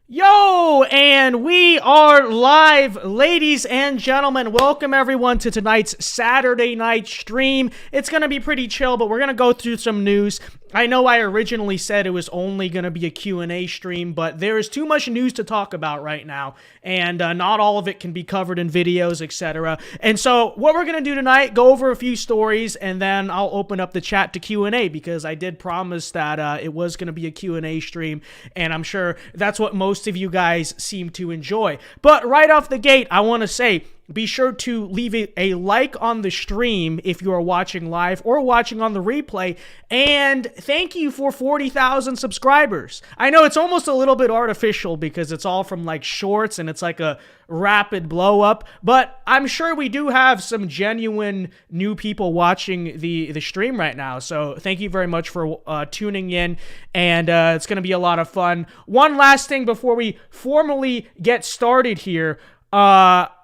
Yo, and we are live, ladies and gentlemen. Welcome everyone to tonight's Saturday night stream. It's going to be pretty chill, but we're going to go through some news. I know I originally said it was only going to be a Q&A stream, but there is too much news to talk about right now, and not all of it can be covered in videos, etc. And so what we're going to do tonight, go over a few stories, and then I'll open up the chat to Q&A, because I did promise that it was going to be a Q&A stream, and I'm sure that's what most of you guys seem to enjoy. But right off the gate, I want to say, be sure to leave a like on the stream if you are watching live or watching on the replay. And thank you for 40,000 subscribers. I know it's almost a little bit artificial because it's all from like shorts and it's like a rapid blow up, but I'm sure we do have some genuine new people watching the stream right now. So thank you very much for tuning in, and it's going to be a lot of fun. One last thing before we formally get started here.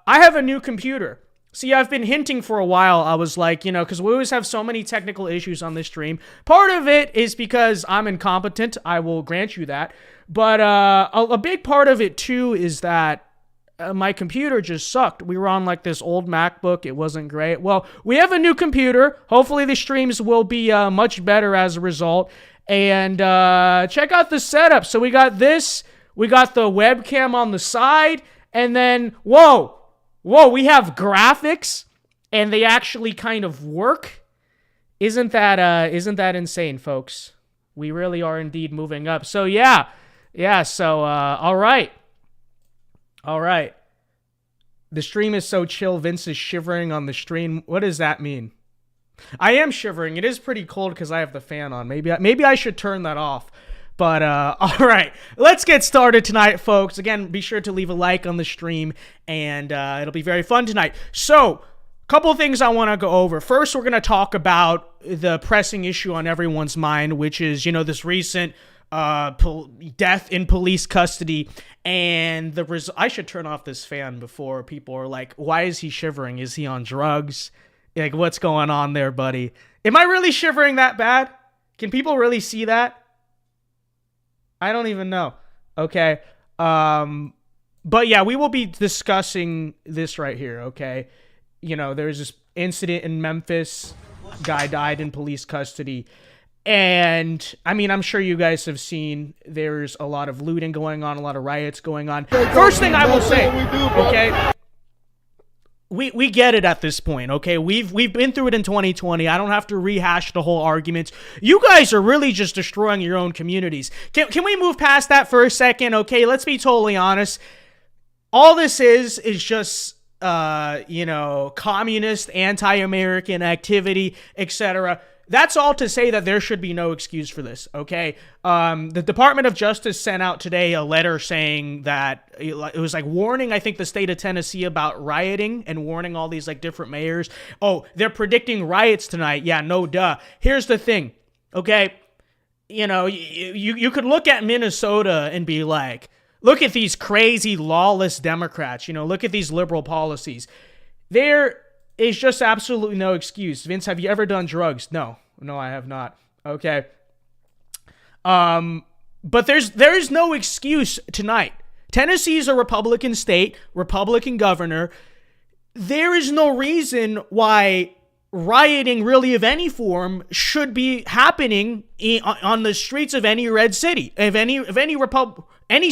I have a new computer. See, I've been hinting for a while. I was like, because we always have so many technical issues on this stream. Part of it is because I'm incompetent. I will grant you that. But a big part of it, too, is that my computer just sucked. We were on, like, this old MacBook. It wasn't great. Well, we have a new computer. Hopefully the streams will be much better as a result. And check out the setup. So we got this. We got the webcam on the side. And then, whoa, we have graphics, and they actually kind of work. Isn't that insane, folks? We really are indeed moving up. So yeah. So all right. The stream is so chill. Vince is shivering on the stream. What does that mean? I am shivering. It is pretty cold because I have the fan on. Maybe I should turn that off. But, all right, let's get started tonight, folks. Again, be sure to leave a like on the stream, and it'll be very fun tonight. So, a couple of things I want to go over. First, we're going to talk about the pressing issue on everyone's mind, which is, this recent death in police custody, and I should turn off this fan before people are like, why is he shivering? Is he on drugs? Like, what's going on there, buddy? Am I really shivering that bad? Can people really see that? I don't even know. Okay. But yeah, we will be discussing this right here, okay? There's this incident in Memphis. Guy died in police custody. And, I mean, I'm sure you guys have seen there's a lot of looting going on, a lot of riots going on. First thing I will say, okay? We get it at this point, okay? We've been through it in 2020. I don't have to rehash the whole argument. You guys are really just destroying your own communities. Can we move past that for a second, okay? Let's be totally honest. All this is just, communist, anti-American activity, etc. That's all to say that there should be no excuse for this, okay? The Department of Justice sent out today a letter saying that it was like warning, I think, the state of Tennessee about rioting and warning all these like different mayors. Oh, they're predicting riots tonight. Yeah, no duh. Here's the thing, okay? You could look at Minnesota and be like, look at these crazy lawless Democrats, look at these liberal policies. There is just absolutely no excuse. Vince, have you ever done drugs? No, I have not. Okay. But there is no excuse tonight. Tennessee is a Republican state, Republican governor. There is no reason why rioting, really of any form, should be happening on the streets of any red city, of any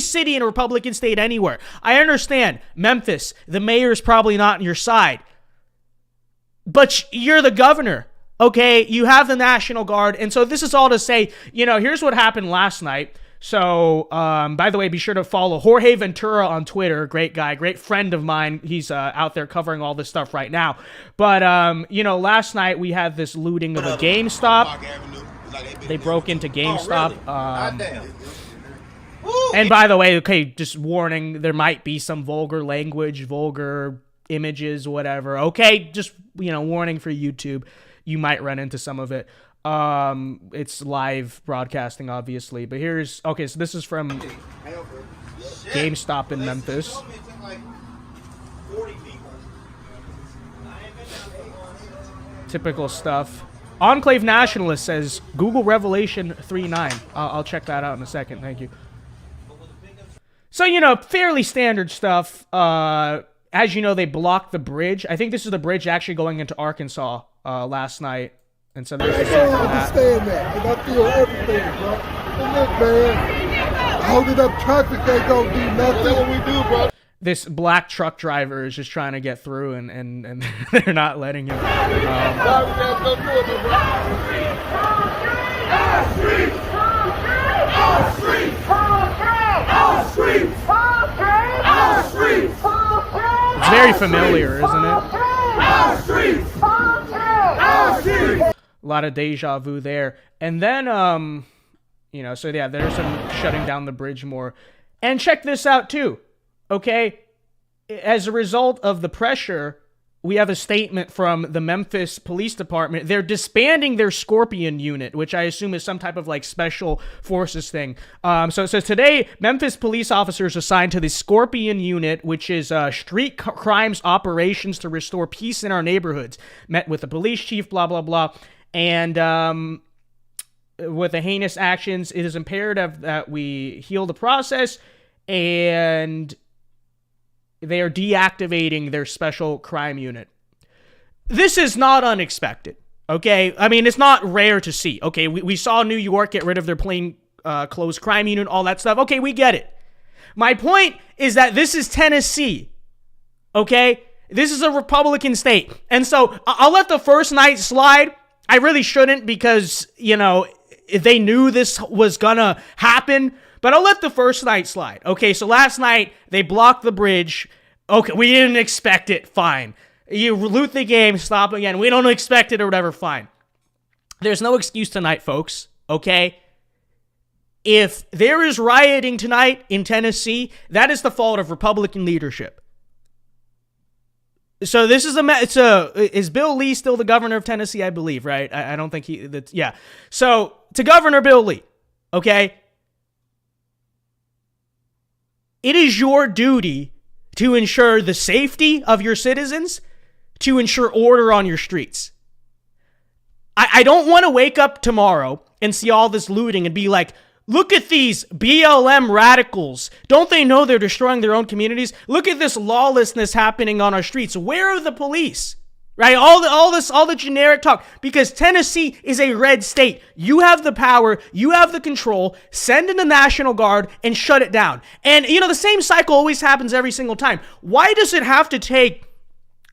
city in a Republican state anywhere. I understand Memphis, the mayor's probably not on your side. But you're the governor, okay? You have the National Guard. And so this is all to say, here's what happened last night. So, by the way, be sure to follow Jorge Ventura on Twitter. Great guy, great friend of mine. He's out there covering all this stuff right now. But, last night we had this looting of a GameStop. They broke into GameStop. And by the way, okay, just warning, there might be some vulgar language, vulgar images, whatever. Okay, just warning for YouTube, you might run into some of it. It's live broadcasting, obviously, but so this is from GameStop in Memphis. Typical stuff. Enclave Nationalist says Google Revelation 3:9. I'll check that out in a second. Thank you. So, fairly standard stuff. As you know, they blocked the bridge. I think this is the bridge actually going into Arkansas last night. And so there's I don't understand that, because I feel everything, bro. And look, man, holding up traffic ain't gonna do nothing. That's what we do, bro. This black truck driver is just trying to get through, and they're not letting him. It's very familiar, isn't it? A lot of deja vu there. And then, so yeah, there's some shutting down the bridge more. And check this out too, okay? As a result of the pressure, we have a statement from the Memphis Police Department. They're disbanding their Scorpion unit, which I assume is some type of like special forces thing. So today, Memphis police officers assigned to the Scorpion unit, which is street crimes operations to restore peace in our neighborhoods, met with the police chief, blah, blah, blah. And with the heinous actions, it is imperative that we heal the process, and they are deactivating their special crime unit. This is not unexpected, okay? I mean, it's not rare to see, okay? We saw New York get rid of their plain clothes crime unit, all that stuff. Okay, we get it. My point is that this is Tennessee, okay? This is a Republican state. And so I'll let the first night slide. I really shouldn't, because, they knew this was gonna happen, but I'll let the first night slide. Okay, so last night, they blocked the bridge. Okay, we didn't expect it, fine. You loot the game, stop again. We don't expect it or whatever, fine. There's no excuse tonight, folks, okay? If there is rioting tonight in Tennessee, that is the fault of Republican leadership. So this is is Bill Lee still the governor of Tennessee, I believe, right? I don't think yeah. So to Governor Bill Lee, okay? It is your duty to ensure the safety of your citizens, to ensure order on your streets. I don't want to wake up tomorrow and see all this looting and be like, look at these BLM radicals. Don't they know they're destroying their own communities? Look at this lawlessness happening on our streets. Where are the police? Right? All the generic talk. Because Tennessee is a red state. You have the power. You have the control. Send in the National Guard and shut it down. And, the same cycle always happens every single time. Why does it have to take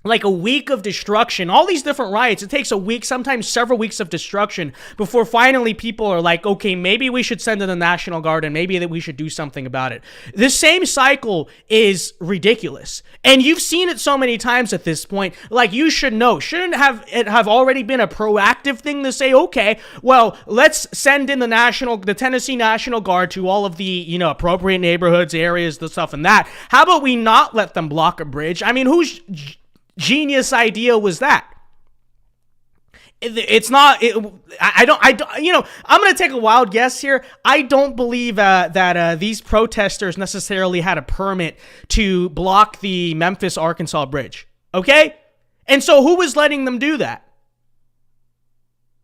like a week of destruction, all these different riots? It takes a week, sometimes several weeks of destruction before finally people are like, okay, maybe we should send in the National Guard and maybe that we should do something about it. This same cycle is ridiculous. And you've seen it so many times at this point. Like, you should know. Shouldn't it have already been a proactive thing to say, okay, well, let's send in the Tennessee National Guard to all of the, appropriate neighborhoods, areas, the stuff and that. How about we not let them block a bridge? I mean, who's genius idea was that? It's not. I'm going to take a wild guess here. I don't believe that these protesters necessarily had a permit to block the Memphis, Arkansas bridge. Okay, and so who was letting them do that?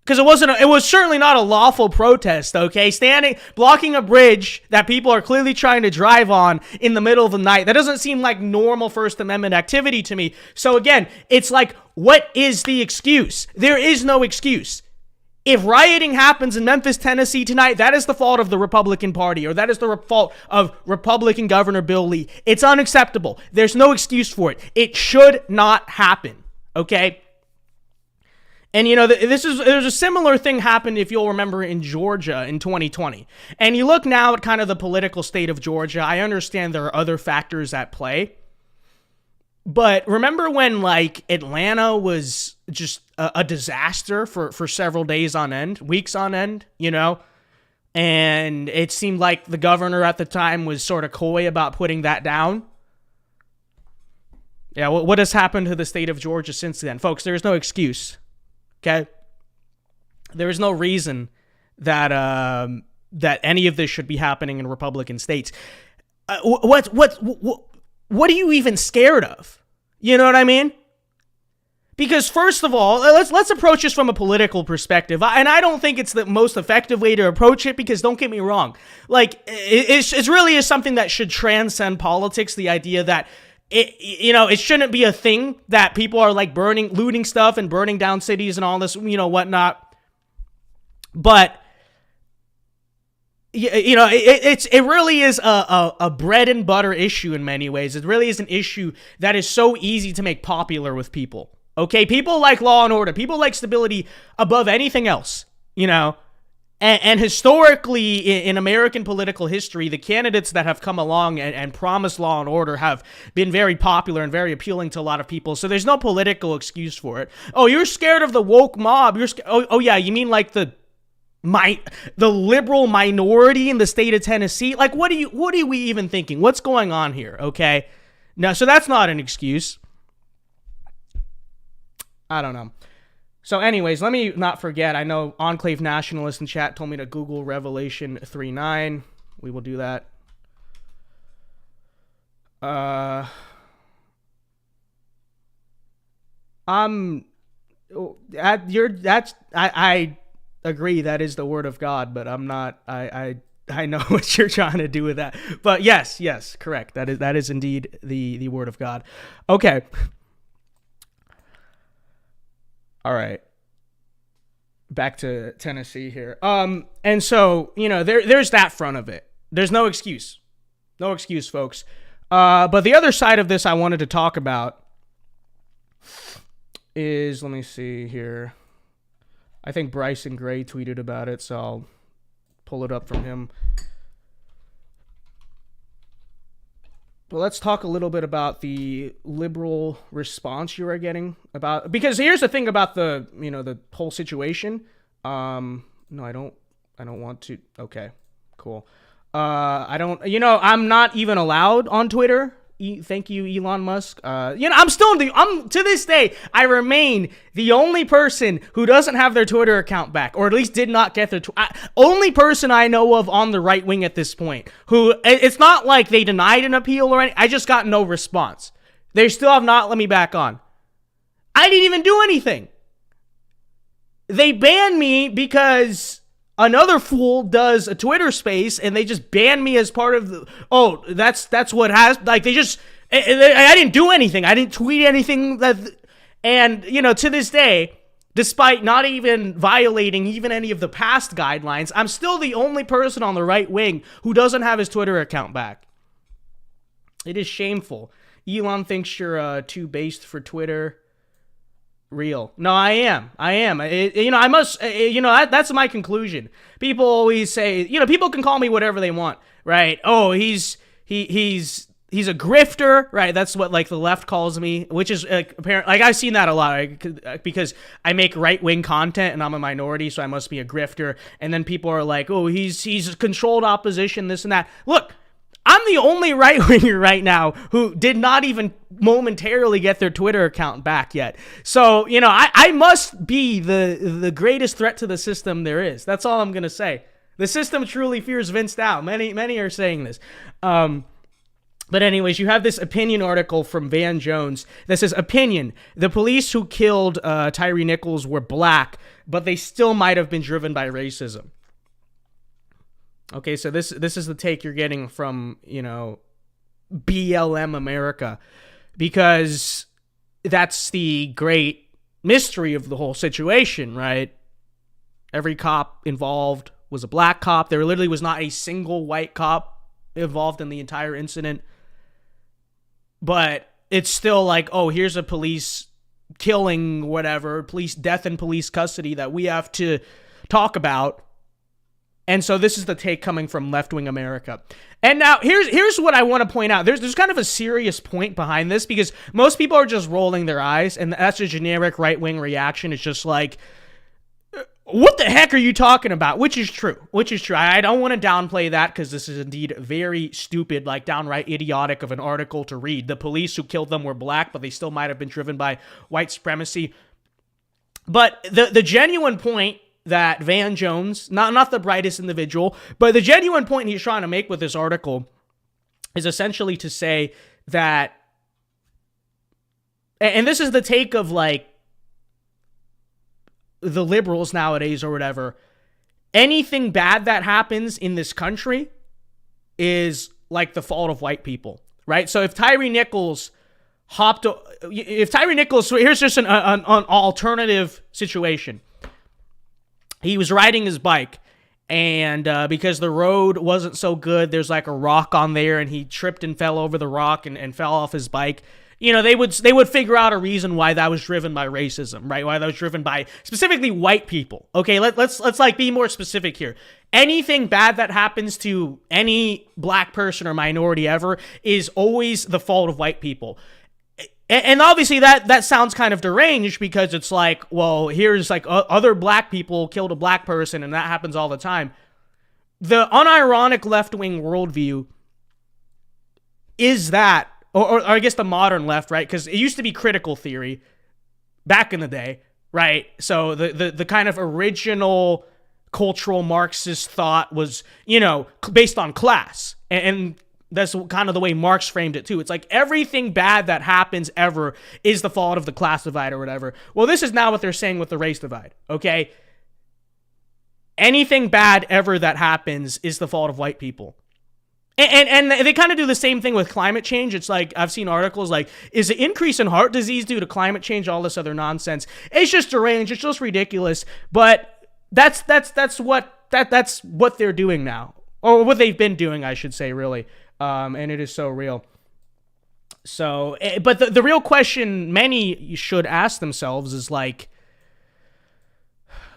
Because it was certainly not a lawful protest, okay? Blocking a bridge that people are clearly trying to drive on in the middle of the night. That doesn't seem like normal First Amendment activity to me. So again, it's like, what is the excuse? There is no excuse. If rioting happens in Memphis, Tennessee tonight, that is the fault of the Republican Party, or that is the fault of Republican Governor Bill Lee. It's unacceptable. There's no excuse for it. It should not happen, okay? And, there's a similar thing happened, if you'll remember, in Georgia in 2020. And you look now at kind of the political state of Georgia. I understand there are other factors at play. But remember when, like, Atlanta was just a disaster for several days on end, weeks on end, And it seemed like the governor at the time was sort of coy about putting that down. Yeah, what has happened to the state of Georgia since then? Folks, there's no excuse. Okay, there is no reason that that any of this should be happening in Republican states. What are you even scared of? You know what I mean? Because first of all, let's approach this from a political perspective, and I don't think it's the most effective way to approach it. Because don't get me wrong, like it really is something that should transcend politics. The idea that it shouldn't be a thing that people are like looting stuff and burning down cities and all this, whatnot. But it really is a bread and butter issue in many ways. It really is an issue that is so easy to make popular with people. Okay, people like law and order. People like stability above anything else, And historically, in American political history, the candidates that have come along and promised law and order have been very popular and very appealing to a lot of people. So there's no political excuse for it. Oh, you're scared of the woke mob. Oh yeah, you mean like the liberal minority in the state of Tennessee? Like, what are we even thinking? What's going on here? Okay, now so that's not an excuse. I don't know. So anyways, let me not forget, I know Enclave Nationalist in chat told me to Google Revelation 3:9. We will do that. I agree that is the word of God, but I'm not, I know what you're trying to do with that. But yes, correct. That is indeed the word of God. Okay. All right. Back to Tennessee here. And so, there's that front of it. There's no excuse. No excuse, folks. But the other side of this I wanted to talk about is, let me see here. I think Bryson Gray tweeted about it, so I'll pull it up from him. But let's talk a little bit about the liberal response you are getting about, because here's the thing about the whole situation. No, I don't want to. Okay, cool. I'm not even allowed on Twitter. Thank you, Elon Musk. I'm to this day, I remain the only person who doesn't have their Twitter account back, or at least did not get their only person I know of on the right wing at this point, who, it's not like they denied an appeal or anything. I just got no response. They still have not let me back on. I didn't even do anything. They banned me because another fool does a Twitter space and they just ban me as part of the, that's what has, like, they just, I didn't do anything. I didn't tweet anything and to this day, despite not even violating even any of the past guidelines, I'm still the only person on the right wing who doesn't have his Twitter account back. It is shameful. Elon thinks you're too based for Twitter. Real. No, I am. I must, that's my conclusion. People always say, people can call me whatever they want, right? Oh, he's a grifter, right? That's what like the left calls me, which is apparent. Like I've seen that a lot, right? Because I make right-wing content and I'm a minority, so I must be a grifter. And then people are like, oh, he's a controlled opposition, this and that. Look, I'm the only right-winger right now who did not even momentarily get their Twitter account back yet. So, I must be the greatest threat to the system there is. That's all I'm going to say. The system truly fears Vince Dow. Many are saying this. But anyways, you have this opinion article from Van Jones that says, opinion, the police who killed Tyree Nichols were black, but they still might have been driven by racism. Okay, so this is the take you're getting from, BLM America, because that's the great mystery of the whole situation, right? Every cop involved was a black cop. There literally was not a single white cop involved in the entire incident. But it's still like, oh, here's a police killing, whatever, police death in police custody that we have to talk about. And so this is the take coming from left-wing America. And now here's what I want to point out. There's kind of a serious point behind this, because most people are just rolling their eyes, and that's a generic right-wing reaction. It's just like, what the heck are you talking about? Which is true. I don't want to downplay that, because this is indeed very stupid, like downright idiotic of an article to read. The police who killed them were black, but they still might have been driven by white supremacy. But the genuine point that Van Jones, not the brightest individual, but the genuine point he's trying to make with this article is essentially to say that, and this is the take of like the liberals nowadays or whatever, anything bad that happens in this country is like the fault of white people, right? So if Tyre Nichols, here's just an alternative situation. He was riding his bike, and because the road wasn't so good, there's like a rock on there, and he tripped and fell over the rock and fell off his bike. You know, they would figure out a reason why that was driven by racism, right? Why that was driven by specifically white people. Okay, let's like be more specific here. Anything bad that happens to any black person or minority ever is always the fault of white people. And obviously that sounds kind of deranged, because it's like, well, here's like other black people killed a black person, and that happens all the time. The unironic left-wing worldview is that, or I guess the modern left, right? Because it used to be critical theory back in the day, right? So the kind of original cultural Marxist thought was, you know, based on class. And that's kind of the way Marx framed it too. It's like everything bad that happens ever is the fault of the class divide or whatever. Well, this is now what they're saying with the race divide, okay? Anything bad ever that happens is the fault of white people. And they kind of do the same thing with climate change. It's like, I've seen articles like, is the increase in heart disease due to climate change? All this other nonsense. It's just deranged. It's just ridiculous. But that's what they're doing now, or what they've been doing, I should say, really. And it is so real. So, but the real question many should ask themselves is like,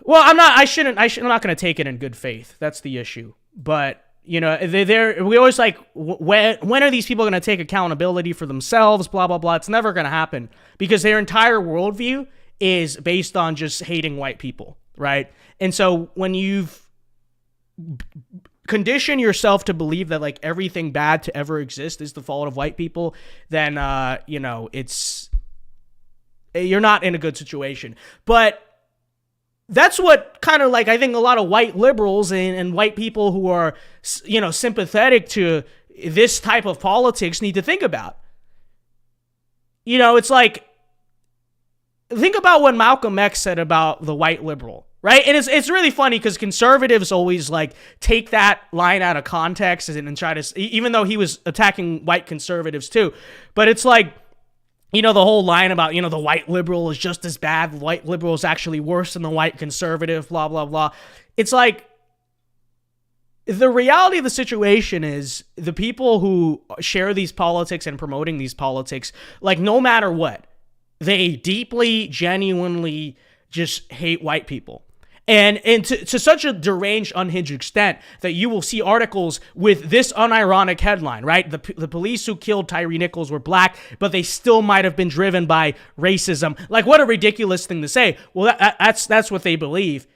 well, I'm not going to take it in good faith. That's the issue. But, you know, we always like, when are these people going to take accountability for themselves? Blah, blah, blah. It's never going to happen, because their entire worldview is based on just hating white people, right? And so when you've conditioned yourself to believe that like everything bad to ever exist is the fault of white people, then, you know, you're not in a good situation. But that's what kind of like, I think a lot of white liberals and white people who are, you know, sympathetic to this type of politics need to think about. You know, it's like, think about what Malcolm X said about the white liberal, right? And it's really funny, because conservatives always like take that line out of context and try to, even though he was attacking white conservatives too, but it's like, you know, the whole line about, you know, the white liberal is just as bad, the white liberal is actually worse than the white conservative, blah, blah, blah. It's like, the reality of the situation is the people who share these politics and promoting these politics, like no matter what, they deeply, genuinely just hate white people. And to such a deranged, unhinged extent that you will see articles with this unironic headline, right? The police who killed Tyre Nichols were black, but they still might have been driven by racism. Like, what a ridiculous thing to say. Well, that's what they believe.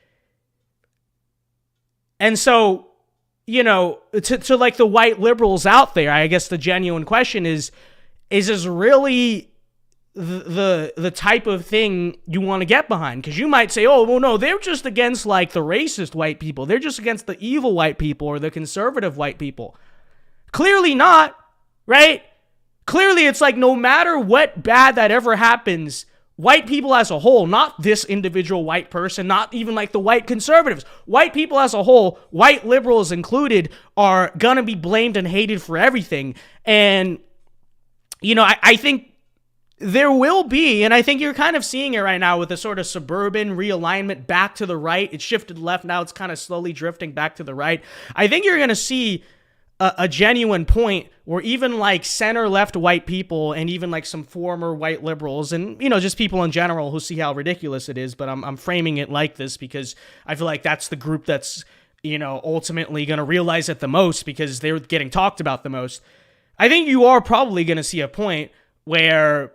And so, you know, to like the white liberals out there, I guess the genuine question is this really the type of thing you want to get behind? Because you might say, oh, well, no, they're just against like the racist white people. They're just against the evil white people or the conservative white people. Clearly not, right? Clearly it's like, no matter what bad that ever happens, white people as a whole, not this individual white person, not even like the white conservatives, white people as a whole, white liberals included, are gonna be blamed and hated for everything. And, you know, I think there will be, and I think you're kind of seeing it right now with the sort of suburban realignment back to the right. It shifted left, now it's kind of slowly drifting back to the right. I think you're going to see a genuine point where even like center-left white people and even like some former white liberals and, you know, just people in general who see how ridiculous it is, but I'm framing it like this because I feel like that's the group that's, you know, ultimately going to realize it the most because they're getting talked about the most. I think you are probably going to see a point where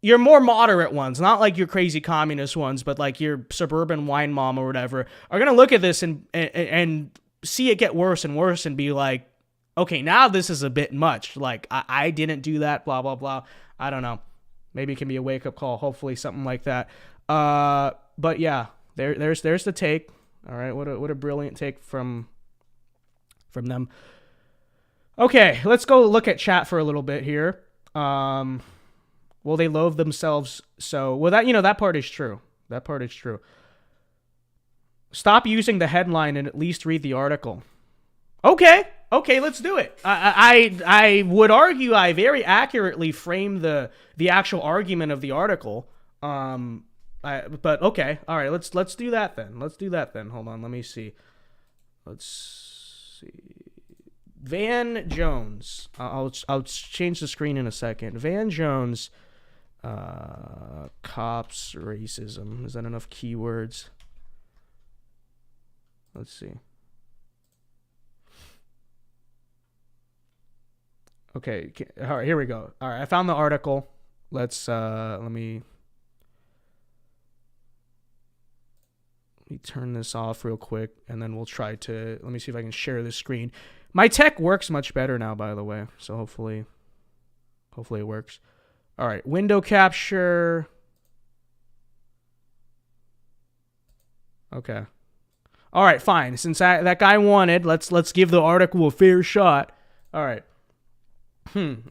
your more moderate ones, not like your crazy communist ones, but like your suburban wine mom or whatever, are going to look at this and see it get worse and worse and be like, okay, now this is a bit much. Like, I didn't do that, blah, blah, blah. I don't know. Maybe it can be a wake-up call. Hopefully something like that. But yeah, there's the take. All right, what a brilliant take from them. Okay, let's go look at chat for a little bit here. Well, they loathe themselves. So, well, that, you know, that part is true. That part is true. Stop using the headline and at least read the article. Okay, let's do it. I would argue I very accurately framed the actual argument of the article. But okay, all right. Let's do that then. Hold on, let me see. Let's see. Van Jones. I'll change the screen in a second. Van Jones. Cops racism. Is that enough keywords? Let's see. Okay, all right, here we go. All right, I found the article. Let's let me turn this off real quick, and then we'll try to, let me see if I can share this screen. My tech works much better now, by the way, so hopefully it works. All right, window capture. Okay. All right, fine. Since that guy wanted, let's give the article a fair shot. All right.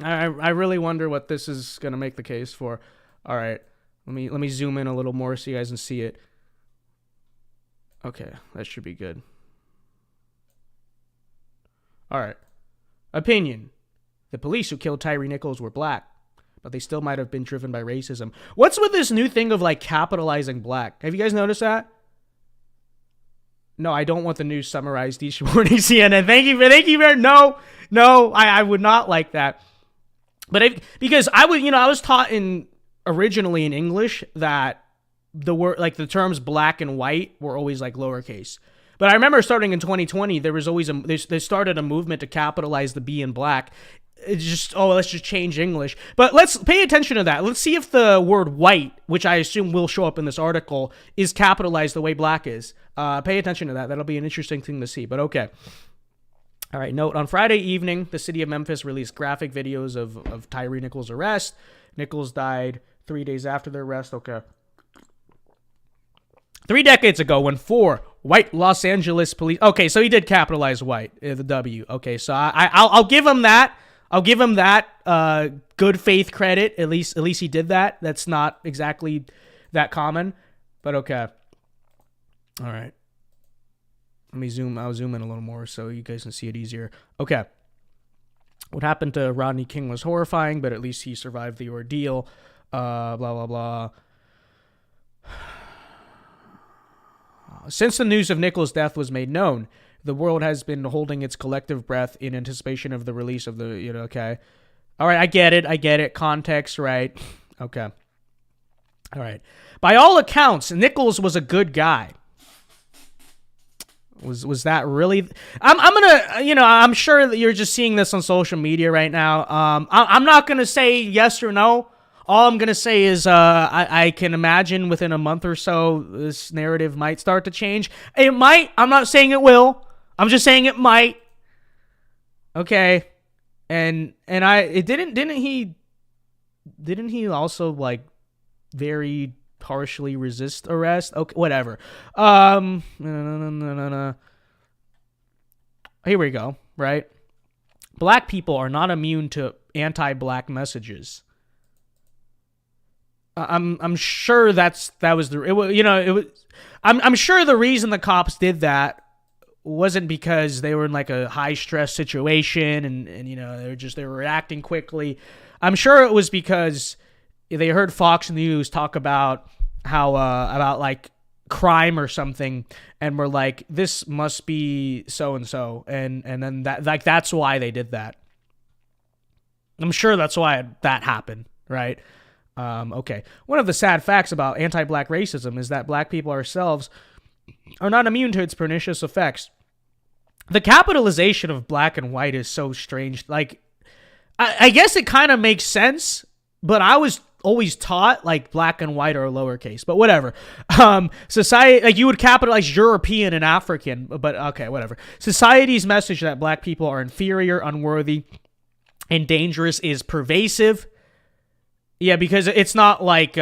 I really wonder what this is gonna make the case for. All right, let me zoom in a little more so you guys can see it. Okay, that should be good. All right. Opinion: the police who killed Tyree Nichols were black, but they still might have been driven by racism. What's with this new thing of like capitalizing black? Have you guys noticed that? No, I don't want the news summarized each morning, CNN. Thank you very no, I would not like that. But because I was taught originally in English that the word, like the terms black and white, were always like lowercase. But I remember starting in 2020, there was always they started a movement to capitalize the B in black. It's just, let's just change English. But let's pay attention to that. Let's see if the word white, which I assume will show up in this article, is capitalized the way black is. Pay attention to that. That'll be an interesting thing to see, but okay. All right, note, on Friday evening, the city of Memphis released graphic videos of Tyree Nichols' arrest. Nichols died 3 days after the arrest. Okay. 3 decades ago, when 4 white Los Angeles police... Okay, so he did capitalize white, the W. Okay, so I'll give him that. I'll give him that good faith credit. At least he did that. That's not exactly that common, but okay. All right. I'll zoom in a little more so you guys can see it easier. Okay. What happened to Rodney King was horrifying, but at least he survived the ordeal. Blah, blah, blah. Since the news of Nichols' death was made known, the world has been holding its collective breath in anticipation of the release of the, okay. All right, I get it. Context, right? Okay. All right. By all accounts, Nichols was a good guy. Was that really? I'm gonna, I'm sure that you're just seeing this on social media right now. I'm not gonna say yes or no. All I'm gonna say is I can imagine within a month or so this narrative might start to change. It might. I'm not saying it will. I'm just saying it might. Okay. And didn't he also like very partially resist arrest? Okay, whatever. No. Here we go, right? Black people are not immune to anti-black messages. I'm sure I'm sure the reason the cops did that wasn't because they were in like a high stress situation and they were reacting quickly. I'm sure it was because they heard Fox News talk about how about like crime or something, and were like, this must be so and so, and then that's why they did that. I'm sure that's why that happened, right? Okay. One of the sad facts about anti-black racism is that black people ourselves are not immune to its pernicious effects. The capitalization of black and white is so strange. Like, I guess it kind of makes sense, but I was always taught like black and white are lowercase, but whatever. Society, like you would capitalize European and African, but okay, whatever. Society's message that black people are inferior, unworthy, and dangerous is pervasive. Yeah, because it's not like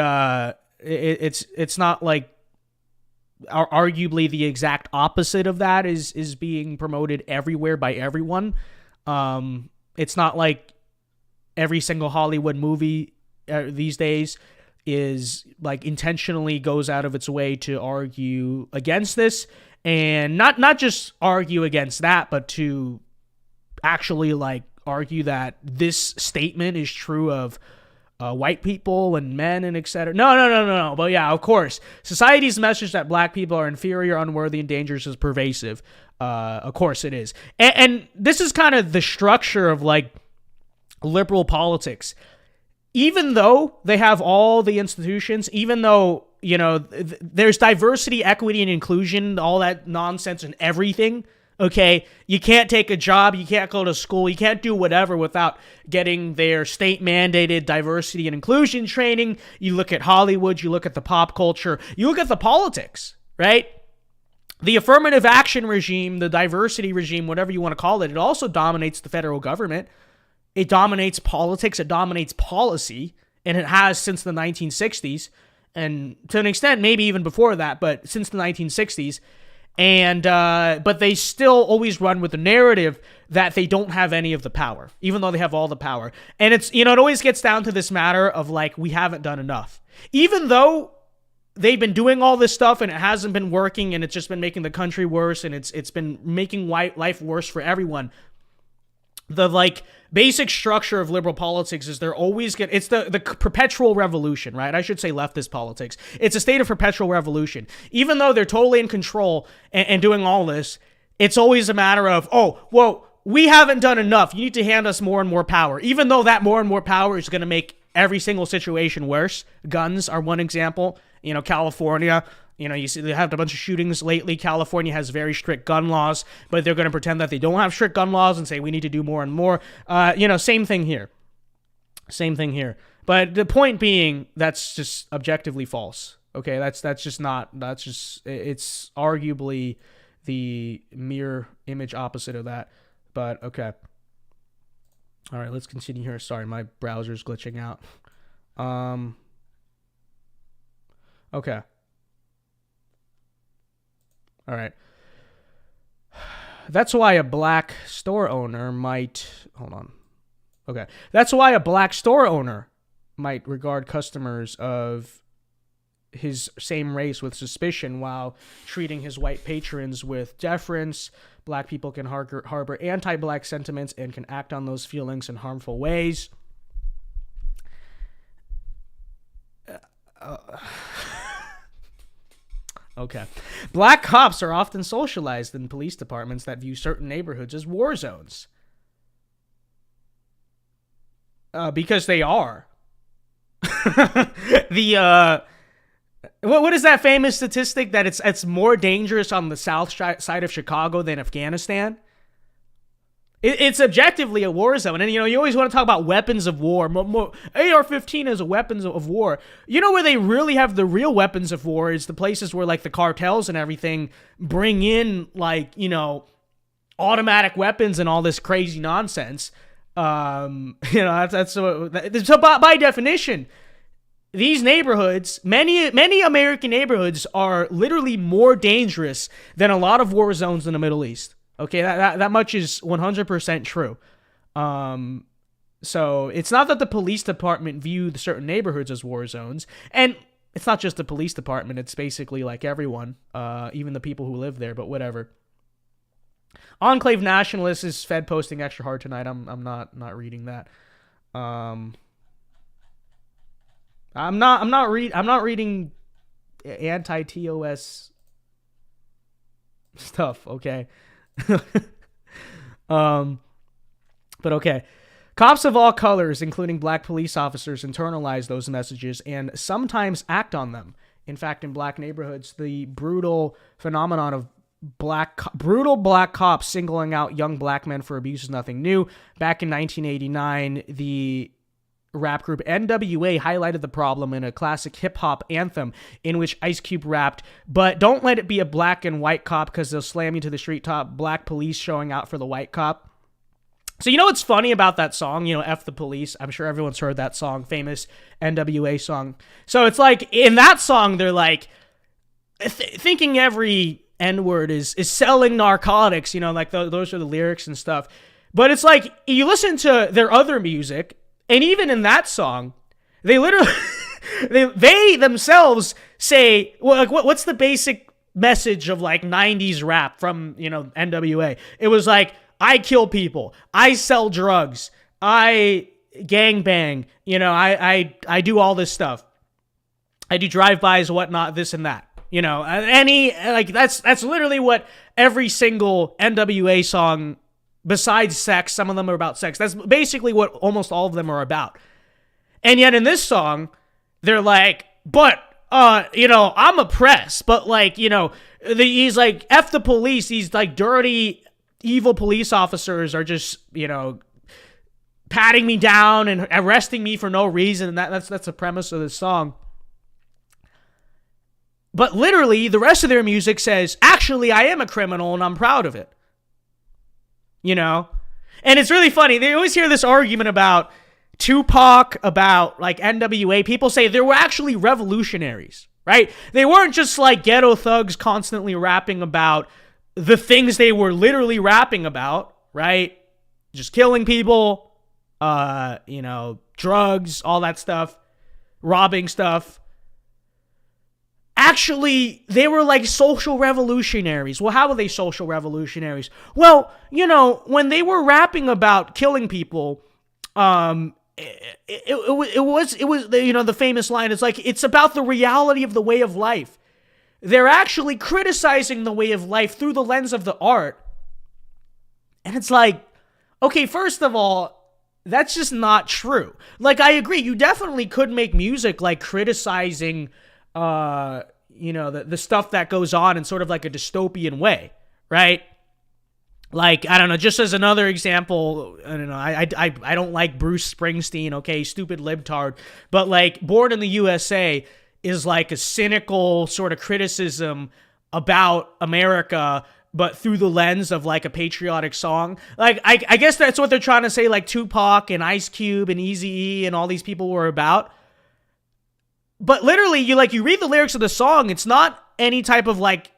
it's not like arguably the exact opposite of that is being promoted everywhere by everyone. It's not like every single Hollywood movie these days is like intentionally goes out of its way to argue against this, and not just argue against that, but to actually like argue that this statement is true of white people and men and etc. No. But yeah, of course, society's message that black people are inferior, unworthy, and dangerous is pervasive. Of course it is. And this is kind of the structure of like liberal politics. Even though they have all the institutions, even though, you know, there's diversity, equity, and inclusion, all that nonsense and everything, okay, you can't take a job, you can't go to school, you can't do whatever without getting their state-mandated diversity and inclusion training. You look at Hollywood, you look at the pop culture, you look at the politics, right? The affirmative action regime, the diversity regime, whatever you want to call it, it also dominates the federal government. It dominates politics, it dominates policy, and it has since the 1960s, and to an extent, maybe even before that, but since the 1960s. And but they still always run with the narrative that they don't have any of the power, even though they have all the power. And it's, you know, it always gets down to this matter of like, we haven't done enough. Even though they've been doing all this stuff and it hasn't been working, and it's just been making the country worse, and it's been making life worse for everyone. The like basic structure of liberal politics is they're always it's the perpetual revolution, right? I should say leftist politics. It's a state of perpetual revolution. Even though they're totally in control and doing all this, it's always a matter of, oh, well, we haven't done enough. You need to hand us more and more power. Even though that more and more power is going to make every single situation worse. Guns are one example. You know, California, you know, you see they have a bunch of shootings lately. California has very strict gun laws, but they're going to pretend that they don't have strict gun laws and say we need to do more and more. You know, same thing here. Same thing here. But the point being, that's just objectively false. Okay, it's arguably the mirror image opposite of that. But okay. All right, let's continue here. Sorry, my browser's glitching out. Okay. All right. That's why a black store owner might... Hold on. Okay. That's why a black store owner might regard customers of his same race with suspicion while treating his white patrons with deference. Black people can harbor anti-black sentiments and can act on those feelings in harmful ways. Okay. Black cops are often socialized in police departments that view certain neighborhoods as war zones. Because they are. What is that famous statistic that it's more dangerous on the south side of Chicago than Afghanistan? It's objectively a war zone. And, you know, you always want to talk about weapons of war. AR-15 is a weapons of war. You know where they really have the real weapons of war is the places where, like, the cartels and everything bring in, like, you know, automatic weapons and all this crazy nonsense. You know, so by definition, these neighborhoods, many American neighborhoods are literally more dangerous than a lot of war zones in the Middle East. Okay, that much is 100% true. So it's not that the police department view certain neighborhoods as war zones, and it's not just the police department. It's basically like everyone, even the people who live there. But whatever. Enclave Nationalist is Fed posting extra hard tonight. I'm not reading that. I'm not reading anti-TOS stuff. Okay. But okay. Cops of all colors, including black police officers, internalize those messages and sometimes act on them. In fact, in black neighborhoods, the brutal phenomenon of brutal black cops singling out young black men for abuse is nothing new. Back in 1989, the rap group NWA highlighted the problem in a classic hip-hop anthem in which Ice Cube rapped, "But don't let it be a black and white cop because they'll slam you to the street top, black police showing out for the white cop." So you know what's funny about that song? You know, F the police. I'm sure everyone's heard that song, famous NWA song. So it's like, in that song, they're like, thinking every N-word is selling narcotics, you know, like those are the lyrics and stuff. But it's like, you listen to their other music, and even in that song, they literally they themselves say, well, like, what's the basic message of like 90s rap from, NWA? It was like, I kill people, I sell drugs, I gangbang, I do all this stuff. I do drive-bys, whatnot, this and that. That's literally what every single NWA song, besides sex, some of them are about sex. That's basically what almost all of them are about. And yet in this song, they're like, but, I'm oppressed, but like, he's like, F the police, these like dirty, evil police officers are just, patting me down and arresting me for no reason. And that's the premise of this song. But literally, the rest of their music says, actually, I am a criminal and I'm proud of it. And it's really funny. They always hear this argument about Tupac, about like NWA. People say they were actually revolutionaries, right? They weren't just like ghetto thugs constantly rapping about the things they were literally rapping about, right? Just killing people, drugs, all that stuff, robbing stuff. Actually, they were like social revolutionaries. Well, how were they social revolutionaries? Well, when they were rapping about killing people, it was the famous line is like, it's about the reality of the way of life. They're actually criticizing the way of life through the lens of the art. And it's like, okay, first of all, that's just not true. Like, I agree, you definitely could make music like criticizing the stuff that goes on in sort of like a dystopian way, right? Like, I don't know, just as another example, I don't know, I don't like Bruce Springsteen, okay, stupid libtard, but like Born in the USA is like a cynical sort of criticism about America, but through the lens of like a patriotic song. Like, I guess that's what they're trying to say, like Tupac and Ice Cube and Eazy-E and all these people were about. But literally, you read the lyrics of the song, it's not any type of like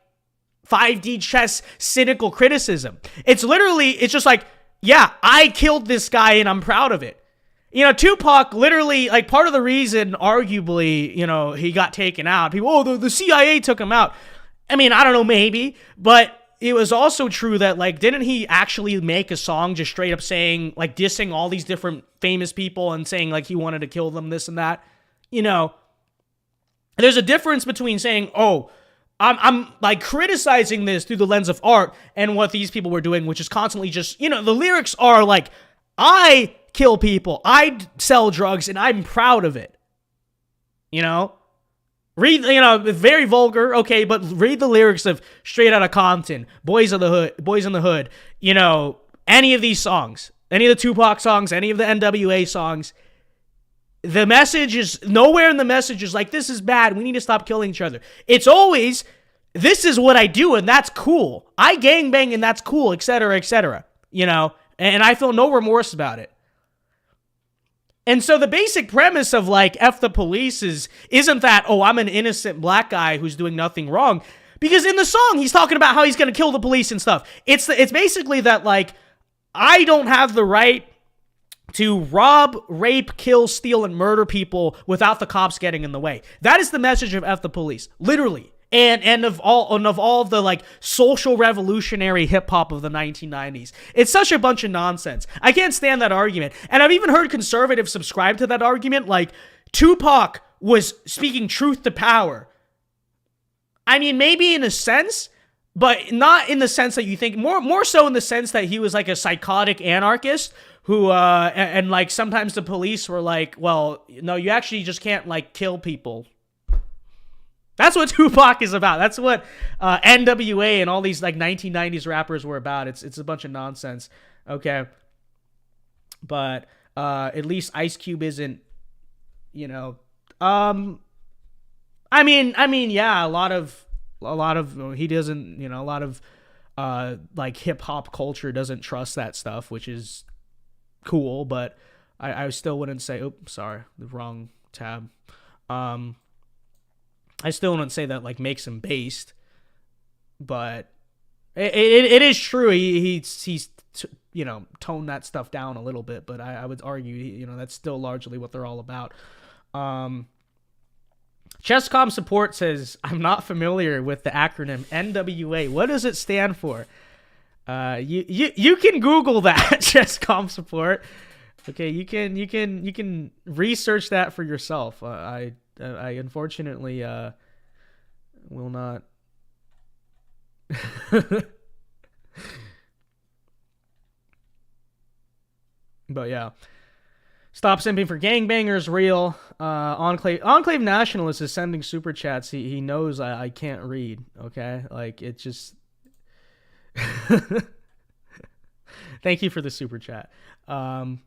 5D chess cynical criticism. It's just like, yeah, I killed this guy and I'm proud of it. Tupac literally, like, part of the reason, arguably, he got taken out, people, the CIA took him out. I mean, I don't know, maybe, but it was also true that, like, didn't he actually make a song just straight up saying, like, dissing all these different famous people and saying, like, he wanted to kill them, this and that? There's a difference between saying, oh, I'm like criticizing this through the lens of art and what these people were doing, which is constantly just, the lyrics are like, I kill people, I sell drugs, and I'm proud of it. Read, very vulgar, okay, but read the lyrics of Straight Outta Compton, Boys in the Hood, any of these songs, any of the Tupac songs, any of the NWA songs. The message is, nowhere in the message is like, this is bad, we need to stop killing each other. It's always, this is what I do, and that's cool. I gangbang, and that's cool, etc., etc., and I feel no remorse about it. And so the basic premise of, like, F the police isn't that, oh, I'm an innocent black guy who's doing nothing wrong. Because in the song, he's talking about how he's going to kill the police and stuff. It's basically that, like, I don't have the right to rob, rape, kill, steal, and murder people without the cops getting in the way. That is the message of F the police, literally. And of all of the, like, social revolutionary hip-hop of the 1990s. It's such a bunch of nonsense. I can't stand that argument. And I've even heard conservatives subscribe to that argument, like, Tupac was speaking truth to power. I mean, maybe in a sense, but not in the sense that you think, more so in the sense that he was like a psychotic anarchist who, and like sometimes the police were like, well, no, you actually just can't like kill people. That's what Tupac is about. That's what NWA and all these like 1990s rappers were about. It's a bunch of nonsense. Okay. But at least Ice Cube isn't, I mean, yeah, a lot of he doesn't, a lot of like hip hop culture doesn't trust that stuff, which is cool, but I still wouldn't say, oops, sorry, the wrong tab. I still wouldn't say that like makes him based, but it is true. He's toned that stuff down a little bit, but I would argue, that's still largely what they're all about. Chesscom support says, I'm not familiar with the acronym NWA. What does it stand for? You can Google that, Chesscom support. Okay, you can research that for yourself. I unfortunately will not. But yeah. Stop simping for gangbangers, real. Enclave Nationalist is sending super chats. He knows I can't read, okay? Like, it just... Thank you for the super chat. Born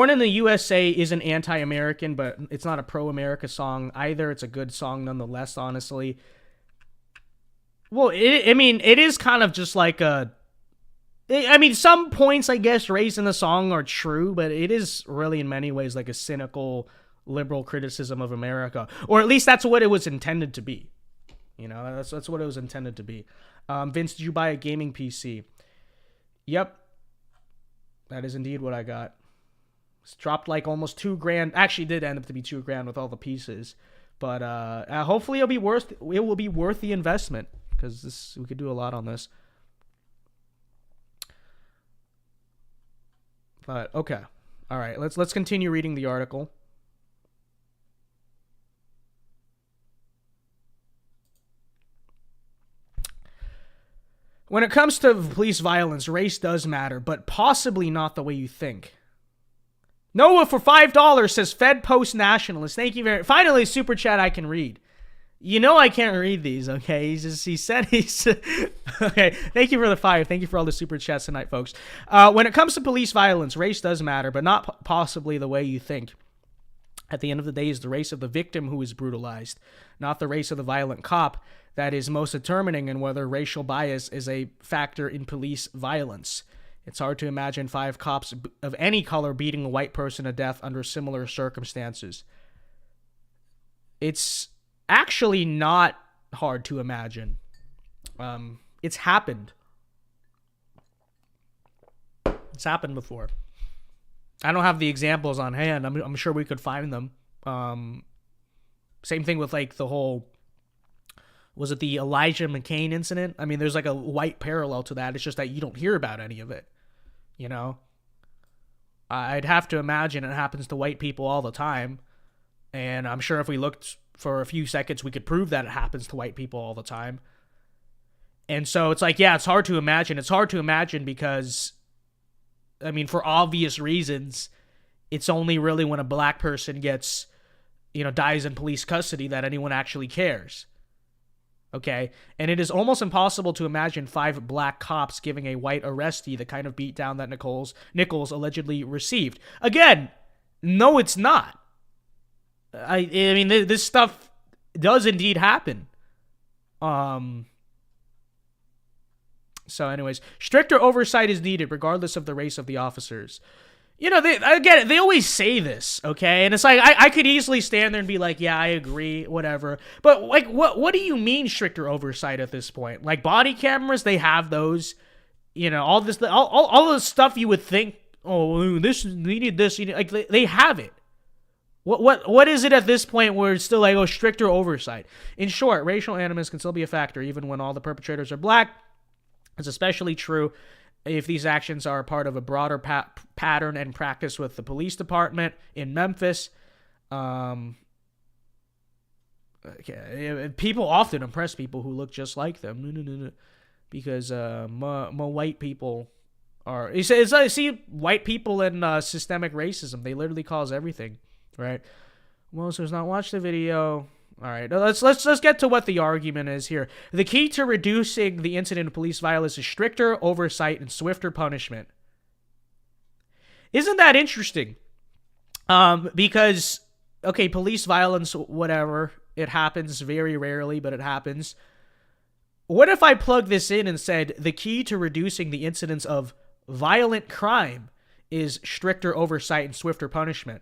in the USA isn't anti-American, but it's not a pro-America song either. It's a good song nonetheless, honestly. Well, it is kind of just like a... some points, I guess, raised in the song are true, but it is really in many ways like a cynical, liberal criticism of America. Or at least that's what it was intended to be. You know, that's what it was intended to be. Vince, did you buy a gaming PC? Yep. That is indeed what I got. It's dropped like almost $2,000. Actually, did end up to be $2,000 with all the pieces. But hopefully it will be worth the investment, because we could do a lot on this. But okay, all right. Let's continue reading the article. When it comes to police violence, race does matter, but possibly not the way you think. Noah for $5 says Fed Post Nationalist. Thank you very much. Finally, super chat I can read. You know I can't read these, okay? He said okay, thank you for the 5. Thank you for all the super chats tonight, folks. When it comes to police violence, race does matter, but not possibly the way you think. At the end of the day, it's the race of the victim who is brutalized, not the race of the violent cop that is most determining in whether racial bias is a factor in police violence. It's hard to imagine 5 cops of any color beating a white person to death under similar circumstances. It's actually not hard to imagine. It's happened. It's happened before. I don't have the examples on hand. I'm sure we could find them. Same thing with like the whole... Was it the Elijah McCain incident? I mean, there's like a white parallel to that. It's just that you don't hear about any of it. You know? I'd have to imagine it happens to white people all the time. And I'm sure if we looked for a few seconds, we could prove that it happens to white people all the time. And so it's like, yeah, it's hard to imagine. It's hard to imagine because, I mean, for obvious reasons, it's only really when a black person gets, dies in police custody that anyone actually cares. Okay? And it is almost impossible to imagine 5 black cops giving a white arrestee the kind of beatdown that Nichols allegedly received. Again, no, it's not. I mean, this stuff does indeed happen. So anyways, stricter oversight is needed regardless of the race of the officers. I get it. They always say this, okay? And it's like, I could easily stand there and be like, yeah, I agree, whatever. But like, what do you mean stricter oversight at this point? Like body cameras, they have those, all this, all the stuff you would think, oh, we need this, like they have it. What is it at this point where it's still like, stricter oversight? In short, racial animus can still be a factor even when all the perpetrators are black. It's especially true if these actions are part of a broader pattern and practice with the police department in Memphis. People often impress people who look just like them. Because more white people are... I see white people in systemic racism. They literally cause everything. Right. Well, so not watch the video. All right. Let's get to what the argument is here. The key to reducing the incident of police violence is stricter oversight and swifter punishment. Isn't that interesting? Because police violence, whatever, it happens very rarely, but it happens. What if I plug this in and said the key to reducing the incidence of violent crime is stricter oversight and swifter punishment?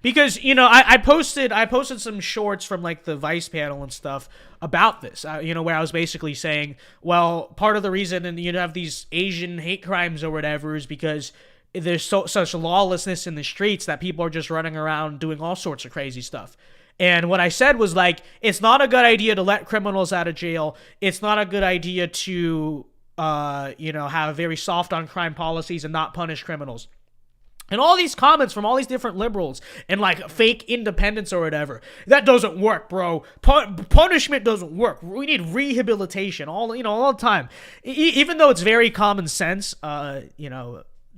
Because, I posted some shorts from like the Vice panel and stuff about this, where I was basically saying, well, part of the reason and you have these Asian hate crimes or whatever is because there's such lawlessness in the streets that people are just running around doing all sorts of crazy stuff. And what I said was, like, it's not a good idea to let criminals out of jail. It's not a good idea to, have very soft on crime policies and not punish criminals. And all these comments from all these different liberals and, like, fake independence or whatever, that doesn't work, bro. Punishment doesn't work. We need rehabilitation all the time. Even though it's very common sense,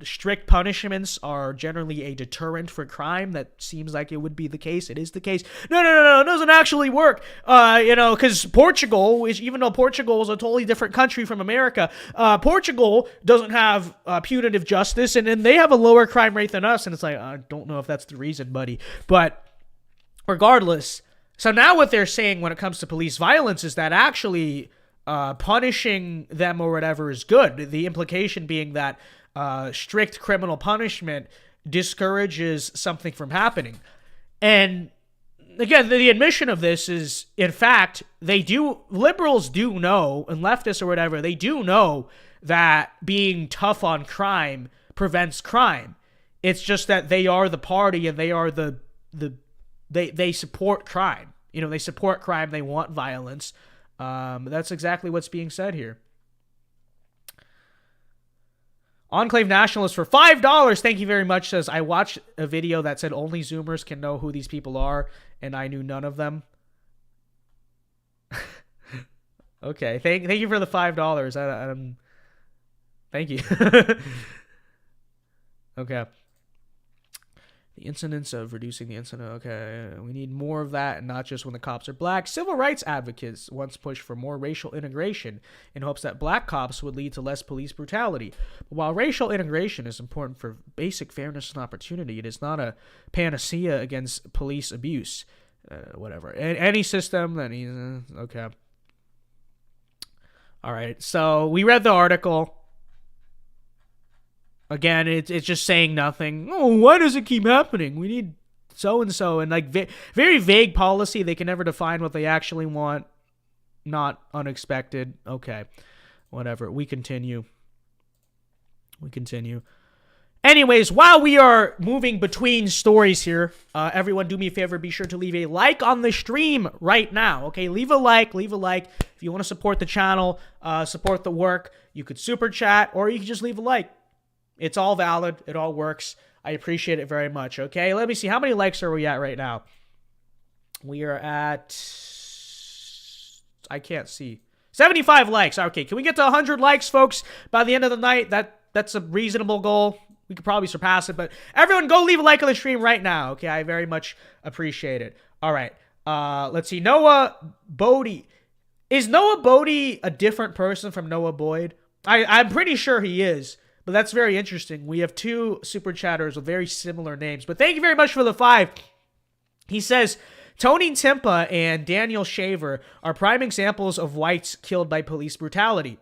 strict punishments are generally a deterrent for crime. That seems like it would be the case. It is the case. No, it doesn't actually work. Because Portugal, even though Portugal is a totally different country from America, Portugal doesn't have punitive justice, and they have a lower crime rate than us. And it's like, I don't know if that's the reason, buddy. But regardless, so now what they're saying when it comes to police violence is that actually punishing them or whatever is good. The implication being that strict criminal punishment discourages something from happening. And again, the admission of this is, in fact, liberals do know, and leftists or whatever, they do know that being tough on crime prevents crime. It's just that they are the party, and they are they support crime. They support crime. They want violence. That's exactly what's being said here. Enclave Nationalist for $5, thank you very much, says, I watched a video that said only Zoomers can know who these people are, and I knew none of them. Okay, thank you for the $5. Thank you. Okay. The incidence of reducing the incident. Okay, we need more of that, and not just when the cops are black. Civil rights advocates once pushed for more racial integration in hopes that black cops would lead to less police brutality. But while racial integration is important for basic fairness and opportunity, it is not a panacea against police abuse. Whatever. Any system that needs... okay. All right, so we read the article. Again, it's just saying nothing. Oh, why does it keep happening? We need so-and-so. And, like, very vague policy. They can never define what they actually want. Not unexpected. Okay. Whatever. We continue. Anyways, while we are moving between stories here, everyone do me a favor. Be sure to leave a like on the stream right now. Okay, leave a like. If you want to support the channel, support the work, you could super chat, or you can just leave a like. It's all valid. It all works. I appreciate it very much, okay? Let me see. How many likes are we at right now? We are at... I can't see. 75 likes. Okay, can we get to 100 likes, folks, by the end of the night? That's a reasonable goal. We could probably surpass it, but everyone go leave a like on the stream right now, okay? I very much appreciate it. All right. Let's see. Noah Bodie. Is Noah Bodie a different person from Noah Boyd? I'm pretty sure he is. But that's very interesting. We have two super chatters with very similar names. But thank you very much for the 5. He says, Tony Timpa and Daniel Shaver are prime examples of whites killed by police brutality.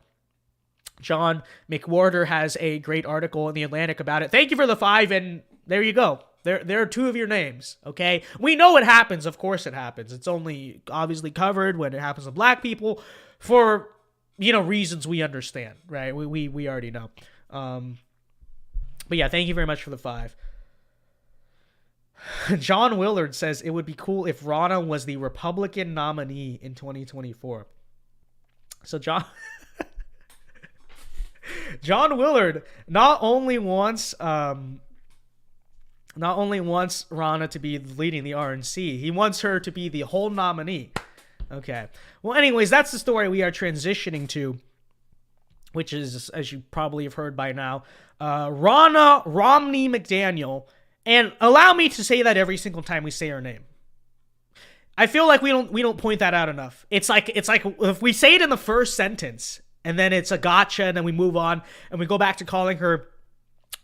John McWhorter has a great article in The Atlantic about it. Thank you for the 5, and there you go. There are 2 of your names, okay? We know it happens. Of course it happens. It's only obviously covered when it happens to black people for, reasons we understand, right? We already know. But yeah, thank you very much for the 5. John Willard says it would be cool if Ronna was the Republican nominee in 2024. So John Willard not only wants Ronna to be leading the RNC, he wants her to be the whole nominee. Okay. Well, anyways, that's the story we are transitioning to, which is, as you probably have heard by now, Ronna Romney McDaniel. And allow me to say that every single time we say her name. I feel like we don't point that out enough. It's like if we say it in the first sentence, and then it's a gotcha, and then we move on, and we go back to calling her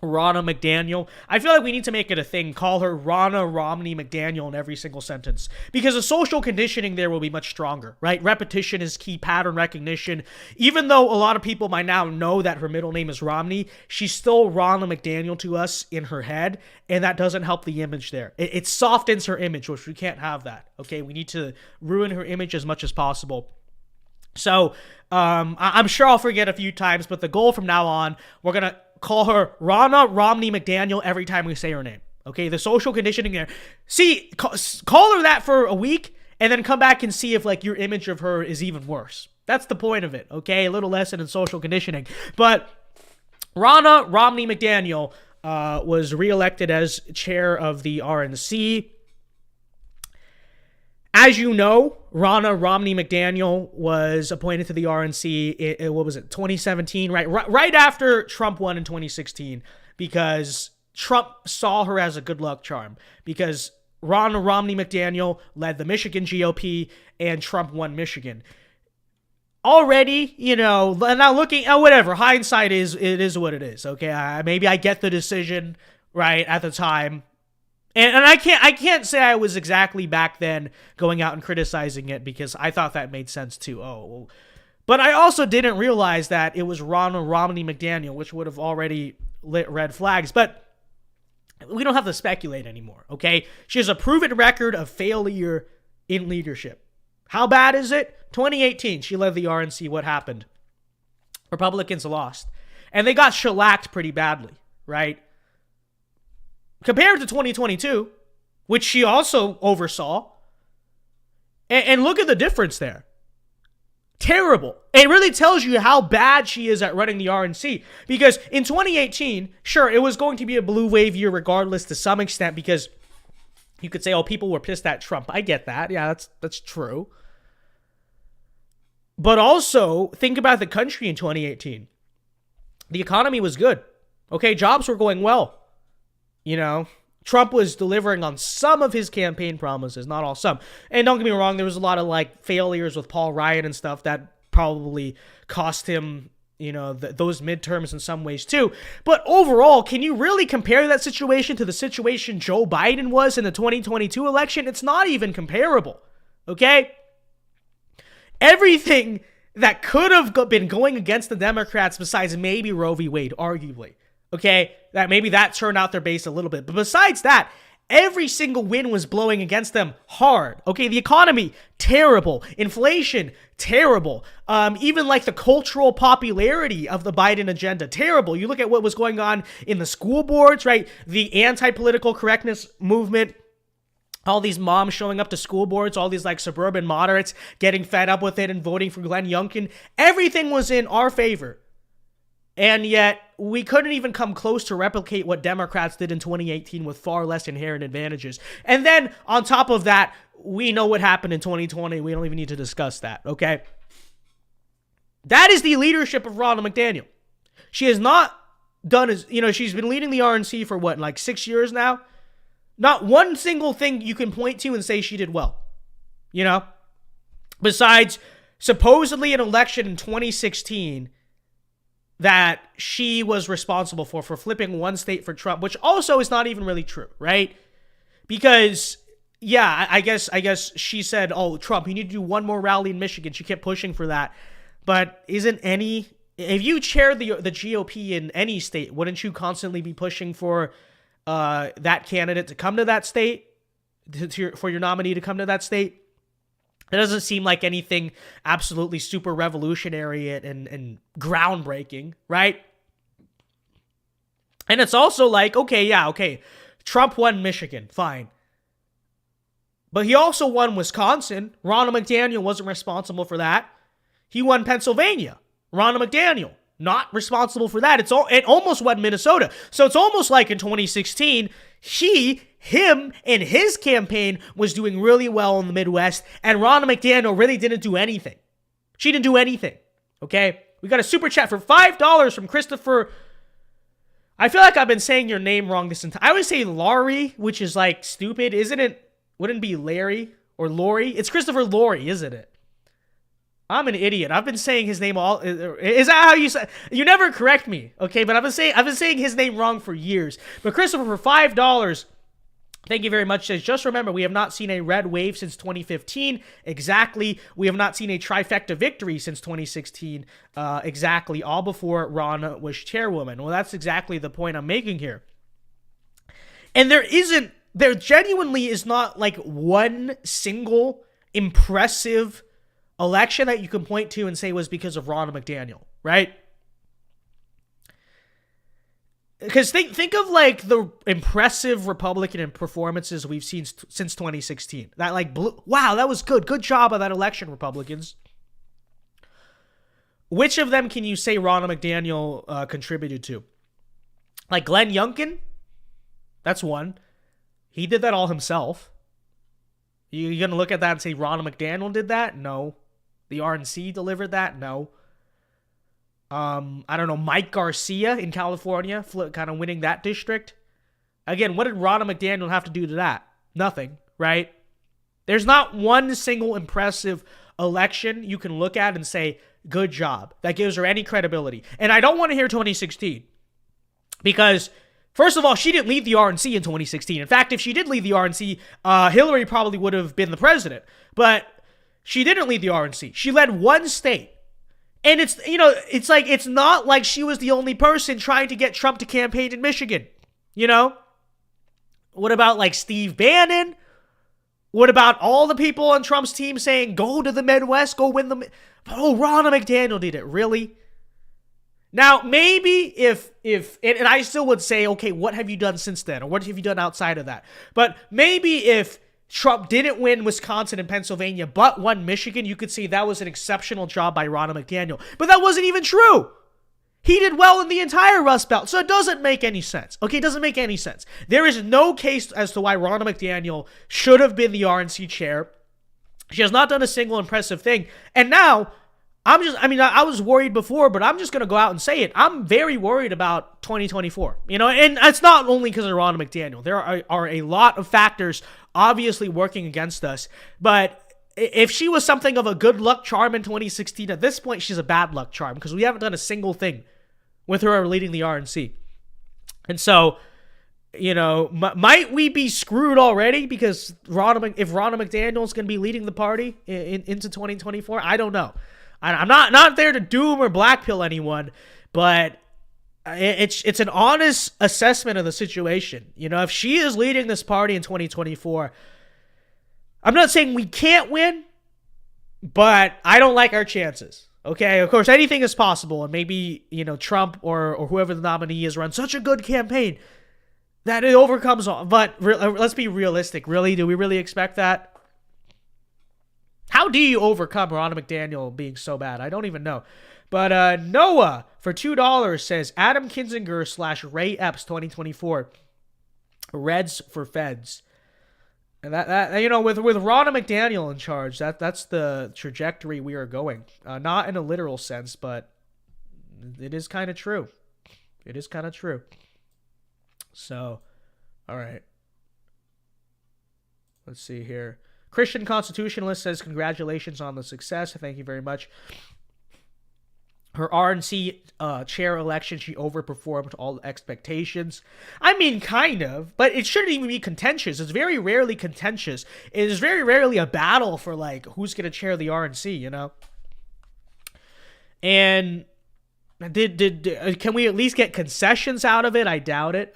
Ronna McDaniel. I feel like we need to make it a thing. Call her Ronna Romney McDaniel in every single sentence. Because the social conditioning there will be much stronger, right? Repetition is key, pattern recognition. Even though a lot of people by now know that her middle name is Romney, she's still Ronna McDaniel to us in her head, and that doesn't help the image there. It softens her image, which we can't have that, okay? We need to ruin her image as much as possible. So, I'm sure I'll forget a few times, but the goal from now on, we're going to call her Ronna Romney McDaniel every time we say her name. Okay, the social conditioning there. See, call her that for a week and then come back and see if like your image of her is even worse. That's the point of it, okay? A little lesson in social conditioning. But Ronna Romney McDaniel was reelected as chair of the RNC. As you know, Ronna Romney McDaniel was appointed to the RNC in what was it, 2017, right after Trump won in 2016, because Trump saw her as a good luck charm, because Ronna Romney McDaniel led the Michigan GOP and Trump won Michigan. Already, you know, now looking at whatever, hindsight is what it is, okay? Maybe I get the decision right at the time. And I can't say I was exactly back then going out and criticizing it, because I thought that made sense too. But I also didn't realize that it was Ronna Romney McDaniel, which would have already lit red flags. But we don't have to speculate anymore, okay? She has a proven record of failure in leadership. How bad is it? 2018, she led the RNC. What happened? Republicans lost. And they got shellacked pretty badly, right? Compared to 2022, which she also oversaw. And look at the difference there. Terrible. It really tells you how bad she is at running the RNC. Because in 2018, sure, it was going to be a blue wave year regardless to some extent, because you could say, oh, people were pissed at Trump. I get that. Yeah, that's true. But also, think about the country in 2018. The economy was good. Okay, jobs were going well. You know, Trump was delivering on some of his campaign promises, not all, some. And don't get me wrong, there was a lot of like failures with Paul Ryan and stuff that probably cost him, you know, those midterms in some ways too. But overall, can you really compare that situation to the situation Joe Biden was in the 2022 election? It's not even comparable, okay? Everything that could have been going against the Democrats, besides maybe Roe v. Wade, arguably, okay, that maybe that turned out their base a little bit. But besides that, every single win was blowing against them hard. Okay, the economy, terrible. Inflation, terrible. Even like the cultural popularity of the Biden agenda, terrible. You look at what was going on in the school boards, right? The anti-political correctness movement. All these moms showing up to school boards, all these like suburban moderates getting fed up with it and voting for Glenn Youngkin. Everything was in our favor. And yet, we couldn't even come close to replicate what Democrats did in 2018 with far less inherent advantages. And then, on top of that, we know what happened in 2020. We don't even need to discuss that, okay? That is the leadership of Ronna McDaniel. She has not done as, you know, she's been leading the RNC for what, like 6 years now? Not one single thing you can point to and say she did well, you know? Besides, supposedly an election in 2016 that she was responsible for flipping one state for Trump, which also is not even really true, right? Because, yeah, I guess she said, oh, Trump, you need to do one more rally in Michigan. She kept pushing for that. But if you chair the GOP in any state, wouldn't you constantly be pushing for that candidate to come to that state, for your nominee to come to that state? It doesn't seem like anything absolutely super revolutionary and groundbreaking, right? And it's also like, okay, Trump won Michigan, fine. But he also won Wisconsin. Ronna McDaniel wasn't responsible for that. He won Pennsylvania. Ronna McDaniel, not responsible for that. It almost won Minnesota. So it's almost like in 2016, him and his campaign was doing really well in the Midwest, and Ronna McDaniel really didn't do anything. She didn't do anything, okay? We got a super chat for $5 from Christopher. I feel like I've been saying your name wrong this entire time. I always say Laurie, which is like stupid, isn't it? Wouldn't it be Larry or Lori? It's Christopher Laurie, isn't it? I'm an idiot. I've been saying his name all. Is that how you say? You never correct me, okay? But I've been saying his name wrong for years. But Christopher, for $5, thank you very much. Says, just remember, we have not seen a red wave since 2015. Exactly. We have not seen a trifecta victory since 2016. Exactly. All before Ronna was chairwoman. Well, that's exactly the point I'm making here. And there genuinely is not like one single impressive election that you can point to and say was because of Ronna McDaniel, right? because think of like the impressive Republican performances we've seen since 2016. That like, wow, that was good. Good job on that election, Republicans. Which of them can you say Ronna McDaniel contributed to? Like Glenn Youngkin? That's one. He did that all himself. You going to look at that and say Ronna McDaniel did that? No. The RNC delivered that? No. I don't know, Mike Garcia in California, kind of winning that district. Again, what did Ronna McDaniel have to do to that? Nothing, right? There's not one single impressive election you can look at and say, good job. That gives her any credibility. And I don't want to hear 2016 because, first of all, she didn't lead the RNC in 2016. In fact, if she did lead the RNC, Hillary probably would have been the president. But she didn't lead the RNC. She led one state. And it's, it's like, it's not like she was the only person trying to get Trump to campaign in Michigan. What about like Steve Bannon? What about all the people on Trump's team saying, go to the Midwest, go win the... Oh, Ronna McDaniel did it. Really? Now, maybe if and I still would say, okay, what have you done since then? Or what have you done outside of that? But maybe if Trump didn't win Wisconsin and Pennsylvania, but won Michigan, you could say that was an exceptional job by Ronna McDaniel. But that wasn't even true. He did well in the entire Rust Belt, so it doesn't make any sense. Okay, it doesn't make any sense. There is no case as to why Ronna McDaniel should have been the RNC chair. She has not done a single impressive thing. And now, I was worried before, but I'm just going to go out and say it. I'm very worried about 2024. And it's not only because of Ronna McDaniel. There are a lot of factors obviously working against us. But if she was something of a good luck charm in 2016, at this point, she's a bad luck charm because we haven't done a single thing with her leading the RNC. And so, might we be screwed already because if Ronna McDaniel is going to be leading the party into 2024? I don't know. I'm not there to doom or blackpill anyone, but it's an honest assessment of the situation. If she is leading this party in 2024, I'm not saying we can't win, but I don't like our chances. Okay, of course, anything is possible, and maybe, Trump or whoever the nominee is run such a good campaign that it overcomes all. But let's be realistic. Really? Do we really expect that? How do you overcome Ronna McDaniel being so bad? I don't even know. But Noah, for $2, says, Adam Kinzinger / Ray Epps 2024. Reds for Feds. And that with Ronna McDaniel in charge, that's the trajectory we are going. Not in a literal sense, but it is kind of true. It is kind of true. So, all right. Let's see here. Christian Constitutionalist says, congratulations on the success. Thank you very much. Her RNC chair election, she overperformed all expectations. I mean, kind of, but it shouldn't even be contentious. It's very rarely contentious. It is very rarely a battle for, like, who's going to chair the RNC, And can we at least get concessions out of it? I doubt it.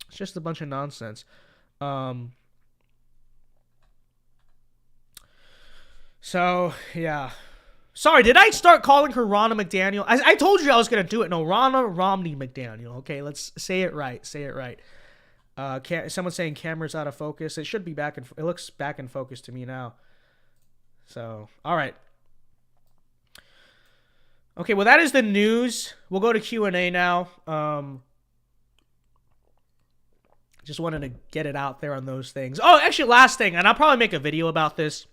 It's just a bunch of nonsense. So, yeah. Sorry, did I start calling her Ronna McDaniel? I told you I was going to do it. No, Ronna Romney McDaniel. Okay, let's say it right. Someone's saying camera's out of focus. It should be back in... It looks back in focus to me now. So, all right. Okay, well, that is the news. We'll go to Q&A now. Just wanted to get it out there on those things. Oh, actually, last thing, and I'll probably make a video about this,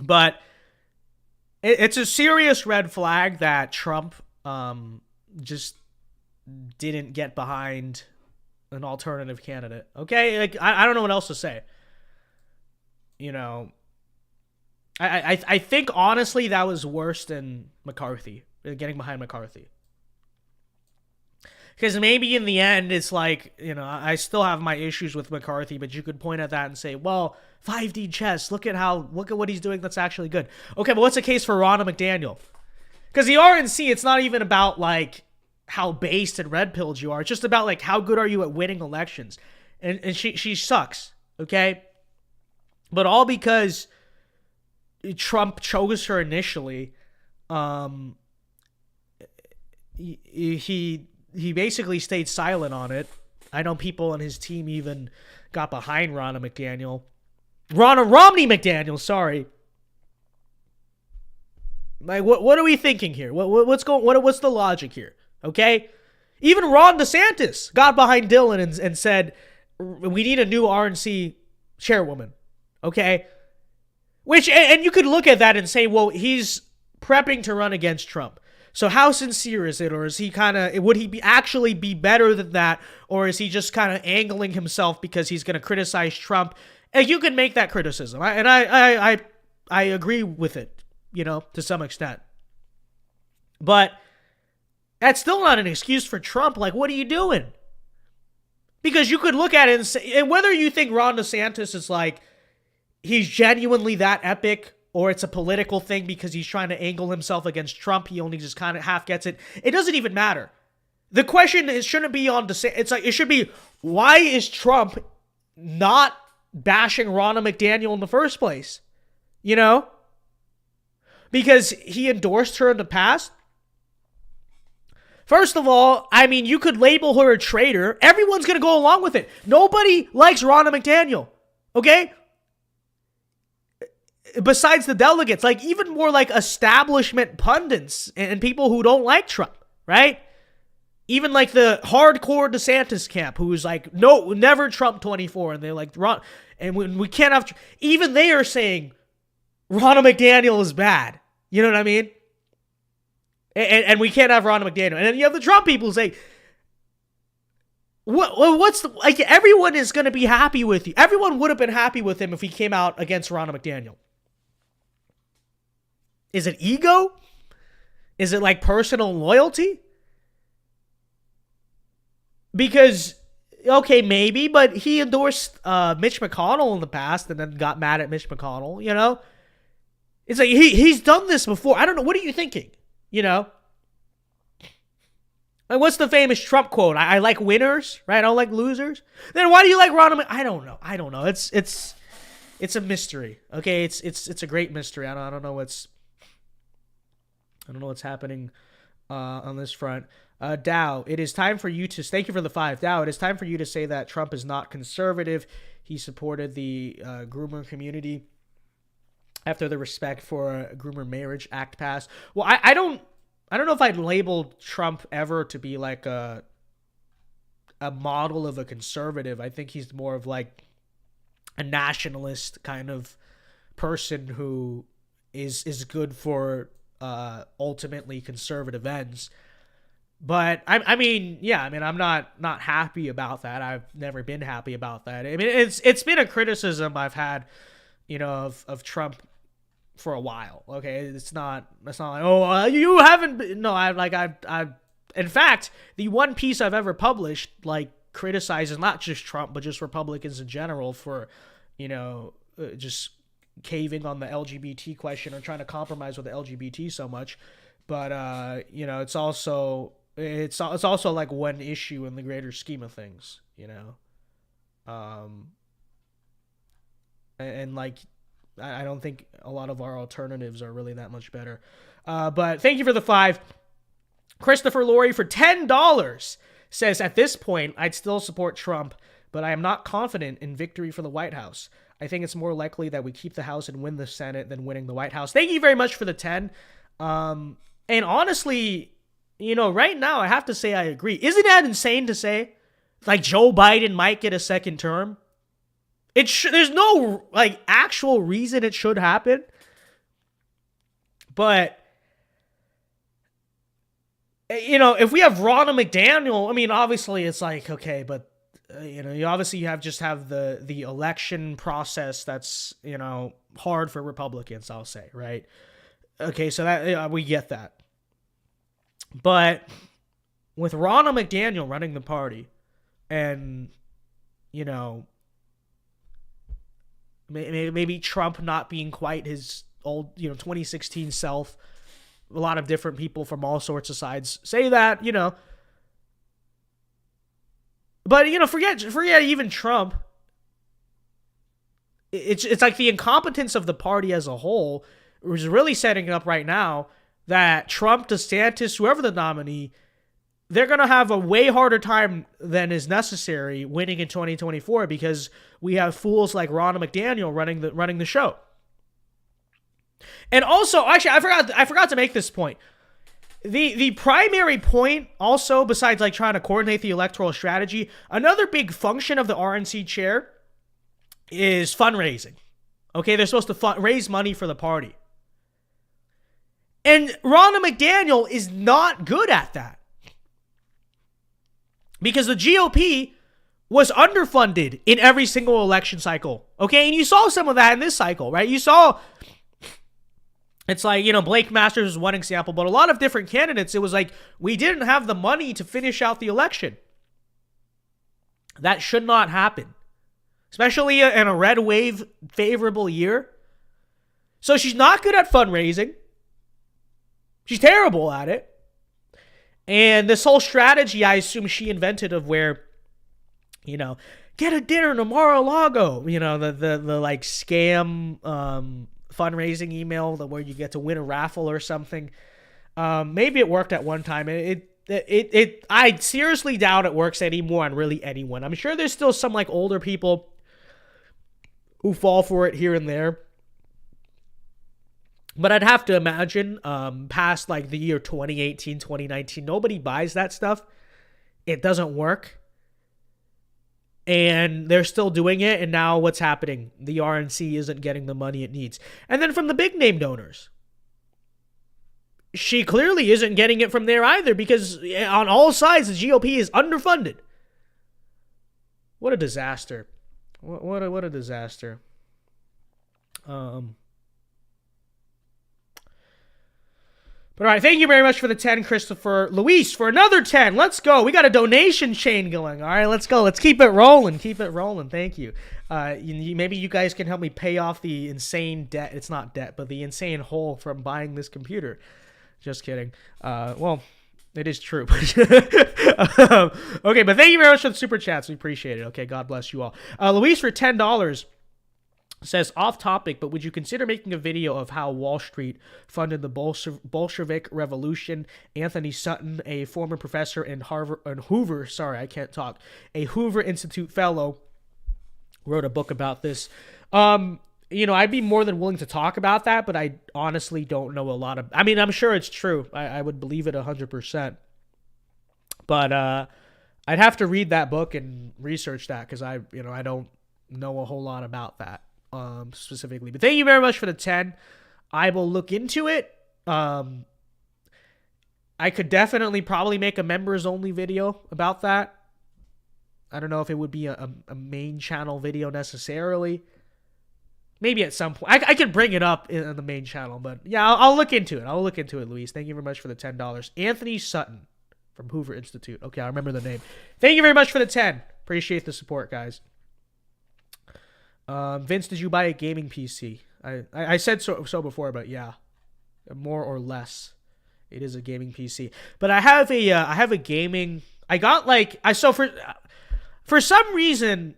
but it's a serious red flag that Trump just didn't get behind an alternative candidate. Okay, like I don't know what else to say. I think honestly that was worse than McCarthy, getting behind McCarthy. Because maybe in the end, it's like, I still have my issues with McCarthy, but you could point at that and say, well, 5D chess, look at what he's doing that's actually good. Okay, but what's the case for Ronna McDaniel? Because the RNC, it's not even about, like, how based and red-pilled you are. It's just about, like, how good are you at winning elections. And she sucks, okay? But all because Trump chose her initially, he basically stayed silent on it. I know people on his team even got behind Ronna ROMNEY McDaniel, sorry. Like, what are we thinking here? What's the logic here? Okay? Even Ron DeSantis got behind Dylan and said, we need a new RNC chairwoman. Okay? Which, and you could look at that and say, well, he's prepping to run against Trump. So how sincere is it? Or is he would he actually be better than that? Or is he just kind of angling himself because he's going to criticize Trump? And you can make that criticism. I agree with it, to some extent. But that's still not an excuse for Trump. Like, what are you doing? Because you could look at it and say, and whether you think Ron DeSantis is like, he's genuinely that epic, or it's a political thing because he's trying to angle himself against Trump, he only just kind of half gets it. It doesn't even matter. The question shouldn't be on DeSantis. It's like, it should be, why is Trump not bashing Ronna McDaniel in the first place? Because he endorsed her in the past? First of all, I mean, you could label her a traitor. Everyone's going to go along with it. Nobody likes Ronna McDaniel. Okay? Besides the delegates, like even more like establishment pundits and people who don't like Trump, right? Even like the hardcore DeSantis camp, who's like, no, never Trump 24, and they're like, Ron, and when we can't have, even they are saying Ronna McDaniel is bad. You know what I mean? And we can't have Ronna McDaniel. And then you have the Trump people who say, what's the, like, everyone is going to be happy with you. Everyone would have been happy with him if he came out against Ronna McDaniel. Is it ego? Is it like personal loyalty? Because, okay, maybe, but he endorsed Mitch McConnell in the past and then got mad at Mitch McConnell, It's like, he's done this before. I don't know. What are you thinking? Like, what's the famous Trump quote? I like winners, right? I don't like losers. Then why do you like Ronna? I don't know. It's a mystery. Okay, it's a great mystery. I don't know what's happening on this front. Dow, it is time for you to, thank you for the 5. Dow, it is time for you to say that Trump is not conservative. He supported the groomer community after the Respect for Groomer Marriage Act passed. Well, I don't know if I'd label Trump ever to be like a model of a conservative. I think he's more of like a nationalist kind of person who is good for ultimately conservative ends. But I mean, I'm not happy about that. I've never been happy about that. I mean, it's been a criticism I've had, of Trump for a while. Okay, it's not like, oh, you haven't been, no, I've in fact, the one piece I've ever published like criticizes not just Trump but just Republicans in general for just caving on the LGBT question or trying to compromise with the LGBT so much. But it's also like one issue in the greater scheme of things, and like I don't think a lot of our alternatives are really that much better. But thank you for the 5. Christopher Laurie for $10 says, at this point, I'd still support Trump, but I am not confident in victory for the White House. I think it's more likely that we keep the House and win the Senate than winning the White House. Thank you very much for the 10. And honestly, right now I have to say I agree. Isn't that insane to say? Like Joe Biden might get a second term? There's no like actual reason it should happen. But if we have Ronna McDaniel, I mean, obviously it's like, okay, but you obviously have the election process that's, hard for Republicans, I'll say, right? Okay, so that we get that. But with Ronna McDaniel running the party and, maybe Trump not being quite his old, 2016 self, a lot of different people from all sorts of sides say that, But, forget even Trump. It's like the incompetence of the party as a whole is really setting up right now that Trump, DeSantis, whoever the nominee, they're going to have a way harder time than is necessary winning in 2024 because we have fools like Ronna McDaniel running the show. And also, actually, I forgot to make this point. The primary point also, besides like trying to coordinate the electoral strategy, another big function of the RNC chair is fundraising. Okay, they're supposed to raise money for the party. And Ronna McDaniel is not good at that. Because the GOP was underfunded in every single election cycle. Okay, and you saw some of that in this cycle, right? You saw, it's like, Blake Masters is one example, but a lot of different candidates, it was like, we didn't have the money to finish out the election. That should not happen. Especially in a red wave favorable year. So she's not good at fundraising. She's terrible at it. And this whole strategy, I assume she invented of where, get a dinner to Mar-a-Lago. The like scam fundraising email where you get to win a raffle or something. Maybe it worked at one time. I seriously doubt it works anymore on really anyone. I'm sure there's still some like older people who fall for it here and there. But I'd have to imagine past like the year 2018, 2019, nobody buys that stuff. It doesn't work. And they're still doing it. And now what's happening? The RNC isn't getting the money it needs. And then from the big name donors, she clearly isn't getting it from there either because on all sides, the GOP is underfunded. What a disaster. What a disaster. But all right, thank you very much for the 10, Christopher. Luis, for another 10. Let's go. We got a donation chain going. All right, let's go. Let's keep it rolling. Keep it rolling. Thank you. Maybe you guys can help me pay off the insane debt. It's not debt, but the insane hole from buying this computer. Just kidding. Well, it is true. Okay, but thank you very much for the super chats. We appreciate it. Okay, God bless you all. Luis, for $10, says, off topic, but would you consider making a video of how Wall Street funded the Bolshevik Revolution? Anthony Sutton, a former professor in Hoover Institute fellow, wrote a book about this. I'd be more than willing to talk about that, but I honestly don't know a lot of. I mean, I'm sure it's true. I would believe it 100%. But I'd have to read that book and research that because I don't know a whole lot about that. Specifically, but thank you very much for the 10. I will look into it. I could definitely probably make a members only video about that. I don't know if it would be a main channel video necessarily. Maybe at some point I could bring it up in the main channel, but yeah, I'll look into it. Luis. Thank you very much for the $10. Anthony Sutton from Hoover Institute. Okay, I remember the name. Thank you very much for the 10. Appreciate the support, guys. Vince, did you buy a gaming PC? I said so before, but yeah, more or less, it is a gaming PC. But I have a gaming. I got for some reason,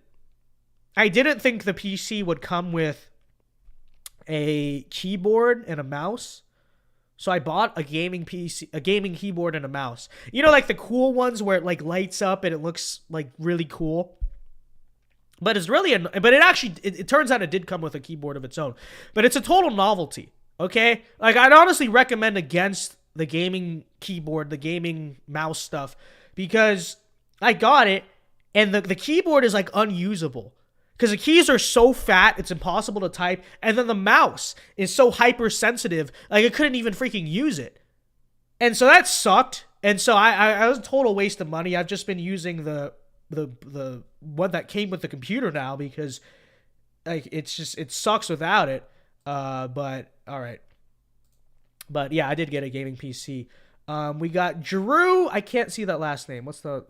I didn't think the PC would come with a keyboard and a mouse. So I bought a gaming PC, a gaming keyboard and a mouse. Like the cool ones where it like lights up and it looks like really cool. But it's really, it turns out it did come with a keyboard of its own. But it's a total novelty, okay? Like, I'd honestly recommend against the gaming keyboard, the gaming mouse stuff, because I got it, and the keyboard is, like, unusable. Because the keys are so fat, it's impossible to type, and then the mouse is so hypersensitive, like, I couldn't even freaking use it. And so that sucked, and so I was a total waste of money. I've just been using the one that came with the computer now because like it sucks without it. But all right. But yeah, I did get a gaming PC. We got Drew. I can't see that last name. What's it?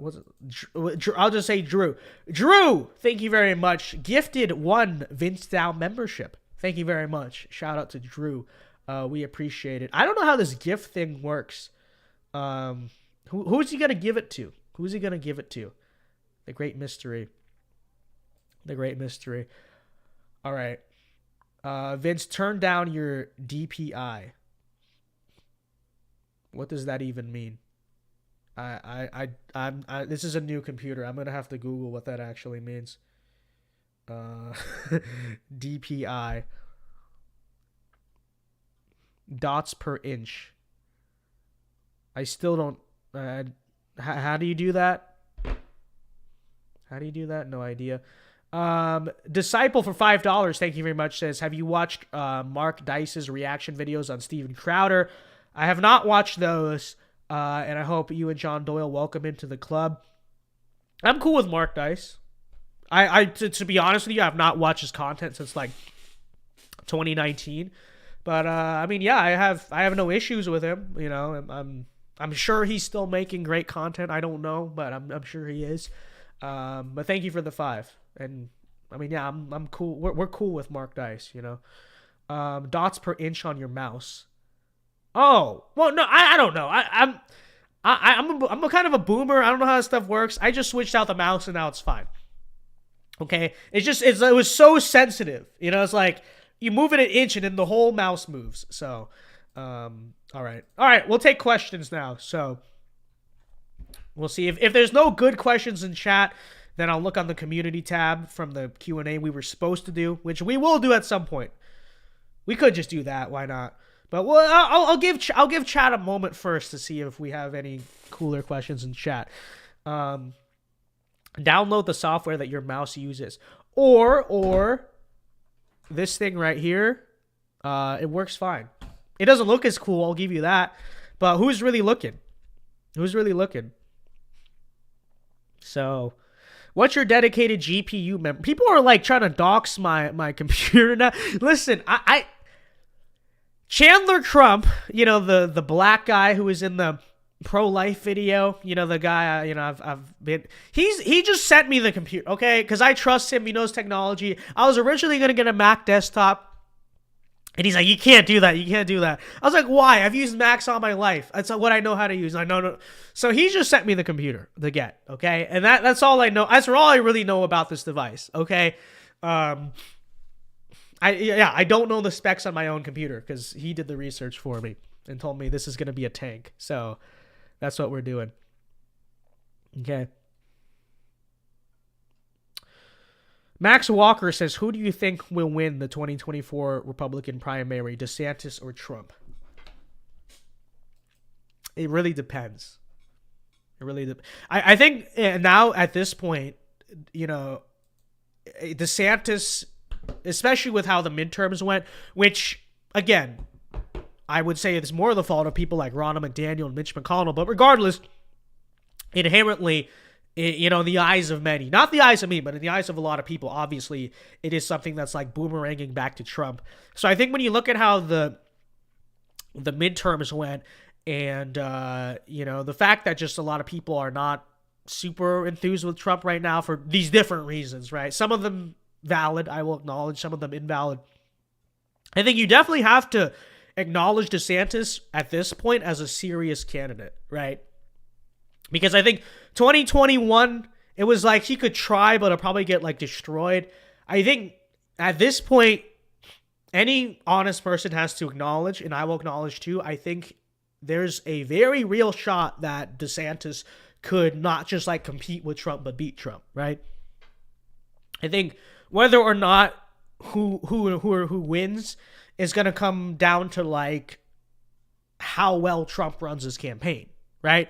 I'll just say Drew. Drew, thank you very much. Gifted 1 VinceDao membership. Thank you very much. Shout out to Drew. We appreciate it. I don't know how this gift thing works. Who's he gonna give it to? Who's he gonna give it to? The great mystery. All right. Vince, turn down your DPI. What does that even mean? This is a new computer. I'm gonna have to Google what that actually means. DPI. Dots per inch. I still don't. How do you do that? How do you do that? No idea. Disciple for $5. Thank you very much. Says, have you watched Mark Dice's reaction videos on Steven Crowder? I have not watched those, and I hope you and John Doyle welcome into the club. I'm cool with Mark Dice. To be honest with you, I've not watched his content since like 2019. But I mean, yeah, I have no issues with him. You know, I'm sure he's still making great content. I don't know, but I'm sure he is. But thank you for the 5. And I mean, yeah, I'm cool. We're cool with Mark Dice. You know, dots per inch on your mouse. Oh, well, no, I don't know. I'm a kind of a boomer. I don't know how this stuff works. I just switched out the mouse and now it's fine. Okay, it was so sensitive. You know, it's like you move it an inch and then the whole mouse moves. So, all right, we'll take questions now. So we'll see if there's no good questions in chat, then I'll look on the community tab from the Q&A we were supposed to do, which we will do at some point. We could just do that. Why not? But I'll give chat a moment first to see if we have any cooler questions in chat. Download the software that your mouse uses, or this thing right here. It works fine. It doesn't look as cool, I'll give you that. But who's really looking? Who's really looking? So, what's your dedicated GPU memory? People are like trying to dox my computer now. Listen, I Chandler Crump, you know, the black guy who was in the pro-life video, you know, the guy, you know, he just sent me the computer, okay? Because I trust him. He knows technology. I was originally going to get a Mac desktop, and he's like, you can't do that. You can't do that. I was like, why? I've used Macs all my life. That's what I know how to use. I know. No. So he just sent me the computer to get, okay? And that's all I know. That's all I really know about this device, okay? I don't know the specs on my own computer because he did the research for me and told me this is going to be a tank. So that's what we're doing. Okay. Max Walker says, who do you think will win the 2024 Republican primary, DeSantis or Trump? It really depends. It really I think now at this point, you know, DeSantis, especially with how the midterms went, which, again, I would say it's more the fault of people like Ronna McDaniel and Mitch McConnell, but regardless, inherently, you know, in the eyes of many, not the eyes of me, but in the eyes of a lot of people, obviously, it is something that's like boomeranging back to Trump. So I think when you look at how the midterms went and, you know, the fact that just a lot of people are not super enthused with Trump right now for these different reasons, right? Some of them valid, I will acknowledge, some of them invalid. I think you definitely have to acknowledge DeSantis at this point as a serious candidate, right? Because I think 2021, it was like he could try, but it'll probably get like destroyed. I think at this point, any honest person has to acknowledge, and I will acknowledge too, I think there's a very real shot that DeSantis could not just like compete with Trump, but beat Trump, right? I think whether or not who wins is going to come down to like how well Trump runs his campaign, right?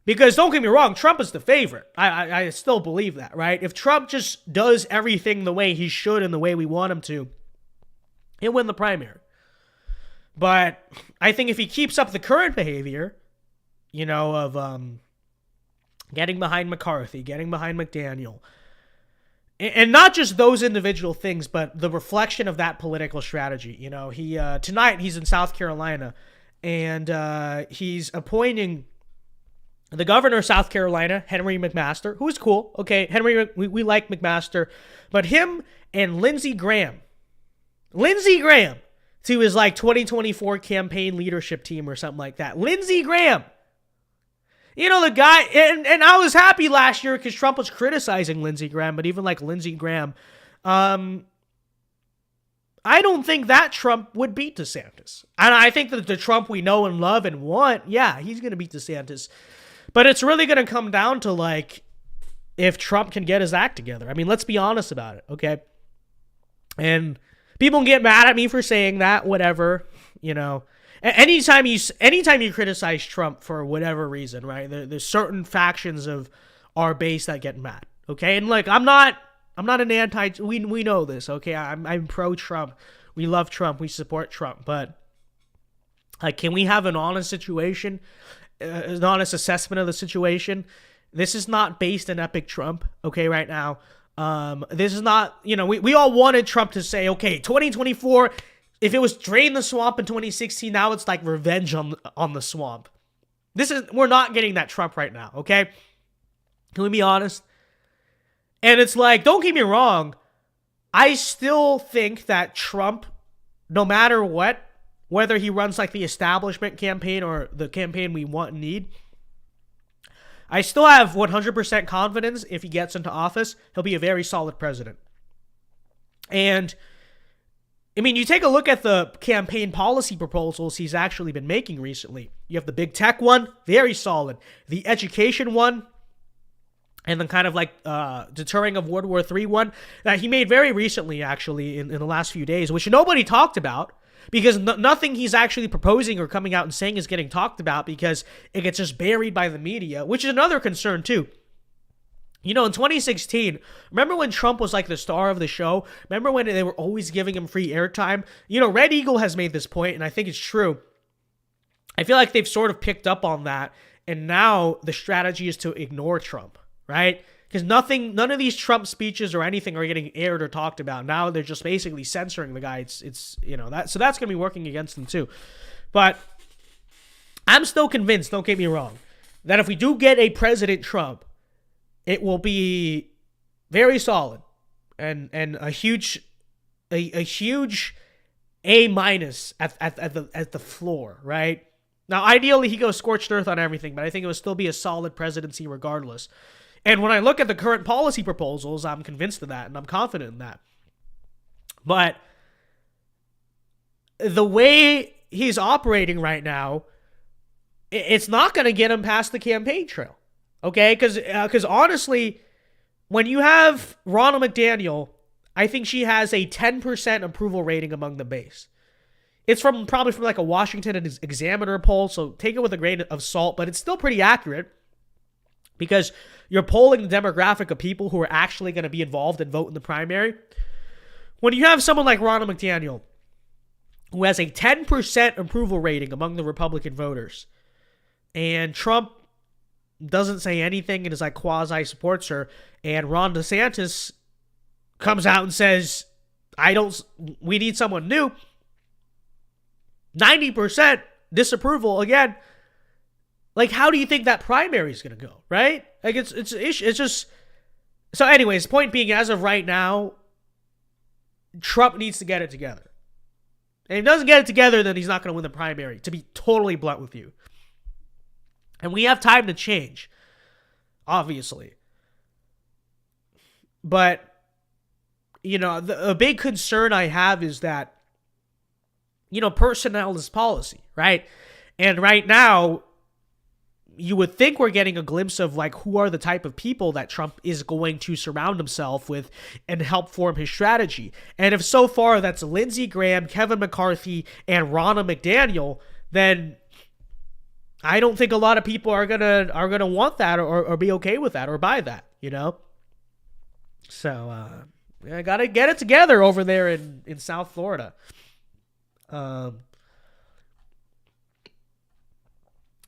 Because don't get me wrong, Trump is the favorite. I still believe that, right? If Trump just does everything the way he should and the way we want him to, he'll win the primary. But I think if he keeps up the current behavior, you know, of getting behind McCarthy, getting behind McDaniel, and not just those individual things, but the reflection of that political strategy. You know, he tonight he's in South Carolina, and he's appointing the governor of South Carolina, Henry McMaster, who is cool. Okay, Henry, we like McMaster, but him and Lindsey Graham to his like 2024 campaign leadership team or something like that. Lindsey Graham. You know, the guy, and I was happy last year because Trump was criticizing Lindsey Graham, but even like Lindsey Graham, I don't think that Trump would beat DeSantis. And I think that the Trump we know and love and want, yeah, he's going to beat DeSantis. But it's really going to come down to, like, if Trump can get his act together. I mean, let's be honest about it, okay? And people can get mad at me for saying that, whatever, you know. Anytime you criticize Trump for whatever reason, right? There's certain factions of our base that get mad, okay? And like, I'm not an anti. We know this, okay? I'm pro Trump. We love Trump. We support Trump. But like, can we have an honest situation, an honest assessment of the situation? This is not based in Epic Trump, okay? Right now, this is not. You know, we all wanted Trump to say, okay, 2024. If it was drain the swamp in 2016, now it's like revenge on the swamp. We're not getting that Trump right now, okay? Can we be honest? And it's like, don't get me wrong, I still think that Trump, no matter what, whether he runs like the establishment campaign or the campaign we want and need, I still have 100% confidence if he gets into office, he'll be a very solid president. And I mean, you take a look at the campaign policy proposals he's actually been making recently. You have the big tech one, very solid. The education one, and then kind of like deterring of World War III one that he made very recently, actually, in the last few days, which nobody talked about because nothing he's actually proposing or coming out and saying is getting talked about because it gets just buried by the media, which is another concern too. You know, in 2016, remember when Trump was like the star of the show? Remember when they were always giving him free airtime? You know, Red Eagle has made this point, and I think it's true. I feel like they've sort of picked up on that, and now the strategy is to ignore Trump, right? Because none of these Trump speeches or anything are getting aired or talked about. Now they're just basically censoring the guy. It's you know, so that's going to be working against them too. But I'm still convinced, don't get me wrong, that if we do get a President Trump, it will be very solid and a huge A minus at the floor, right? Now, ideally, he goes scorched earth on everything, but I think it would still be a solid presidency regardless. And when I look at the current policy proposals, I'm convinced of that, and I'm confident in that. But the way he's operating right now, it's not going to get him past the campaign trail. Okay, because honestly, when you have Ronna McDaniel, I think she has a 10% approval rating among the base. It's probably from like a Washington Examiner poll, so take it with a grain of salt, but it's still pretty accurate because you're polling the demographic of people who are actually going to be involved and vote in the primary. When you have someone like Ronna McDaniel, who has a 10% approval rating among the Republican voters, and Trump doesn't say anything and is like quasi supports her, and Ron DeSantis comes out and says, we need someone new. 90% disapproval again. Like, how do you think that primary is going to go, right? Like, it's just. So anyways, point being, as of right now, Trump needs to get it together. And if he doesn't get it together, then he's not going to win the primary, to be totally blunt with you. And we have time to change, obviously. But, you know, a big concern I have is that, you know, personnel is policy, right? And right now, you would think we're getting a glimpse of, like, who are the type of people that Trump is going to surround himself with and help form his strategy. And if so far that's Lindsey Graham, Kevin McCarthy, and Ronna McDaniel, then I don't think a lot of people are gonna want that or be okay with that or buy that, you know? So I gotta get it together over there in South Florida.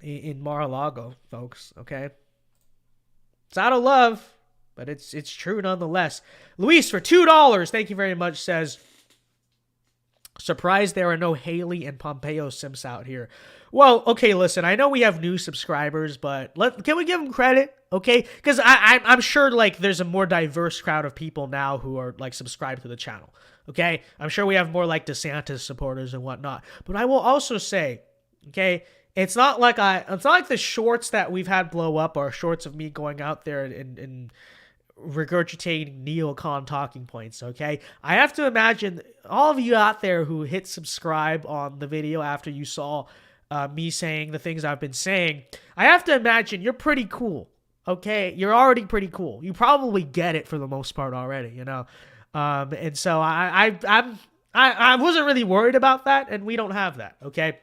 In Mar-a-Lago, folks, okay? It's out of love, but it's true nonetheless. Luis, for $2, thank you very much, says, surprised there are no Haley and Pompeo simps out here. Well, okay, listen, I know we have new subscribers, but can we give them credit, okay? Because I'm sure, like, there's a more diverse crowd of people now who are, like, subscribed to the channel, okay? I'm sure we have more, like, DeSantis supporters and whatnot. But I will also say, okay, it's not like the shorts that we've had blow up are shorts of me going out there and regurgitating neocon talking points, okay? I have to imagine all of you out there who hit subscribe on the video after you saw me saying the things I've been saying, I have to imagine you're pretty cool. Okay, you're already pretty cool. You probably get it for the most part already, you know. And so I wasn't really worried about that, and we don't have that. Okay,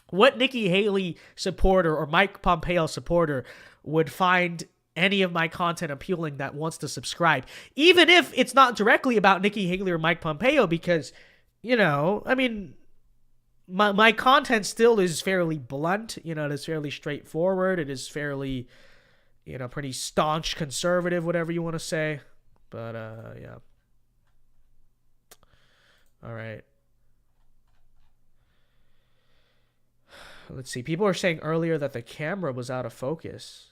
what Nikki Haley supporter or Mike Pompeo supporter would find any of my content appealing that wants to subscribe, even if it's not directly about Nikki Haley or Mike Pompeo, because, you know, I mean, my content still is fairly blunt. You know, it is fairly straightforward. It is fairly, you know, pretty staunch conservative, whatever you want to say. But, yeah. All right. Let's see. People are saying earlier that the camera was out of focus.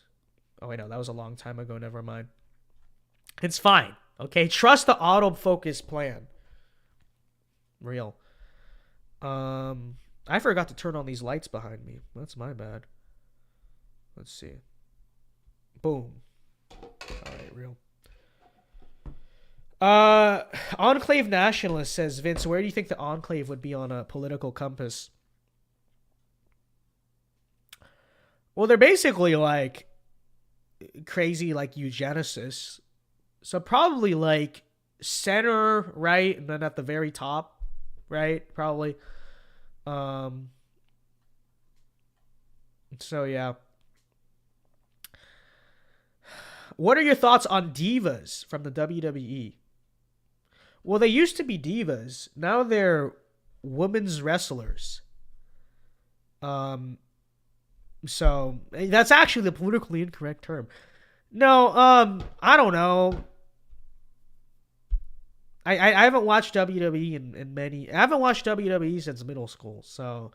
Oh, wait, no, that was a long time ago. Never mind. It's fine. Okay, trust the autofocus plan. Real. I forgot to turn on these lights behind me. That's my bad. Let's see. Boom. All right, real. Enclave Nationalist says, Vince, where do you think the Enclave would be on a political compass? Well, they're basically like crazy, like eugenicists. So probably like center, right? And then at the very top, right? Probably. So yeah. What are your thoughts on Divas from the WWE? Well, they used to be Divas. Now they're women's wrestlers. So that's actually the politically incorrect term. No, I don't know. I haven't watched WWE I haven't watched WWE since middle school. So,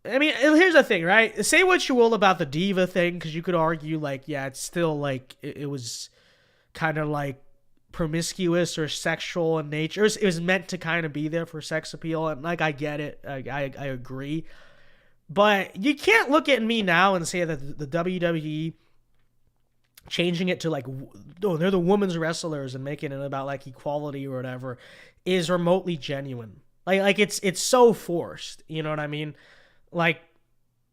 I mean, here's the thing, right? Say what you will about the diva thing, because you could argue, like, yeah, it's still like it was kind of like promiscuous or sexual in nature. It was meant to kind of be there for sex appeal, and like I get it, I agree. But you can't look at me now and say that the WWE changing it to like, oh, they're the women's wrestlers and making it about like equality or whatever is remotely genuine. Like it's so forced. You know what I mean? Like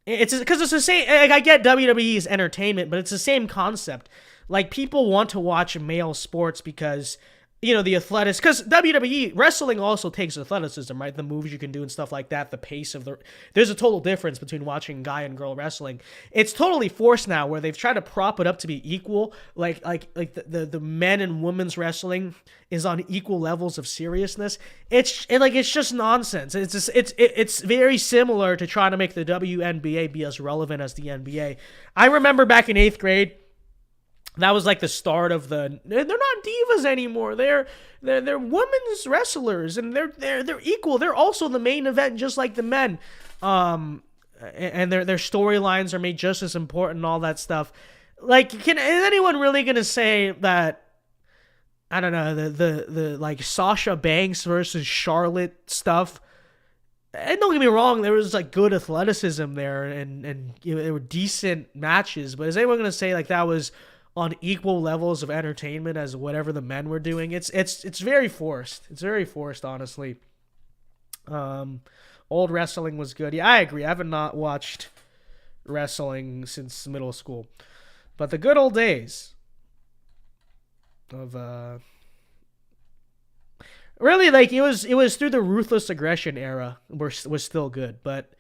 it's because it's the same. Like, I get WWE's entertainment, but it's the same concept. Like people want to watch male sports because, you know, the athletics, because WWE wrestling also takes athleticism, right? The moves you can do and stuff like that, the pace of there's a total difference between watching guy and girl wrestling. It's totally forced now, where they've tried to prop it up to be equal, like the men and women's wrestling is on equal levels of seriousness. It's just nonsense. It's very similar to trying to make the WNBA be as relevant as the NBA. I remember back in 8th grade. That was like the start of they're not divas anymore. They're women's wrestlers, and they're equal. They're also the main event, just like the men. And their storylines are made just as important and all that stuff. Like, is anyone really gonna say that? I don't know, the like Sasha Banks versus Charlotte stuff. And don't get me wrong, there was like good athleticism there, and you know, there were decent matches. But is anyone gonna say like that was on equal levels of entertainment as whatever the men were doing? It's very forced. It's very forced, honestly. Old wrestling was good. Yeah, I agree. I haven't not watched wrestling since middle school. But the good old days of really, like, it was through the ruthless aggression era was still good. But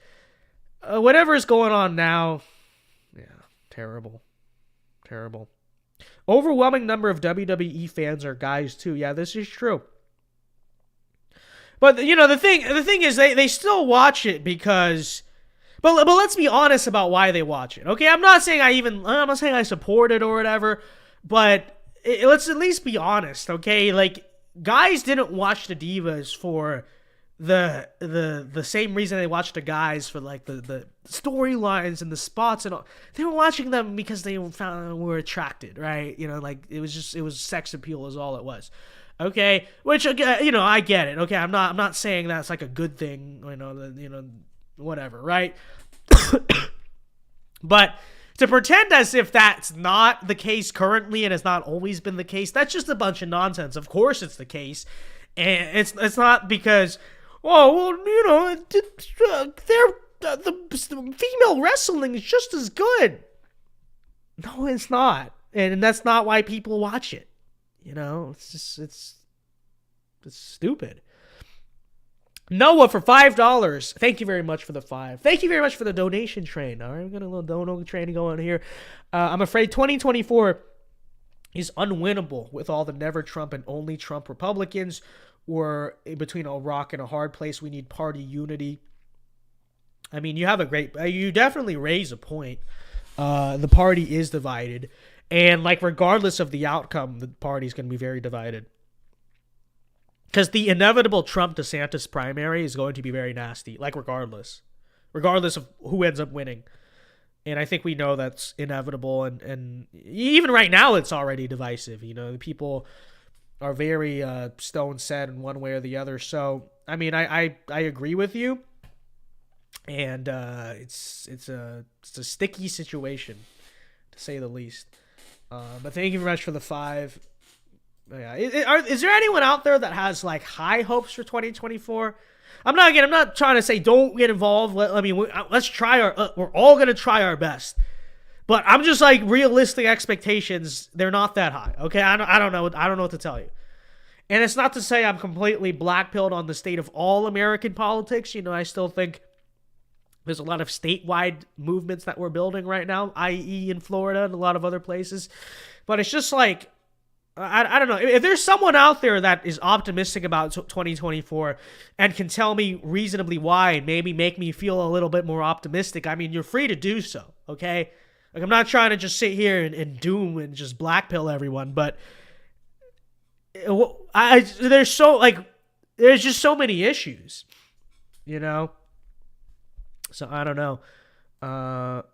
whatever is going on now, yeah, terrible. Overwhelming number of WWE fans are guys too. Yeah, this is true. But you know, the thing is they still watch it because, but let's be honest about why they watch it. Okay, I'm not saying I support it or whatever, but let's at least be honest. Okay, like, guys didn't watch the Divas for the same reason they watched the guys, for like the storylines and the spots and all. They were watching them because they were attracted, right? You know, like it was sex appeal is all it was. Okay, which, you know, I get it. Okay, I'm not saying that's like a good thing, you know, whatever, right? But to pretend as if that's not the case currently and has not always been the case, that's just a bunch of nonsense. Of course it's the case, and it's not because, oh, well, you know, they're the female wrestling is just as good. No, it's not. And that's not why people watch it. You know, it's stupid. Noah for $5. Thank you very much for the 5. Thank you very much for the donation train. All right, we got a little donation train going here. I'm afraid 2024 is unwinnable with all the never Trump and only Trump Republicans. We're between a rock and a hard place. We need party unity. I mean, you definitely raise a point. The party is divided. And, like, regardless of the outcome, the party's going to be very divided. Because the inevitable Trump-DeSantis primary is going to be very nasty. Like, regardless of who ends up winning. And I think we know that's inevitable. And even right now, it's already divisive. You know, people are very stone set in one way or the other. So, I mean, I agree with you. And it's a sticky situation, to say the least. But thank you very much for the 5. Yeah, is there anyone out there that has like high hopes for 2024? I'm not trying to say don't get involved. Let's try we're all gonna try our best. But I'm just like, realistic expectations, they're not that high. Okay, I don't know what to tell you. And it's not to say I'm completely black-pilled on the state of all American politics. You know, I still think there's a lot of statewide movements that we're building right now, i.e. in Florida and a lot of other places. But it's just like, I don't know. If there's someone out there that is optimistic about 2024 and can tell me reasonably why and maybe make me feel a little bit more optimistic, I mean, you're free to do so, okay? Like, I'm not trying to just sit here and doom and just blackpill everyone, but there's just so many issues, you know? So, I don't know.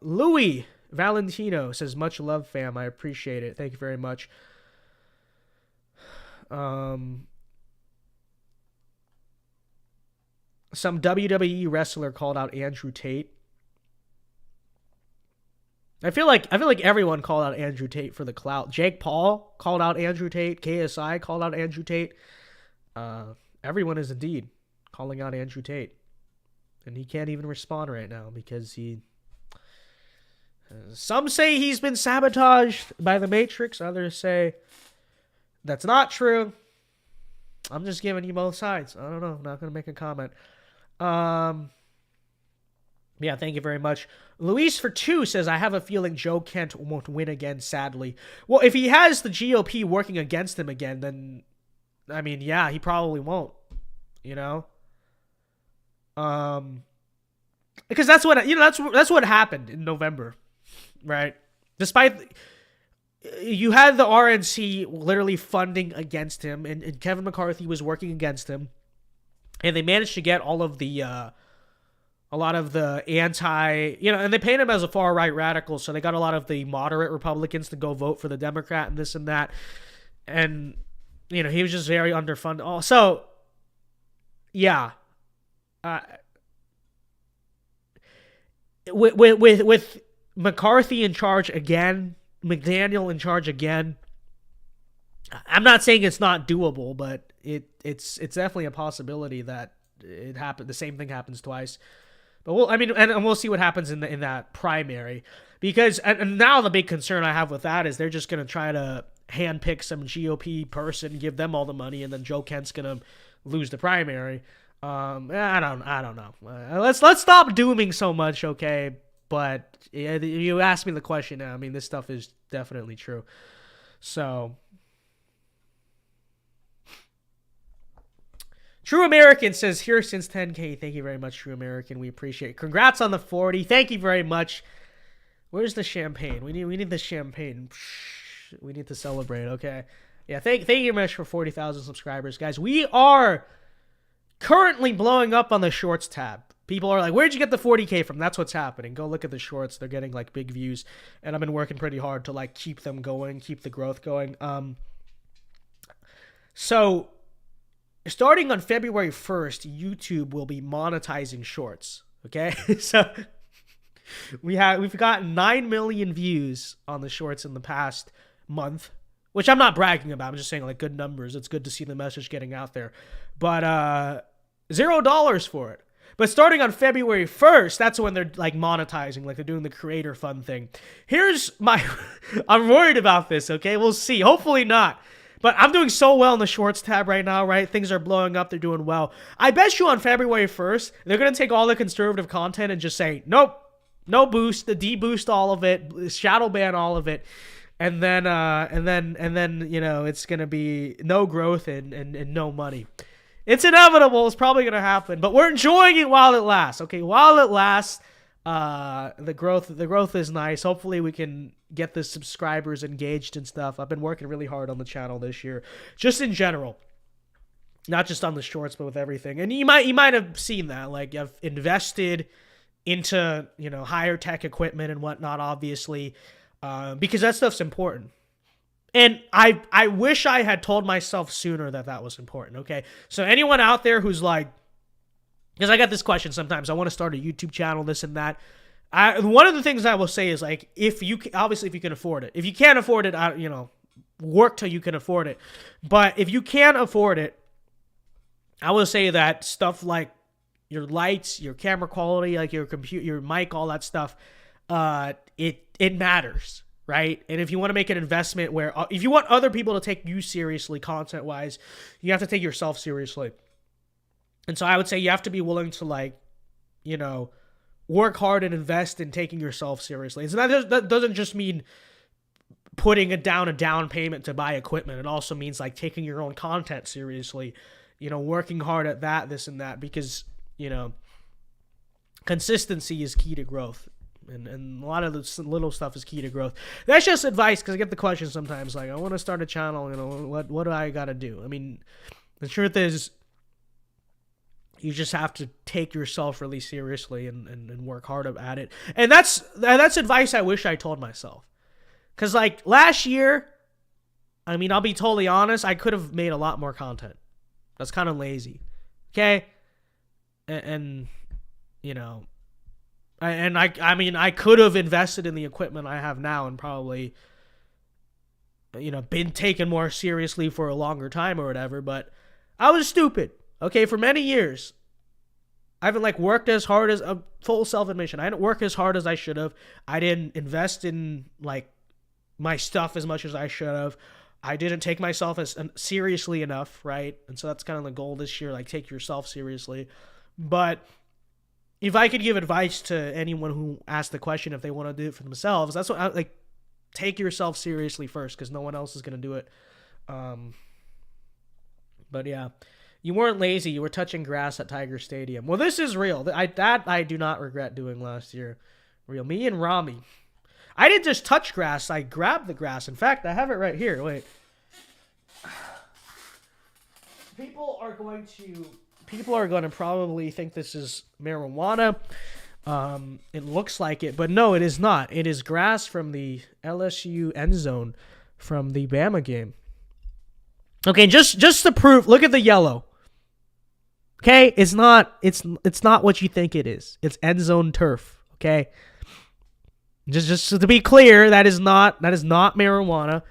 Louis Valentino says, much love, fam. I appreciate it. Thank you very much. Some WWE wrestler called out Andrew Tate. I feel like everyone called out Andrew Tate for the clout. Jake Paul called out Andrew Tate. KSI called out Andrew Tate. Everyone is indeed calling out Andrew Tate. And he can't even respond right now because some say he's been sabotaged by the Matrix. Others say that's not true. I'm just giving you both sides. I don't know. I'm not going to make a comment. Yeah, thank you very much. Luis for 2 says, I have a feeling Joe Kent won't win again, sadly. Well, if he has the GOP working against him again, then, I mean, yeah, he probably won't. You know? Because that's what happened in November, right? Despite you had the RNC literally funding against him, and Kevin McCarthy was working against him, and they managed to get all of the a lot of the and they paint him as a far right radical, so they got a lot of the moderate Republicans to go vote for the Democrat and this and that, and he was just very underfunded. Also, yeah. With McCarthy in charge again, McDaniel in charge again, I'm not saying it's not doable, but it's definitely a possibility that it happened. The same thing happens twice. But we'll see what happens in that primary, because and now the big concern I have with that is they're just gonna try to handpick some GOP person, give them all the money, and then Joe Kent's gonna lose the primary. I don't know. Let's stop dooming so much, okay? But you asked me the question. I mean, this stuff is definitely true. So, True American says, here since 10K. Thank you very much, True American. We appreciate it. Congrats on the 40. Thank you very much. Where's the champagne? We need the champagne. We need to celebrate, okay? Yeah, thank you very much for 40,000 subscribers, guys. We are currently blowing up on the shorts tab. People are like, where'd you get the 40K from? That's what's happening. Go look at the shorts. They're getting like big views, and I've been working pretty hard to like keep them going, keep the growth going. So starting on February 1st, YouTube will be monetizing shorts. Okay. So we've got 9 million views on the shorts in the past month, which I'm not bragging about. I'm just saying like good numbers. It's good to see the message getting out there, but $0 for it. But starting on February 1st, that's when they're like monetizing, like they're doing the creator fund thing. Here's my, I'm worried about this, okay? We'll see. Hopefully not. But I'm doing so well in the shorts tab right now, right? Things are blowing up. They're doing well. I bet you on February 1st, they're going to take all the conservative content and just say, nope, no boost, the deboost all of it, shadow ban all of it. And then, you know, it's going to be no growth and no money. It's inevitable. It's probably going to happen, but we're enjoying it while it lasts. Okay, while it lasts, the growth is nice. Hopefully, we can get the subscribers engaged and stuff. I've been working really hard on the channel this year, just in general, not just on the shorts, but with everything. And you might have seen that. Like, I've invested into, you know, higher tech equipment and whatnot, obviously, because that stuff's important. And I wish I had told myself sooner that was important, okay? So anyone out there who's like, because I get this question sometimes, I want to start a YouTube channel, this and that. One of the things I will say is, like, if you can afford it. If you can't afford it, you know, work till you can afford it. But if you can't afford it, I will say that stuff like your lights, your camera quality, like your computer, your mic, all that stuff, it matters. Right? And if you want to make an investment where, if you want other people to take you seriously content-wise, you have to take yourself seriously. And so I would say you have to be willing to, like, you know, work hard and invest in taking yourself seriously. And so that doesn't just mean putting down a down payment to buy equipment. It also means, like, taking your own content seriously, you know, working hard at that, this and that, because, you know, consistency is key to growth. And a lot of the little stuff is key to growth. That's just advice, because I get the question sometimes, like, I want to start a channel, you know, what do I got to do? I mean, the truth is, you just have to take yourself really seriously and work hard at it. And that's advice I wish I told myself. Because, like, last year, I mean, I'll be totally honest, I could have made a lot more content. That's kind of lazy. Okay? And you know, I mean, I could have invested in the equipment I have now and probably, you know, been taken more seriously for a longer time or whatever, but I was stupid, okay, for many years. I haven't, like, worked as hard as, a full self-admission, I didn't work as hard as I should have. I didn't invest in, like, my stuff as much as I should have. I didn't take myself as seriously enough, right? And so that's kind of the goal this year, like, take yourself seriously. But if I could give advice to anyone who asked the question if they want to do it for themselves, that's what I like. Take yourself seriously first, because no one else is going to do it. But yeah, you weren't lazy. You were touching grass at Tiger Stadium. Well, this is real. That I do not regret doing last year. Real. Me and Rami. I didn't just touch grass. I grabbed the grass. In fact, I have it right here. Wait. People are going to probably think this is marijuana. It looks like it, but no, it is not. It is grass from the LSU end zone from the Bama game. Okay, just to prove, look at the yellow. Okay, it's not what you think it is. It's end zone turf. Okay, just to be clear, that is not marijuana.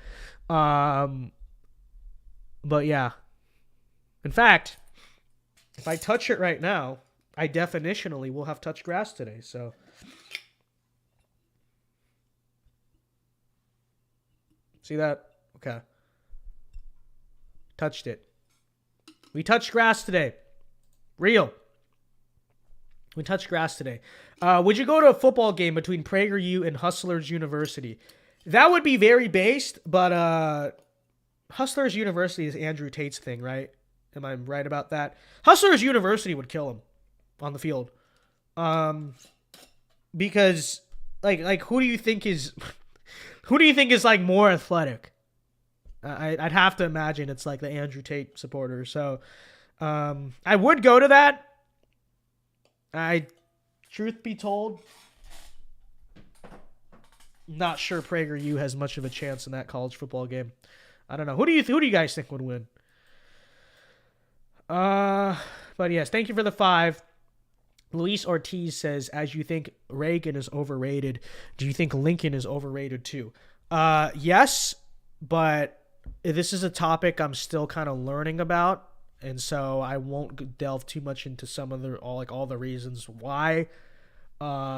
But yeah, in fact, if I touch it right now, I definitionally will have touched grass today. So see that? Okay. Touched it. We touched grass today. Real. We touched grass today. Would you go to a football game between PragerU and Hustlers University? That would be very based, but Hustlers University is Andrew Tate's thing, right? Am I right about that? Hustlers University would kill him on the field. Because like who do you think is like more athletic? I'd have to imagine it's like the Andrew Tate supporters. So I would go to that. Truth be told, not sure PragerU has much of a chance in that college football game. I don't know. Who do you guys think would win? But yes, thank you for the 5. Luis Ortiz says, as you think Reagan is overrated, do you think Lincoln is overrated too? Yes, but this is a topic I'm still kind of learning about. And so I won't delve too much into some of all the reasons why. But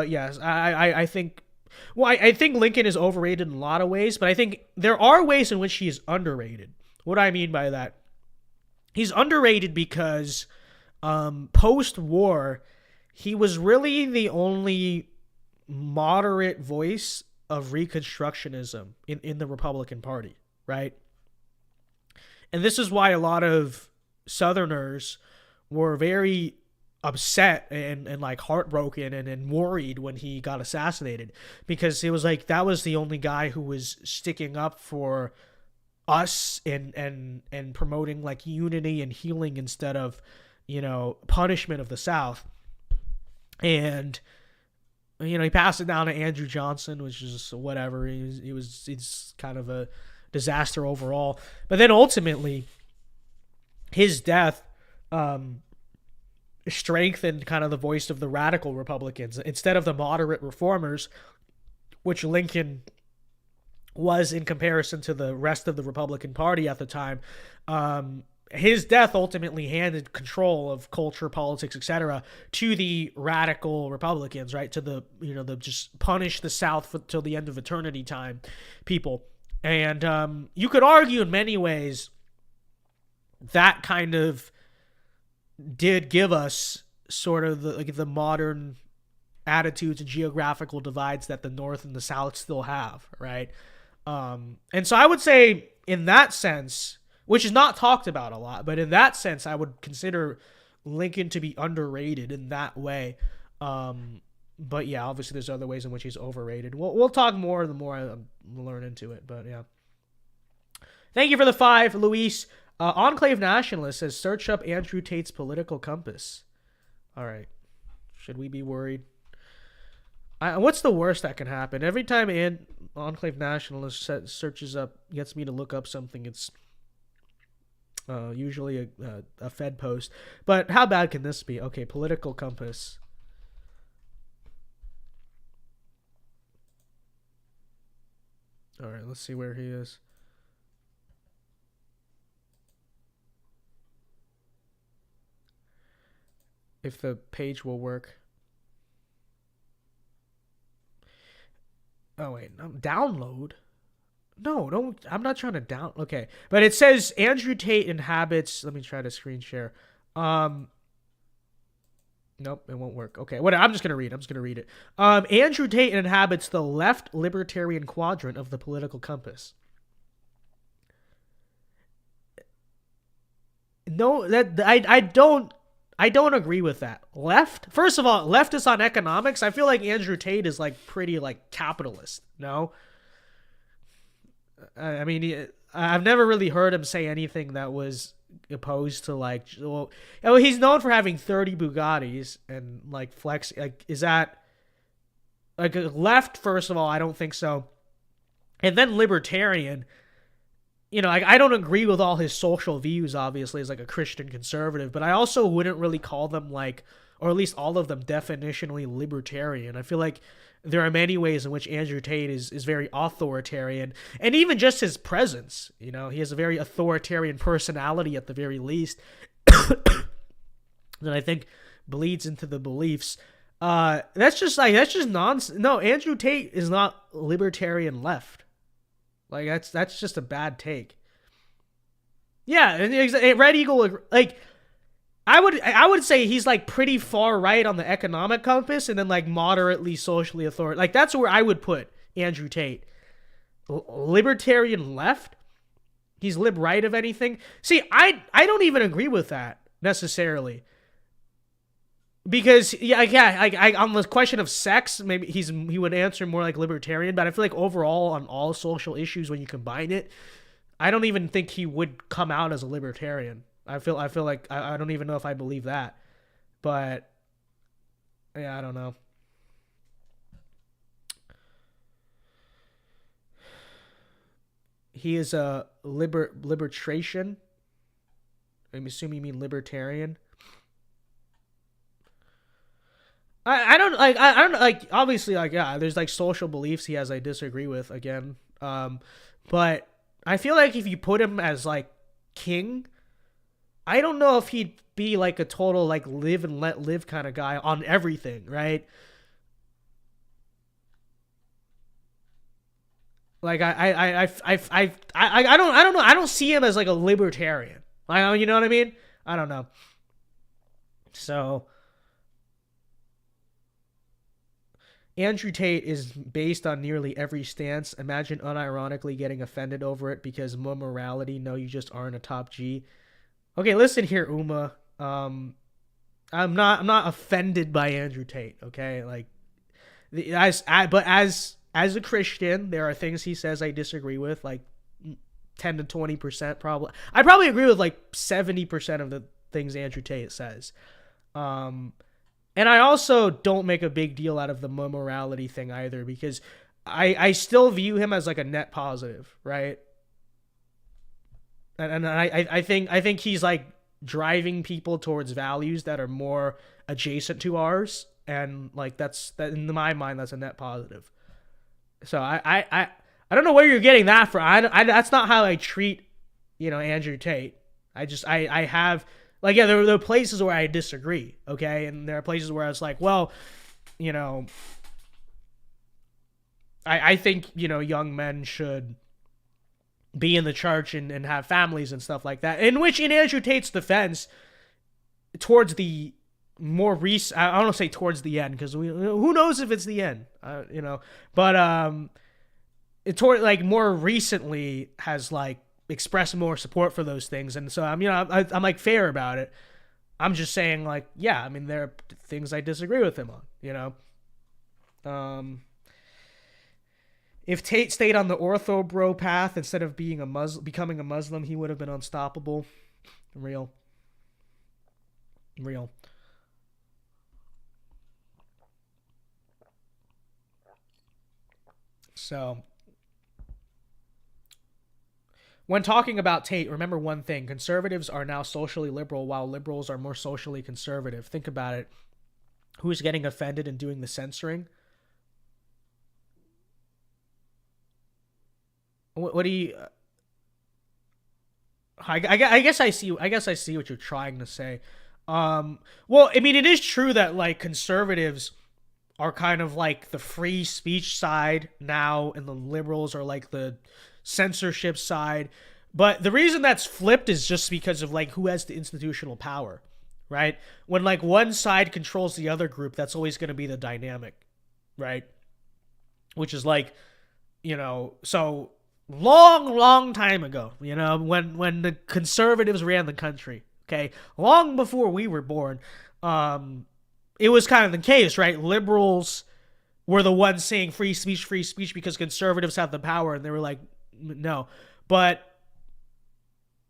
yes, I think, well, I think Lincoln is overrated in a lot of ways, but I think there are ways in which he is underrated. What do I mean by that? He's underrated because post-war, he was really the only moderate voice of Reconstructionism in the Republican Party, right? And this is why a lot of Southerners were very upset and like heartbroken and worried when he got assassinated, because it was like that was the only guy who was sticking up for us and promoting like unity and healing instead of, you know, punishment of the South. And you know, he passed it down to Andrew Johnson, which is whatever. He's kind of a disaster overall. But then ultimately, his death strengthened kind of the voice of the radical Republicans instead of the moderate reformers, which Lincoln was in comparison to the rest of the Republican Party at the time. His death ultimately handed control of culture, politics, etc., to the radical Republicans, right? To the, you know, the just punish the South till the end of eternity time people. And you could argue in many ways that kind of did give us sort of the modern attitudes and geographical divides that the North and the South still have, right? And so I would say in that sense, which is not talked about a lot, but in that sense, I would consider Lincoln to be underrated in that way. But yeah, obviously there's other ways in which he's overrated. We'll talk more the more I learn into it, but yeah. Thank you for the 5, Luis. Enclave Nationalist says, search up Andrew Tate's political compass. All right. Should we be worried? What's the worst that can happen? Every time Enclave Nationalist searches up, gets me to look up something, it's usually a Fed post. But how bad can this be? Okay, political compass. All right, let's see where he is. If the page will work. Oh, wait. Download? No, I'm not trying to down. Okay. But it says Andrew Tate inhabits. Let me try to screen share. Nope, it won't work. Okay. I'm just going to read it. Andrew Tate inhabits the left libertarian quadrant of the political compass. No, that I don't agree with that. Left? First of all, leftist on economics. I feel like Andrew Tate is like pretty like capitalist. No? I mean, I've never really heard him say anything that was opposed to like, well, he's known for having 30 Bugattis and like flex. Like, is that like left? First of all, I don't think so. And then libertarian, you know, I don't agree with all his social views, obviously, as like a Christian conservative, but I also wouldn't really call them like, or at least all of them definitionally libertarian. I feel like there are many ways in which Andrew Tate is very authoritarian, and even just his presence, you know, he has a very authoritarian personality at the very least that I think bleeds into the beliefs. That's just nonsense. No, Andrew Tate is not libertarian left. Like that's just a bad take. Yeah, and Red Eagle, like I would say he's like pretty far right on the economic compass, and then like moderately socially authoritarian. Like that's where I would put Andrew Tate. Libertarian left? He's lib right of anything? See, I don't even agree with that necessarily. Because I on the question of sex, maybe he would answer more like libertarian, but I feel like overall on all social issues when you combine it, I don't even think he would come out as a libertarian. I feel like I don't even know if I believe that. But yeah, I don't know. He is a libertarian. I'm assuming you mean libertarian. I don't like obviously like yeah, there's like social beliefs he has I disagree with again. But I feel like if you put him as like king, I don't know if he'd be like a total like live and let live kind of guy on everything, right? Like I don't know. I don't see him as like a libertarian. You know what I mean? I don't know. So Andrew Tate is based on nearly every stance. Imagine unironically getting offended over it because more morality. No, you just aren't a top G. Okay, listen here, Uma. I'm not offended by Andrew Tate. Okay, like as a Christian, there are things he says I disagree with, like 10 to 20% probably. I probably agree with like 70% of the things Andrew Tate says. And I also don't make a big deal out of the morality thing either, because I still view him as like a net positive, right? And I think he's like driving people towards values that are more adjacent to ours, and like that in my mind that's a net positive. So I don't know where you're getting that from. That's not how I treat, Andrew Tate. I have like, yeah, there are places where I disagree, okay, and there are places where I was like, well, I think young men should be in the church and have families and stuff like that. In which, in Andrew Tate's defense, towards the more recent, I don't want to say towards the end, because who knows if it's the end, but it toward like more recently has like expressed more support for those things, and so I'm like fair about it. I'm just saying, like, yeah, I mean, there are things I disagree with him on, If Tate stayed on the ortho bro path instead of becoming a Muslim, he would have been unstoppable. Real. So, when talking about Tate, remember one thing. Conservatives are now socially liberal while liberals are more socially conservative. Think about it. Who's getting offended and doing the censoring? What do you? I guess I see what you're trying to say. Well, I mean, it is true that like conservatives are kind of like the free speech side now, and the liberals are like the censorship side. But the reason that's flipped is just because of like who has the institutional power, right? When like one side controls the other group, that's always going to be the dynamic, right? Which is like, so long time ago, when the conservatives ran the country, okay, long before we were born, it was kind of the case, right? Liberals were the ones saying free speech because conservatives have the power, and they were like, no. But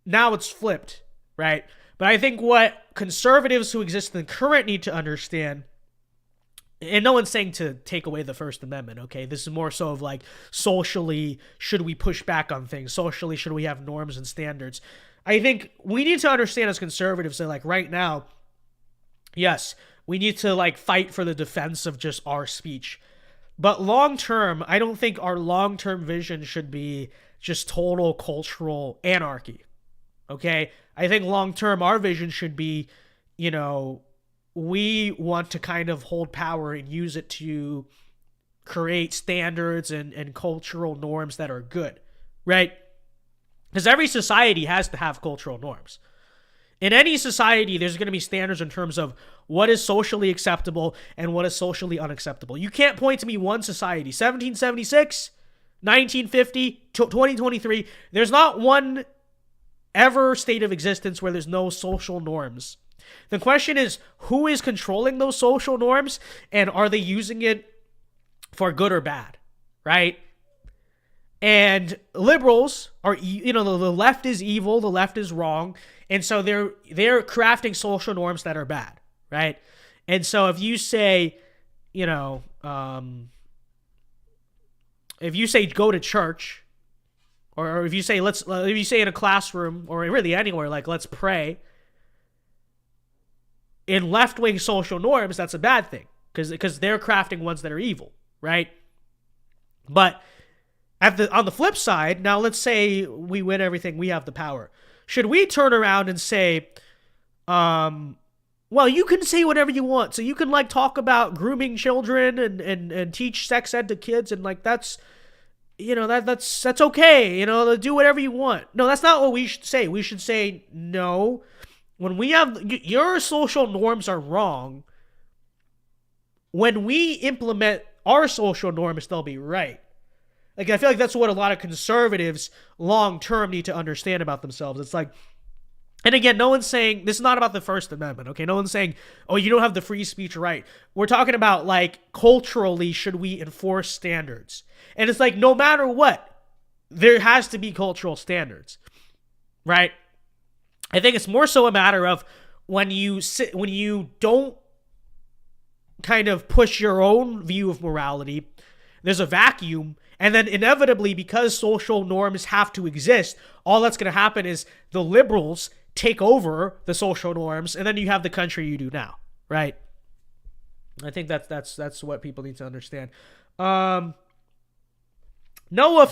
now it's flipped, right? But I think what conservatives who exist in the current need to understand, and no one's saying to take away the First Amendment, okay? This is more so of like, socially, should we push back on things? Socially, should we have norms and standards? I think we need to understand as conservatives that like right now, yes, we need to like fight for the defense of just our speech. But long term, I don't think our long-term vision should be just total cultural anarchy, okay? I think long term, our vision should be, we want to kind of hold power and use it to create standards and cultural norms that are good, right? Because every society has to have cultural norms. In any society, there's going to be standards in terms of what is socially acceptable and what is socially unacceptable. You can't point to me one society, 1776, 1950, 2023, there's not one ever state of existence where there's no social norms. The question is, who is controlling those social norms, and are they using it for good or bad, right? And liberals are, the left is evil, the left is wrong, and so they're crafting social norms that are bad, right? And so if you say, if you say go to church, or if you say if you say in a classroom, or really anywhere, like let's pray, in left-wing social norms, that's a bad thing, because they're crafting ones that are evil, right? But on the flip side, now let's say we win everything, we have the power. should we turn around and say, well, you can say whatever you want. So you can like talk about grooming children and teach sex ed to kids, and like that's okay. Do whatever you want. No, that's not what we should say. We should say, no, when we have your social norms are wrong. When we implement our social norms, they'll be right. Like, I feel like that's what a lot of conservatives long term need to understand about themselves. It's like, and again, no one's saying, this is not about the First Amendment, okay? No one's saying, oh, you don't have the free speech right. We're talking about, like, culturally, should we enforce standards? And it's like, no matter what, there has to be cultural standards, right? I think it's more so a matter of when you don't kind of push your own view of morality, there's a vacuum, and then inevitably, because social norms have to exist, all that's going to happen is the liberals take over the social norms, and then you have the country you do now, right? I think that's what people need to understand. Not Noah.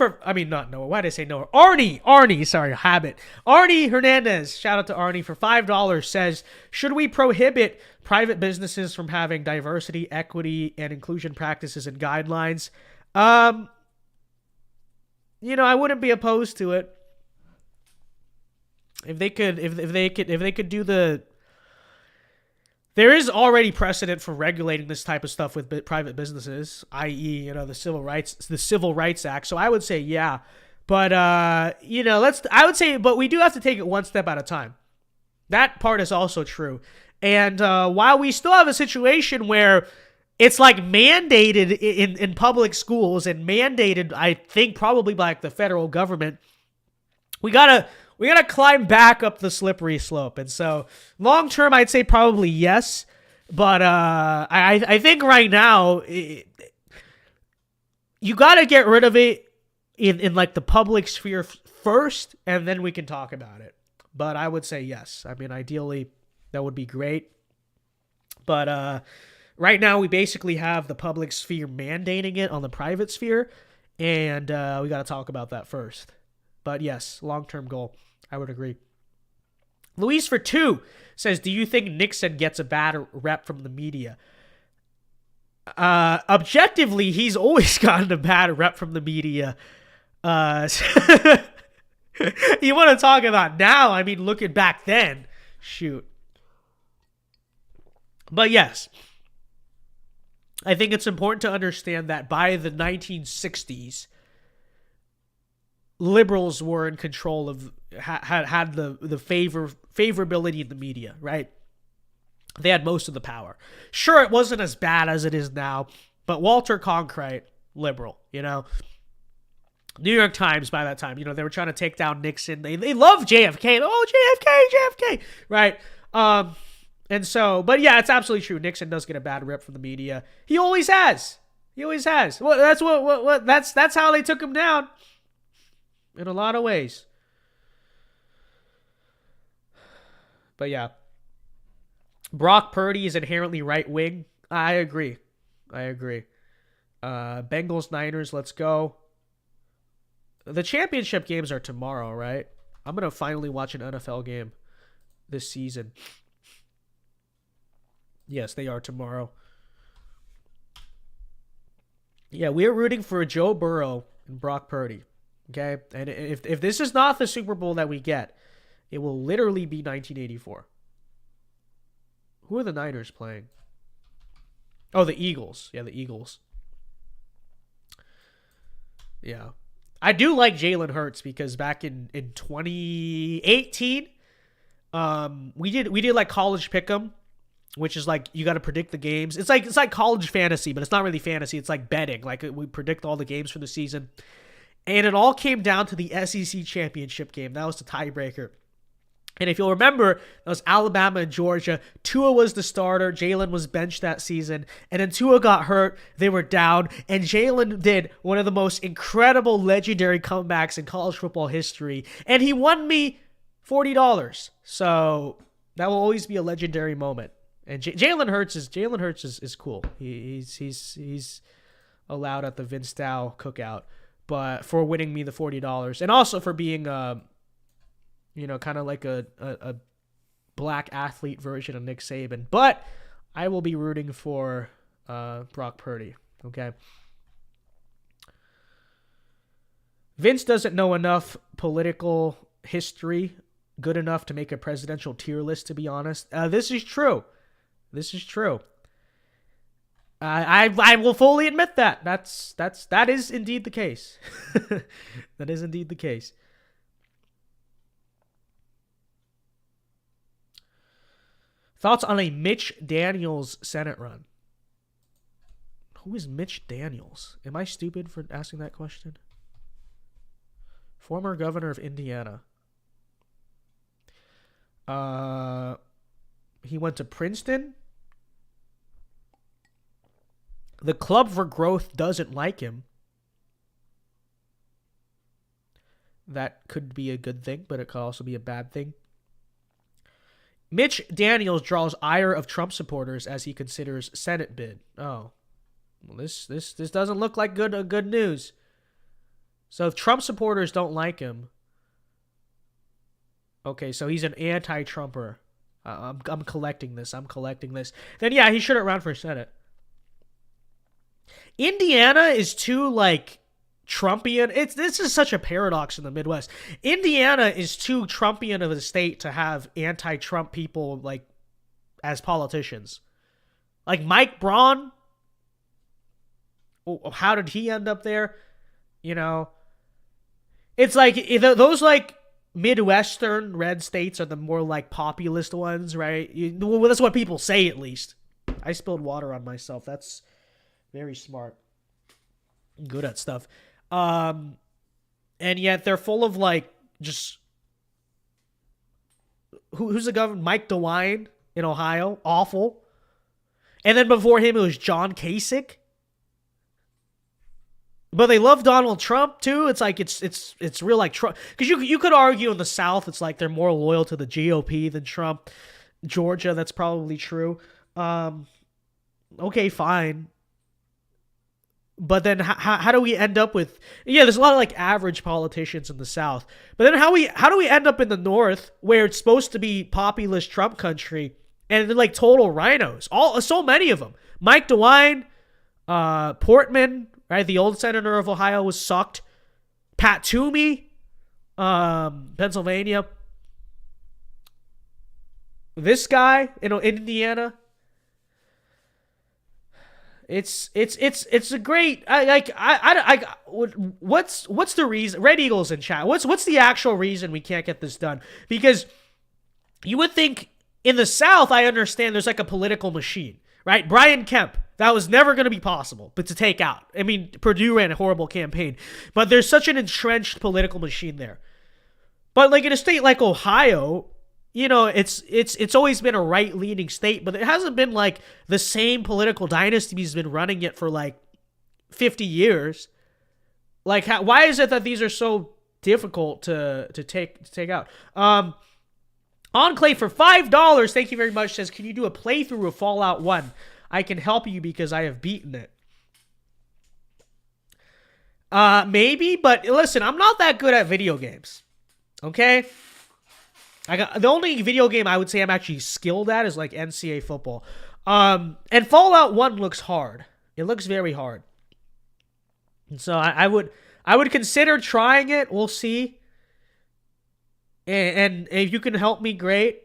Why did I say Noah? Arnie, sorry, habit. Arnie Hernandez, shout out to Arnie for $5, says, should we prohibit private businesses from having diversity, equity, and inclusion practices and guidelines? I wouldn't be opposed to it. If they could do the, there is already precedent for regulating this type of stuff with private businesses, i.e., the Civil Rights Act. So I would say, yeah, but but we do have to take it one step at a time. That part is also true. And while we still have a situation where it's like mandated in public schools and mandated, I think probably by like the federal government, we gotta climb back up the slippery slope. And so long term, I'd say probably yes. But I think right now, you got to get rid of it in like the public sphere first, and then we can talk about it. But I would say yes. I mean, ideally, that would be great. But right now, we basically have the public sphere mandating it on the private sphere, and we got to talk about that first. But yes, long-term goal. I would agree. Luis for 2 says, do you think Nixon gets a bad rep from the media? Objectively, he's always gotten a bad rep from the media. You want to talk about now? I mean, looking back then, shoot. But yes, I think it's important to understand that by the 1960s, liberals were in control of, had the favorability in the media, right? They had most of the power. Sure, it wasn't as bad as it is now, but Walter Cronkite, liberal, New York Times by that time, they were trying to take down Nixon. They love JFK. Oh, JFK, right? And so, but yeah, it's absolutely true. Nixon does get a bad rep from the media. He always has. Well, that's how they took him down. In a lot of ways. But yeah. Brock Purdy is inherently right wing. I agree. Bengals, Niners, let's go. The championship games are tomorrow, right? I'm going to finally watch an NFL game this season. Yes, they are tomorrow. Yeah, we're rooting for Joe Burrow and Brock Purdy. Okay, and if this is not the Super Bowl that we get, it will literally be 1984. Who are the Niners playing? Oh, the Eagles. Yeah, the Eagles. Yeah. I do like Jalen Hurts because back in 2018, we did like college pick'em, which is like you got to predict the games. It's like college fantasy, but it's not really fantasy. It's like betting. Like we predict all the games for the season. And it all came down to the SEC championship game. That was the tiebreaker. And if you'll remember, that was Alabama and Georgia. Tua was the starter. Jalen was benched that season. And then Tua got hurt. They were down. And Jalen did one of the most incredible, legendary comebacks in college football history. And he won me $40. So that will always be a legendary moment. And Jalen Hurts is cool. He's allowed at the VinceDao cookout. But for winning me the $40 and also for being You know, kind of like a black athlete version of Nick Saban. But I will be rooting for Brock Purdy. Okay. Vince doesn't know enough political history good enough to make a presidential tier list, to be honest. This is true. This is true. I will fully admit that. That is indeed the case. That is indeed the case. Thoughts on a Mitch Daniels Senate run? Who is Mitch Daniels? Am I stupid for asking that question? Former governor of Indiana. He went to Princeton. The Club for Growth doesn't like him. That could be a good thing, but it could also be a bad thing. Mitch Daniels draws ire of Trump supporters as he considers Senate bid. Oh, well, this doesn't look like good news. So if Trump supporters don't like him, okay, so he's an anti-Trumper. I'm collecting this. Then yeah, he shouldn't run for Senate. Indiana is too like Trumpian. This is such a paradox in the Midwest. Indiana is too Trumpian of a state to have anti-Trump people like as politicians. Like Mike Braun. How did he end up there? You know, it's like those like Midwestern red states are the more like populist ones, right? Well, that's what people say, at least. I spilled water on myself. That's very smart. I'm good at stuff. And yet they're full of like just who's the governor? Mike DeWine in Ohio, awful. And then before him it was John Kasich. But they love Donald Trump too. It's like it's real like Trump, because you could argue in the South it's like they're more loyal to the GOP than Trump. Georgia, that's probably true. Okay, fine. But then how do we end up with, yeah, there's a lot of like average politicians in the South. But then how do we end up in the North where it's supposed to be populist Trump country and they're like total rhinos? So many of them. Mike DeWine, Portman, right? The old senator of Ohio was sucked. Pat Toomey, Pennsylvania. This guy, in Indiana. It's a great, what's the reason? Red Eagles in chat. What's the actual reason we can't get this done? Because you would think in the South, I understand there's like a political machine, right? Brian Kemp, that was never going to be possible, but to take out. I mean, Purdue ran a horrible campaign, but there's such an entrenched political machine there. But like in a state like Ohio, you know, it's always been a right-leaning state, but it hasn't been like the same political dynasty has been running it for like 50 years. Like, why is it that these are so difficult to take out? Enclave for $5, thank you very much, says, can you do a playthrough of Fallout 1? I can help you because I have beaten it. Maybe, but listen, I'm not that good at video games. Okay? The only video game I would say I'm actually skilled at is like NCAA football. And Fallout 1 looks hard. It looks very hard. And so I would consider trying it. We'll see. And if you can help me, great.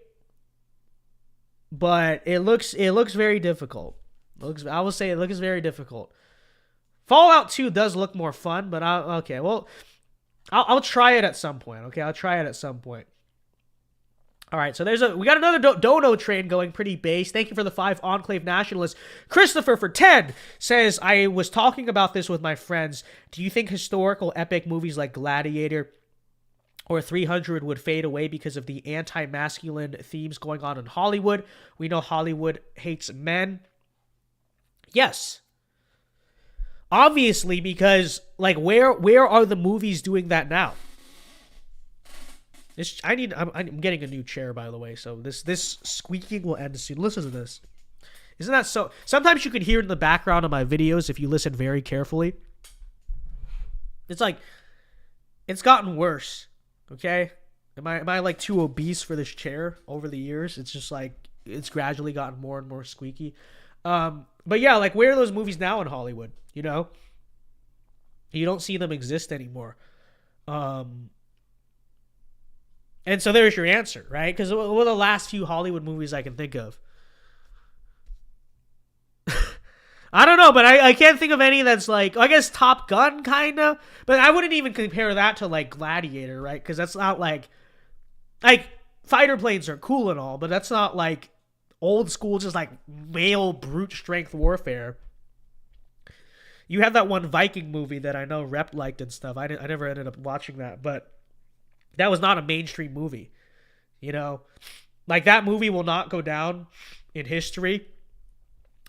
But it looks very difficult. I will say it looks very difficult. Fallout 2 does look more fun, but I'll try it at some point. Okay, I'll try it at some point. All right, so we got another dono train going, pretty base. Thank you for the 5 Enclave Nationalists. Christopher for 10 says, I was talking about this with my friends. Do you think historical epic movies like Gladiator or 300 would fade away because of the anti-masculine themes going on in Hollywood? We know Hollywood hates men. Yes. Obviously, because like where are the movies doing that now? I'm getting a new chair, by the way, so this squeaking will end soon. Listen to this. Isn't that so? Sometimes you can hear it in the background of my videos if you listen very carefully. It's like, it's gotten worse, okay? Am I like too obese for this chair over the years? It's just like it's gradually gotten more and more squeaky. But yeah, like where are those movies now in Hollywood? You know, you don't see them exist anymore. And so there's your answer, right? Because what are the last few Hollywood movies I can think of? I don't know, but I can't think of any that's like, I guess Top Gun, kind of. But I wouldn't even compare that to like Gladiator, right? Because that's not like fighter planes are cool and all, but that's not like old school, just like male brute strength warfare. You had that one Viking movie that I know Rep liked and stuff. I never ended up watching that, but that was not a mainstream movie. You know, like that movie will not go down in history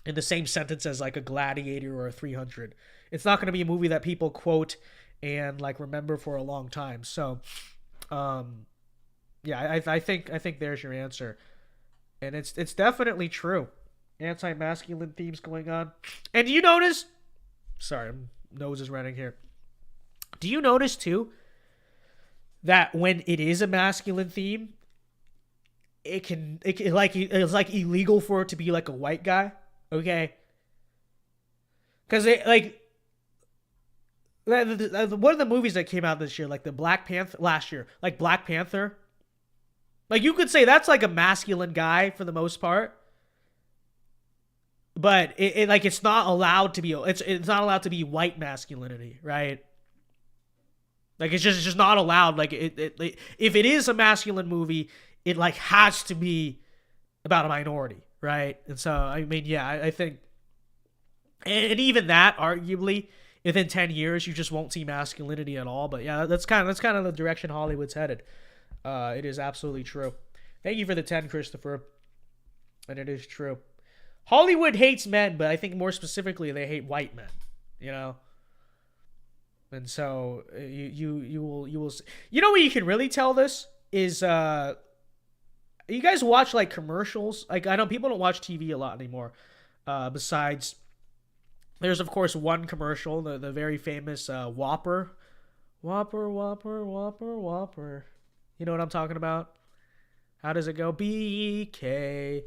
in the same sentence as like a Gladiator or a 300. It's not going to be a movie that people quote and like remember for a long time. So, yeah, I think there's your answer, and it's definitely true. Anti-masculine themes going on, and do you notice? Sorry, nose is running here. Do you notice too that when it is a masculine theme, it's like illegal for it to be like a white guy? Okay, because like one of the movies that came out this year, like the Black Panther last year, like Black Panther, like you could say that's like a masculine guy for the most part, but it's not allowed to be it's not allowed to be white masculinity, right? Like it's just not allowed. Like if it is a masculine movie, it like has to be about a minority. Right. And so, I mean, yeah, I think, and even that, arguably, within 10 years, you just won't see masculinity at all. But yeah, that's kind of the direction Hollywood's headed. It is absolutely true. Thank you for the 10, Christopher. And it is true. Hollywood hates men, but I think more specifically, they hate white men, you know? And so you will see. You know where you can really tell this is, you guys watch like commercials? Like I know people don't watch TV a lot anymore. Besides, there's of course one commercial, the very famous Whopper. Whopper. You know what I'm talking about? How does it go? BK,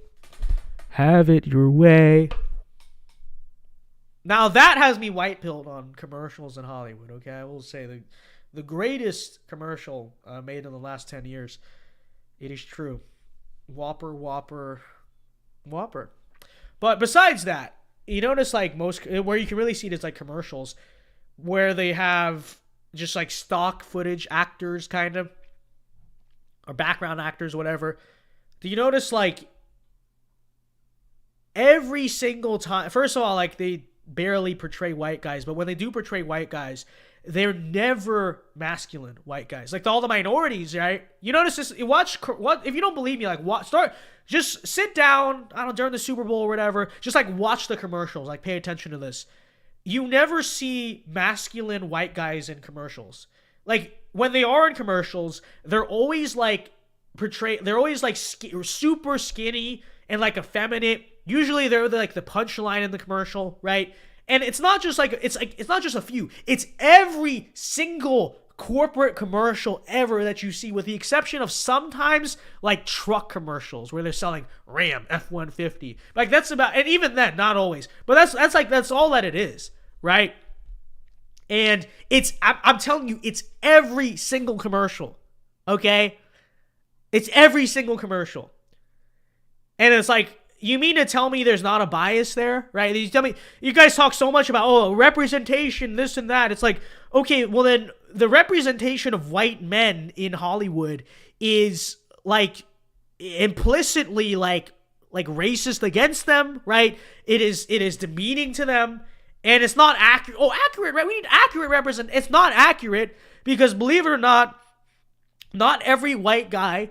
have it your way. Now that has me white pilled on commercials in Hollywood. Okay, I will say the greatest commercial made in the last 10 years. It is true. Whopper. But besides that, you notice like most where you can really see it is like commercials where they have just like stock footage actors kind of, or background actors, whatever. Do you notice like every single time, first of all, like they barely portray white guys, but when they do portray white guys, they're never masculine white guys. Like all the minorities, right? You notice this. You watch what if you don't believe me? Like just sit down. I don't know, during the Super Bowl or whatever. Just like watch the commercials. Like pay attention to this. You never see masculine white guys in commercials. Like when they are in commercials, they're always like they're always like super skinny and like effeminate. Usually they're like the punchline in the commercial, right? And it's not just like it's not just a few. It's every single corporate commercial ever that you see, with the exception of sometimes like truck commercials where they're selling Ram F-150. Like that's about, and even then, not always. But that's all that it is, right? And I'm telling you, it's every single commercial. Okay? It's every single commercial. And it's like, you mean to tell me there's not a bias there, right? You tell me, you guys talk so much about, representation, this and that. It's like, okay, well then the representation of white men in Hollywood is like implicitly like racist against them, right? It is demeaning to them, and it's not accurate. Accurate, right? We need accurate represent. It's not accurate because, believe it or not every white guy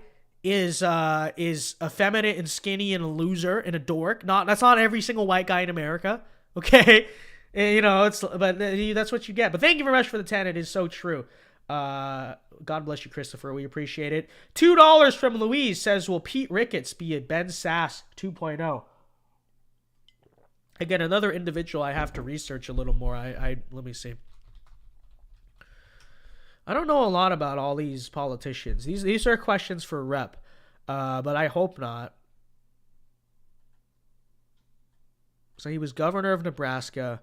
is effeminate and skinny and a loser and a dork. That's not every single white guy in America. Okay, and, that's what you get. But thank you very much for the 10. It is so true. God bless you, Christopher. We appreciate it. $2 from Louise says, "Will Pete Ricketts be a Ben Sass 2.0?" Again, another individual I have to research a little more. Let me see. I don't know a lot about all these politicians. These are questions for rep, but I hope not. So he was governor of Nebraska.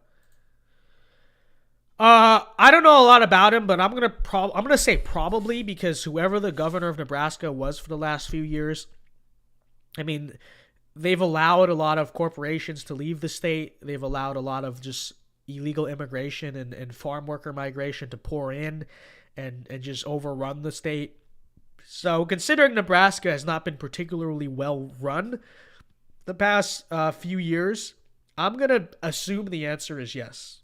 I don't know a lot about him, but I'm gonna say probably, because whoever the governor of Nebraska was for the last few years, I mean, they've allowed a lot of corporations to leave the state. They've allowed a lot of just illegal immigration and farm worker migration to pour in and just overrun the state. So considering Nebraska has not been particularly well run the past few years, I'm going to assume the answer is yes.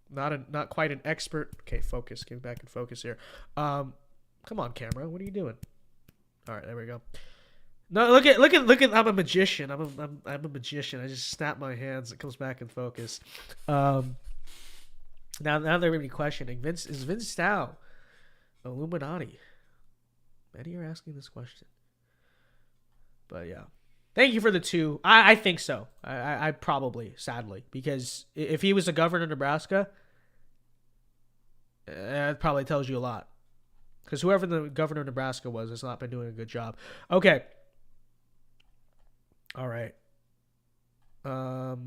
Not quite an expert. Okay, focus. Get back in focus here. Come on, camera. What are you doing? All right, there we go. No, look at. I'm a magician. I'm a magician. I just snap my hands. It comes back in focus. Now they're going to be questioning. Is VinceDao Illuminati? Many are asking this question. But yeah. Thank you for the 2. I think so. I probably, sadly, because if he was a governor of Nebraska, that probably tells you a lot. Because whoever the governor of Nebraska was has not been doing a good job. Okay. All right. All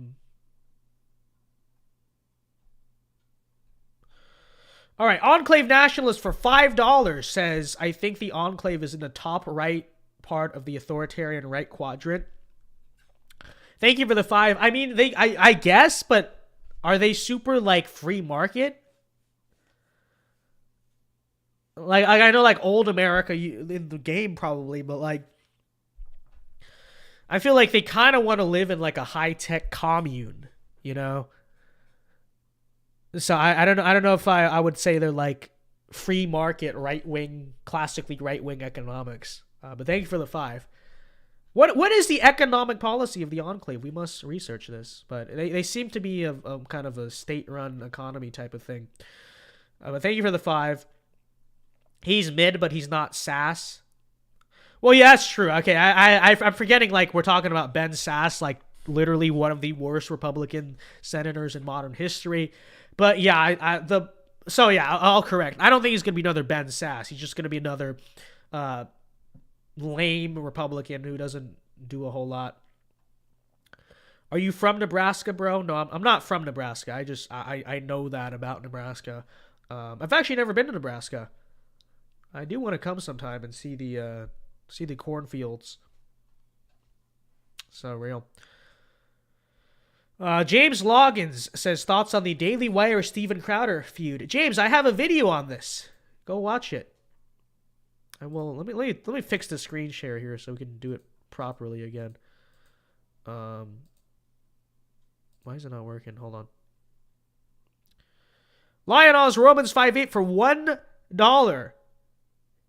right. Enclave Nationalist for $5 says, I think the Enclave is in the top right part of the authoritarian right quadrant. Thank you for the 5. I mean, I guess, but are they super like free market? Like I know like old America in the game probably, but like I feel like they kind of want to live in like a high-tech commune, you know? So I don't know if I would say they're like free market right-wing, classically right-wing economics. But thank you for the 5. What is the economic policy of the Enclave? We must research this. But they seem to be a kind of a state-run economy type of thing. But thank you for the 5. He's mid, but he's not sass. Well, yeah, that's true. Okay, I'm forgetting, like, we're talking about Ben Sasse, like, literally one of the worst Republican senators in modern history. But, yeah, I'll correct. I don't think he's going to be another Ben Sasse. He's just going to be another lame Republican who doesn't do a whole lot. Are you from Nebraska, bro? No, I'm not from Nebraska. I know that about Nebraska. I've actually never been to Nebraska. I do want to come sometime and see the cornfields. So real. James Loggins says, thoughts on the Daily Wire Steven Crowder feud. James, I have a video on this. Go watch it. I will. Let me fix the screen share here so we can do it properly again. Why is it not working? Hold on. Lionel's Romans 5.8 for $1.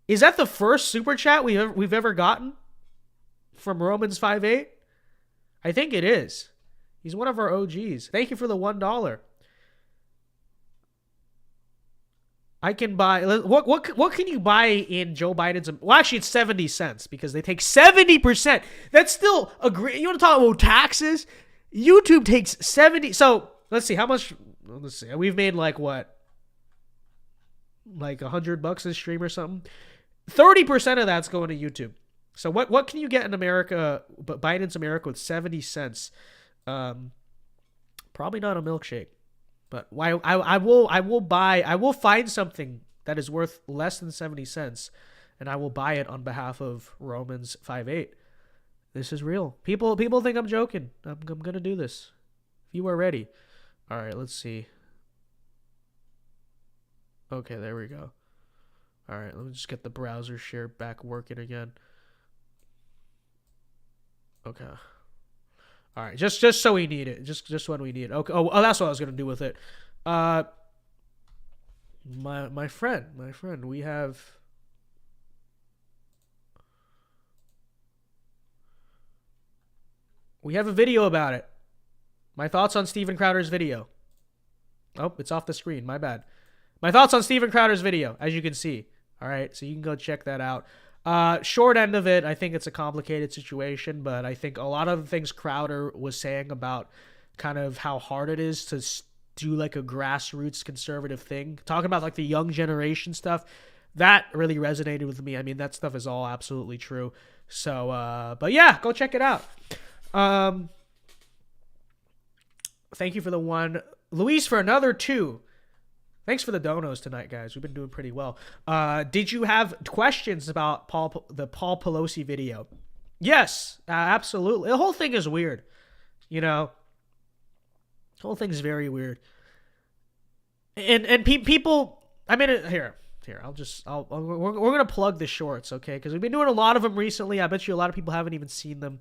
Is that the first super chat we've ever gotten from Romans 5.8? I think it is. He's one of our OGs. Thank you for the $1. I can buy what can you buy in Joe Biden's? Well, actually, it's 70 cents because they take 70%. That's still a great. You want to talk about taxes? YouTube takes 70. So let's see how much. Let's see. We've made like what? Like $100 a stream or something. 30% of that's going to YouTube. So what can you get in America? But Biden's America with 70 cents. Probably not a milkshake. But I will find something that is worth less than 70 cents, and I will buy it on behalf of Romans 5.8. This is real. People think I'm joking. I'm gonna do this. If you are ready. All right, let's see. Okay, there we go. All right, let me just get the browser share back working again. Okay. All right, just so we need it, just when we need it. Okay. Oh, that's what I was gonna do with it. My friend, we have a video about it. My thoughts on Steven Crowder's video. Oh, it's off the screen. My bad. My thoughts on Steven Crowder's video, as you can see. All right, so you can go check that out. Short end of it, I think it's a complicated situation, but I think a lot of the things Crowder was saying about kind of how hard it is do like a grassroots conservative thing, talking about like the young generation stuff. That really resonated with me. I mean, that stuff is all absolutely true. So, but yeah, go check it out. Thank you for the one. Luis for another 2. Thanks for the donos tonight, guys. We've been doing pretty well. Did you have questions about the Paul Pelosi video? Yes, absolutely. The whole thing is weird. You know, the whole thing is very weird. And people, I mean, here, we're going to plug the shorts, okay? Because we've been doing a lot of them recently. I bet you a lot of people haven't even seen them.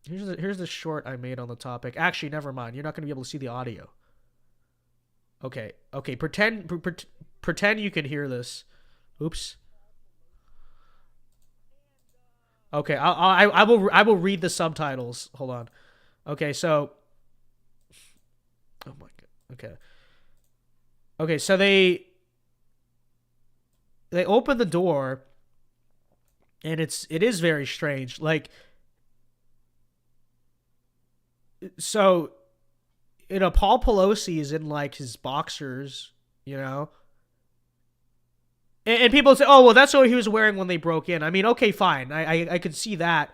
Here's the short I made on the topic. Actually, never mind. You're not going to be able to see the audio. Okay. Pretend you can hear this. Oops. Okay, I will read the subtitles. Hold on. Okay, so. Oh my god. Okay. Okay, so they open the door, and it is very strange. Like, so, you know, Paul Pelosi is in like his boxers, you know. And people say, oh, well, that's what he was wearing when they broke in. I mean, okay, fine. I could see that.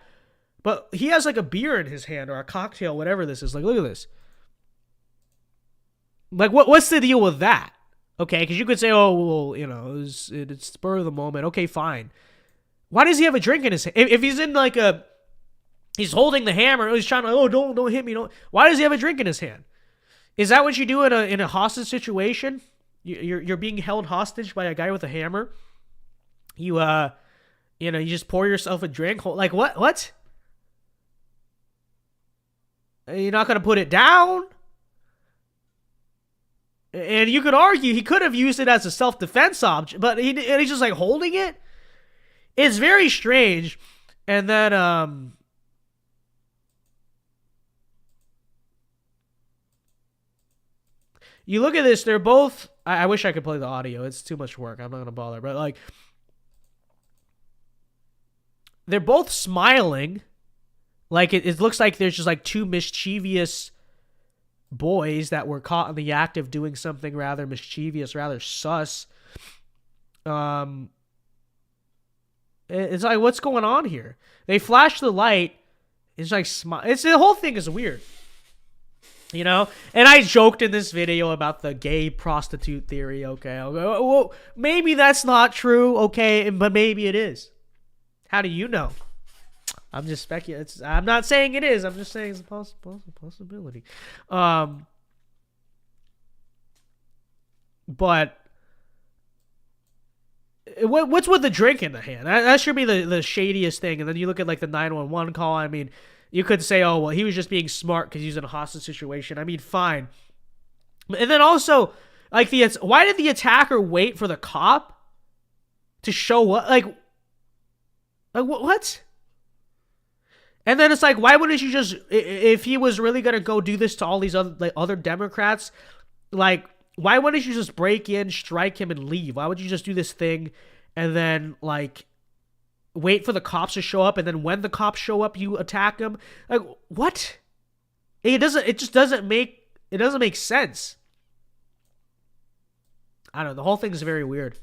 But he has like a beer in his hand or a cocktail, whatever this is. Like, look at this. Like, what's the deal with that? Okay, because you could say, oh, well, you know, it's spur of the moment. Okay, fine. Why does he have a drink in his hand? If he's in like he's holding the hammer, he's trying to, oh, don't hit me. Don't. Why does he have a drink in his hand? Is that what you do in a hostage situation? You're being held hostage by a guy with a hammer. You just pour yourself a drink. Like what? You're not gonna put it down. And you could argue he could have used it as a self-defense object, but he's just like holding it. It's very strange. And then you look at this, they're both. I wish I could play the audio. It's too much work. I'm not gonna bother. But like, they're both smiling. Like it looks like there's just like 2 mischievous boys that were caught in the act of doing something rather mischievous, rather sus. It's like, what's going on here? They flash the light. It's like the whole thing is weird. You know, and I joked in this video about the gay prostitute theory. Okay, I'll go, well, maybe that's not true. Okay, but maybe it is. How do you know? I'm just speculating. I'm not saying it is. I'm just saying it's a possibility. But what's with the drink in the hand? That should be the shadiest thing. And then you look at like the 911 call. I mean, you could say, oh, well, he was just being smart because he's in a hostage situation. I mean, fine. And then also, like, why did the attacker wait for the cop to show up? Like what? And then it's like, why wouldn't you just, if he was really going to go do this to all these other Democrats, like, why wouldn't you just break in, strike him, and leave? Why would you just do this thing and then, like, wait for the cops to show up, and then when the cops show up, you attack them? Like, what? It just doesn't make sense. I don't know. The whole thing is very weird.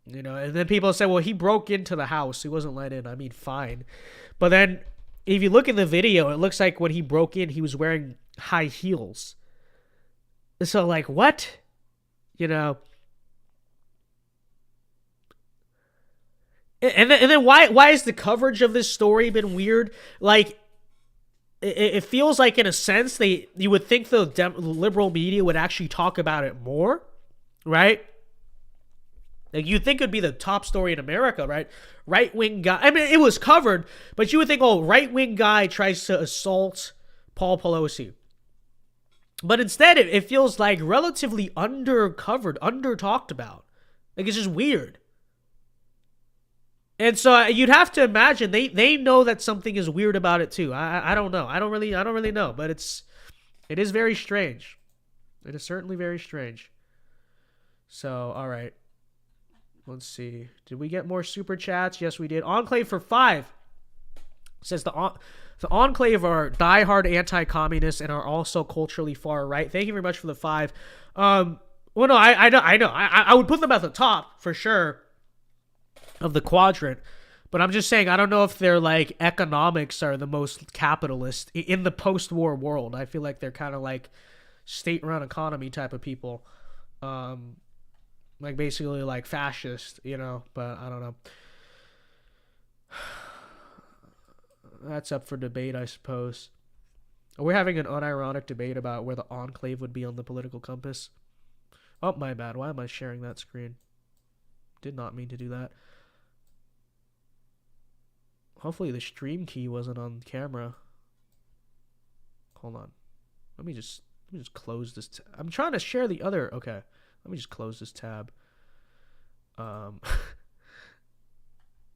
You know, and then people say, well, he broke into the house. He wasn't let in. I mean, fine. But then if you look in the video, it looks like when he broke in, he was wearing high heels. So, like, what? You know. And then why has the coverage of this story been weird? Like, it feels like, in a sense, you would think the liberal media would actually talk about it more, right? Like, you'd think it would be the top story in America, right? Right-wing guy. I mean, it was covered, but you would think, oh, right-wing guy tries to assault Paul Pelosi. But instead, it feels like relatively under-covered, under-talked about. Like, it's just weird. And so you'd have to imagine they know that something is weird about it too. I don't know. I don't really know, but it is very strange. It is certainly very strange. So, all right. Let's see. Did we get more super chats? Yes, we did. Enclave for 5. says the Enclave are diehard anti-communists and are also culturally far right. Thank you very much for the 5. Well, no, I know. I would put them at the top for sure of the quadrant, but I'm just saying I don't know if their like economics are the most capitalist in the post-war world. I feel like they're kind of like state-run economy type of people, like basically like fascist, you know. But I don't know. That's up for debate, I suppose. We're having an unironic debate about where the Enclave would be on the political compass. Oh, my bad. Why am I sharing that screen? Did not mean to do that. Hopefully the stream key wasn't on camera. Hold on. Let me just close this. I'm trying to share the other. Okay. Let me just close this tab. No,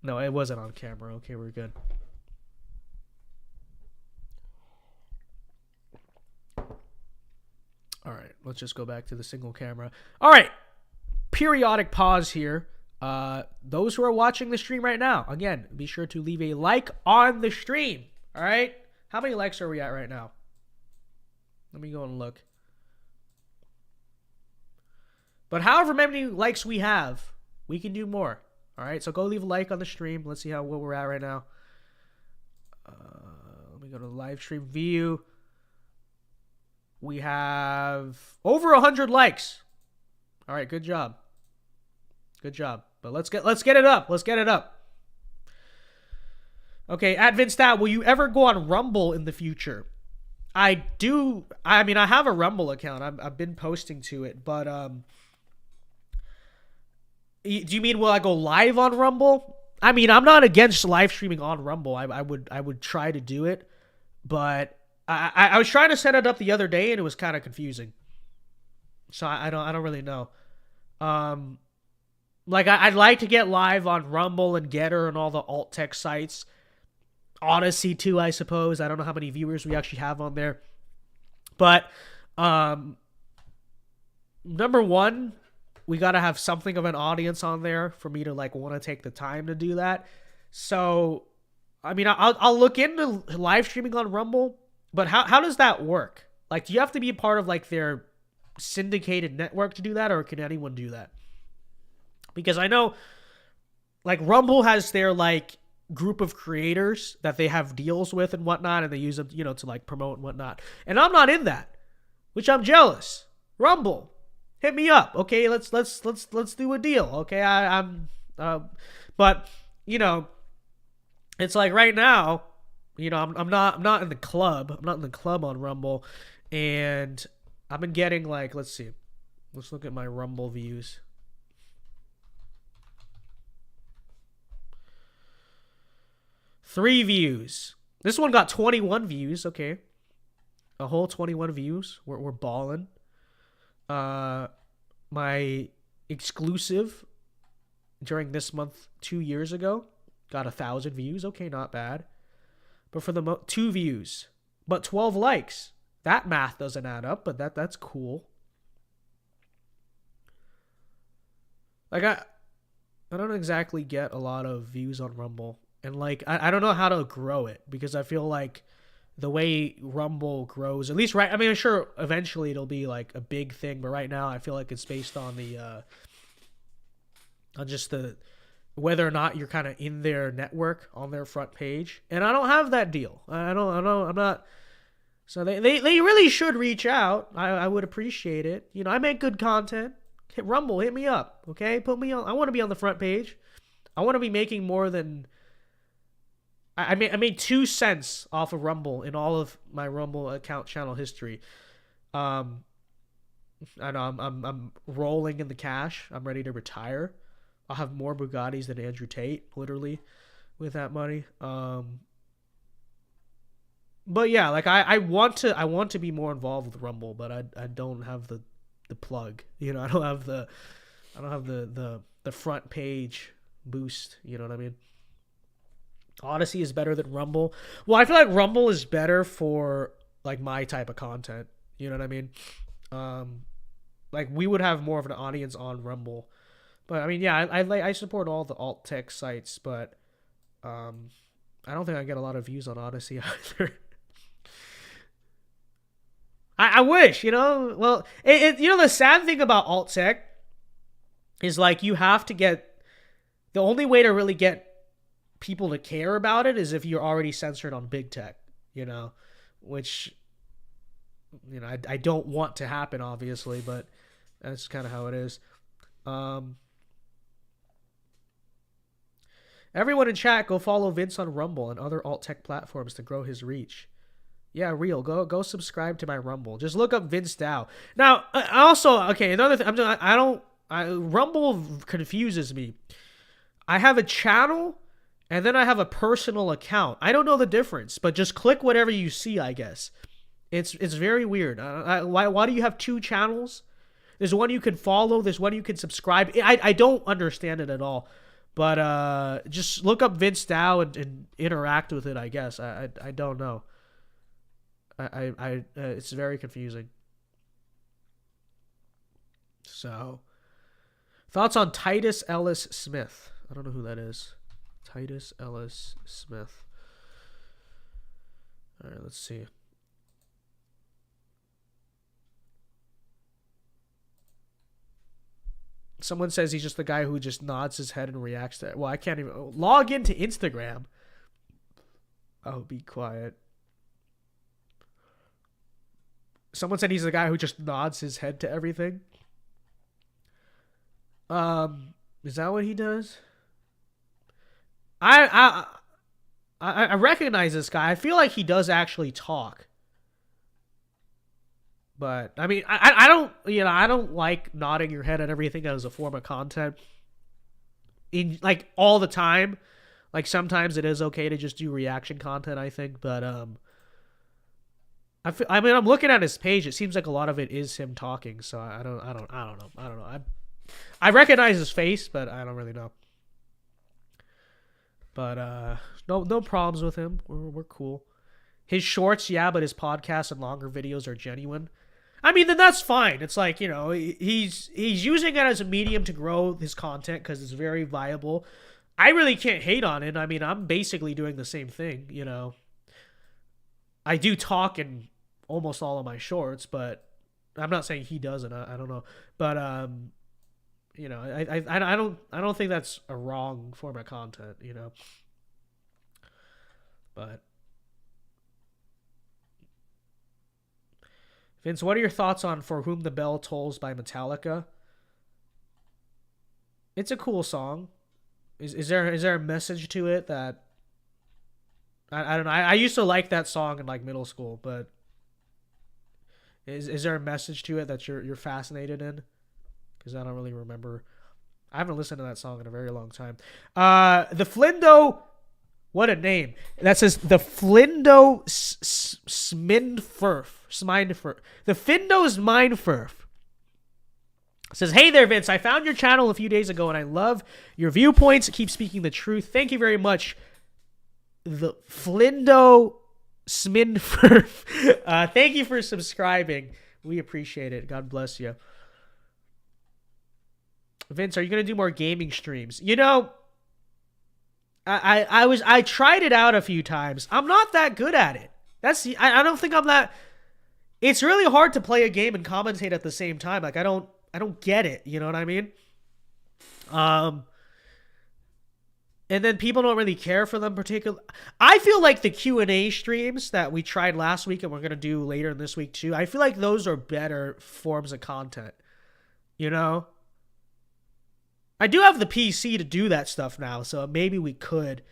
it wasn't on camera. Okay, we're good. All right, let's just go back to the single camera. All right, periodic pause here. Those who are watching the stream right now, again, be sure to leave a like on the stream. All right, how many likes are we at right now? Let me go and look. But however many likes we have, we can do more. All right, so go leave a like on the stream. Let's see where we're at right now. Let me go to the live stream view. We have over 100 likes. All right, good job. Good job. But let's get it up. Let's get it up. Okay, at VinceDao, will you ever go on Rumble in the future? I do. I mean, I have a Rumble account. I've been posting to it, but do you mean will I go live on Rumble? I mean, I'm not against live streaming on Rumble. I would try to do it, but I was trying to set it up the other day and it was kind of confusing. So I don't really know. Like I'd like to get live on Rumble and Getter and all the alt tech sites. Odyssey too, I suppose. I don't know how many viewers we actually have on there. But number one, we got to have something of an audience on there for me to like want to take the time to do that. So I mean, I'll look into live streaming on Rumble. But how does that work? Like, do you have to be a part of, like, their syndicated network to do that, or can anyone do that? Because I know, like, Rumble has their, like, group of creators that they have deals with and whatnot, and they use them, you know, to, like, promote and whatnot. And I'm not in that, which I'm jealous. Rumble, hit me up, okay? Let's do a deal, okay? But, you know, it's like right now, you know, I'm not in the club. I'm not in the club on Rumble, and I've been getting like, let's see, let's look at my Rumble views. Three views. This one got 21 views. Okay, a whole 21 views. We're balling. My exclusive during this month 2 years ago got 1,000 views. Okay, not bad. But for the 2 views, but 12 likes. That math doesn't add up, but that's cool. Like I don't exactly get a lot of views on Rumble, and like I don't know how to grow it because I feel like the way Rumble grows, at least right. I mean, I'm sure eventually it'll be like a big thing, but right now I feel like it's based on the on just the whether or not you're kind of in their network on their front page. And I don't have that deal. I'm not. So they really should reach out. I would appreciate it. You know, I make good content. Hit Rumble, hit me up. Okay. Put me on. I want to be on the front page. I want to be making more than, I made 2 cents off of Rumble in all of my Rumble account channel history. I know I'm rolling in the cash. I'm ready to retire. I'll have more Bugattis than Andrew Tate, literally, with that money. But yeah, like I want to be more involved with Rumble, but I don't have the plug. You know, I don't have the front page boost. You know what I mean? Odyssey is better than Rumble. Well, I feel like Rumble is better for like my type of content. You know what I mean? Like we would have more of an audience on Rumble. But I mean, yeah, I support all the alt tech sites, but I I don't think I get a lot of views on Odyssey either. I wish, you know. Well, you know, the sad thing about alt tech is like you have to get, the only way to really get people to care about it is if you're already censored on big tech, you know, which, you know, I don't want to happen, obviously, but that's kind of how it is. Everyone in chat, go follow Vince on Rumble and other alt tech platforms to grow his reach. Yeah, real. Go subscribe to my Rumble. Just look up Vince Dow. Now, also, okay, another thing. Rumble confuses me. I have a channel, and then I have a personal account. I don't know the difference, but just click whatever you see, I guess. It's very weird. Why do you have two channels? There's one you can follow. There's one you can subscribe. I don't understand it at all. But just look up Vince Dow and interact with it, I guess. I don't know. It's very confusing. So, thoughts on Titus Ellis Smith? I don't know who that is. Titus Ellis Smith. All right, let's see. Someone says he's just the guy who just nods his head and reacts to it. Well, I can't even log into Instagram. Oh, be quiet. Someone said he's the guy who just nods his head to everything. Is that what he does? I recognize this guy. I feel like he does actually talk. But I mean, I don't, you know, I don't like nodding your head at everything as a form of content. In like all the time. Like sometimes it is okay to just do reaction content, I think, but I mean, I'm looking at his page. It seems like a lot of it is him talking. So I don't know. I recognize his face, but I don't really know. But no problems with him. We're cool. His shorts, yeah, but his podcasts and longer videos are genuine. I mean, then that's fine. It's like, you know, he's using it as a medium to grow his content because it's very viable. I really can't hate on it. I mean, I'm basically doing the same thing, you know. I do talk in almost all of my shorts, but I'm not saying he doesn't. I don't know, but you know, I don't think that's a wrong form of content, you know. But Vince, what are your thoughts on "For Whom the Bell Tolls" by Metallica? It's a cool song. Is there a message to it that I don't know? I used to like that song in like middle school, but is there a message to it that you're fascinated in? Because I don't really remember. I haven't listened to that song in a very long time. The Flindo, what a name! That says the Flindo Smindfurf. The Findo's Mindfurf. Says, hey there, Vince. I found your channel a few days ago, and I love your viewpoints. Keep speaking the truth. Thank you very much. The Flindo Smindfurf. Thank you for subscribing. We appreciate it. God bless you. Vince, are you going to do more gaming streams? You know, I tried it out a few times. I'm not that good at it. I don't think I'm that. It's really hard to play a game and commentate at the same time. Like, I don't get it. You know what I mean? And then people don't really care for them particularly. I feel like the Q&A streams that we tried last week and we're going to do later in this week too, I feel like those are better forms of content. You know? I do have the PC to do that stuff now, so maybe we could.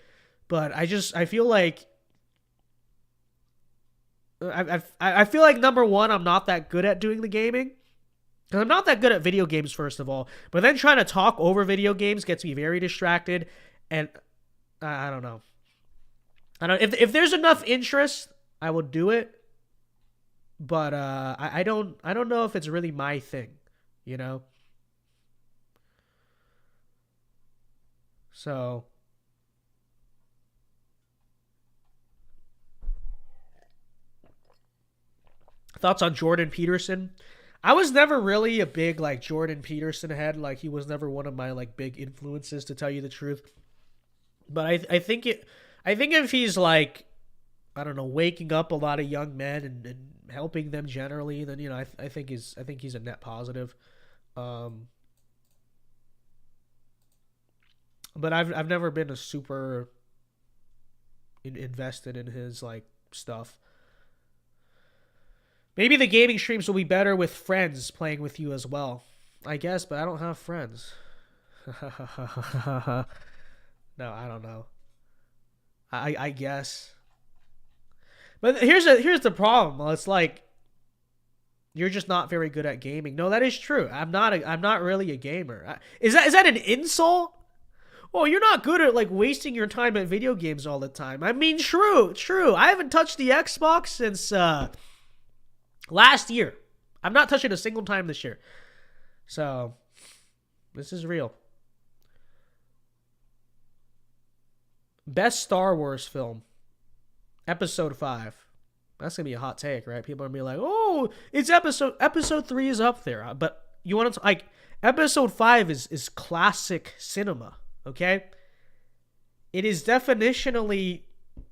But I feel like I feel like number one, I'm not that good at doing the gaming. Because I'm not that good at video games, first of all. But then trying to talk over video games gets me very distracted. And I don't know. If there's enough interest, I will do it. But I don't know if it's really my thing, you know? So thoughts on Jordan Peterson? I was never really a big like Jordan Peterson head. Like he was never one of my like big influences, to tell you the truth. But I think I think if he's like, I don't know, waking up a lot of young men and helping them generally, then I think he's a net positive. But I've never been a super invested in his like stuff. Maybe the gaming streams will be better with friends playing with you as well. I guess, but I don't have friends. No, I don't know. I guess. But here's the problem. Well, it's like you're just not very good at gaming. No, that is true. I'm not really a gamer. Is that an insult? Oh, you're not good at like wasting your time at video games all the time. I mean, true. I haven't touched the Xbox since last year. I've not touched it a single time this year. So, this is real. Best Star Wars film. Episode 5. That's going to be a hot take, right? People are going to be like, oh, it's episode 3 is up there. But you want to, like, episode 5 is classic cinema, okay? It is definitionally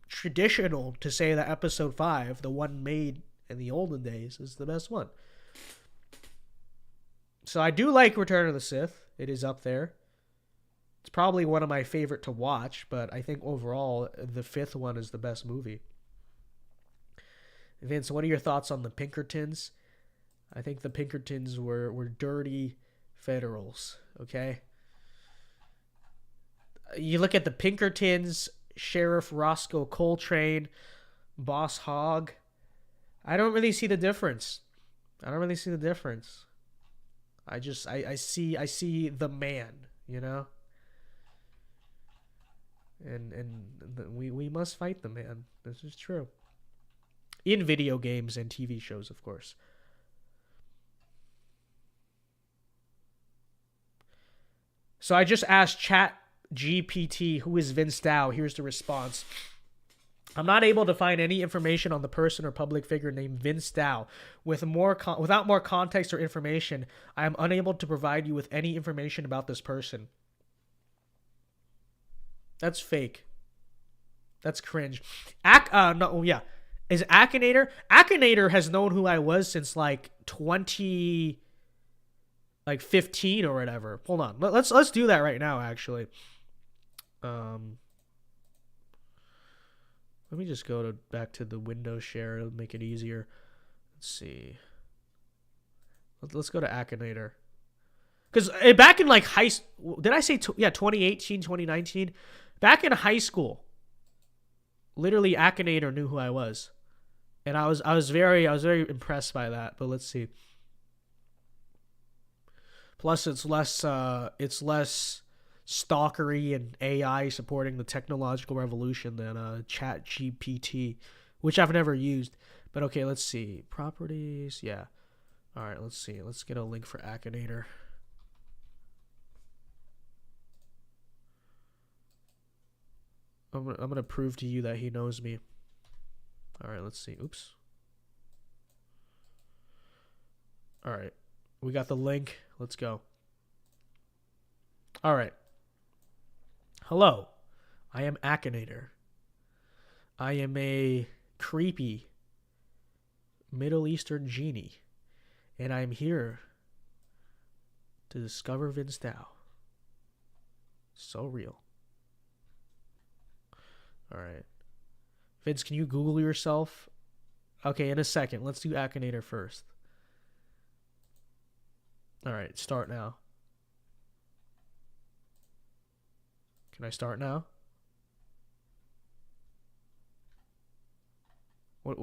traditional to say that episode 5, the one made in the olden days, is the best one. So I do like Return of the Sith. It is up there. It's probably one of my favorite to watch, but I think overall the 5th one is the best movie. Vince, what are your thoughts on the Pinkertons? I think the Pinkertons were dirty federals, okay? You look at the Pinkertons, Sheriff Roscoe Coltrane, Boss Hogg. I don't really see the difference. I see the man, you know? And we must fight the man. This is true. In video games and TV shows, of course. So I just asked Chat GPT, who is Vince Dow? Here's the response. I'm not able to find any information on the person or public figure named Vince Dow. Without more context or information, I am unable to provide you with any information about this person. That's fake. That's cringe. Is Akinator? Akinator has known who I was since like 2015 or whatever. Hold on. Let's do that right now, actually. Let me just go back to the window share. It'll make it easier. Let's see. Let's go to Akinator. Because back in like did I say 2018, 2019? Back in high school, literally Akinator knew who I was. And I was very impressed by that. But let's see. Plus it's less stalkery and AI supporting the technological revolution than Chat GPT, which I've never used. But okay, let's see. Properties, yeah. All right, let's see. Let's get a link for Akinator. I'm gonna prove to you that he knows me. All right, let's see. Oops. All right, we got the link. Let's go. All right. Hello, I am Akinator. I am a creepy Middle Eastern genie, and I'm here to discover Vince Dow. So real. All right. Vince, can you Google yourself? Okay, in a second. Let's do Akinator first. All right, start now. Can I start now? What?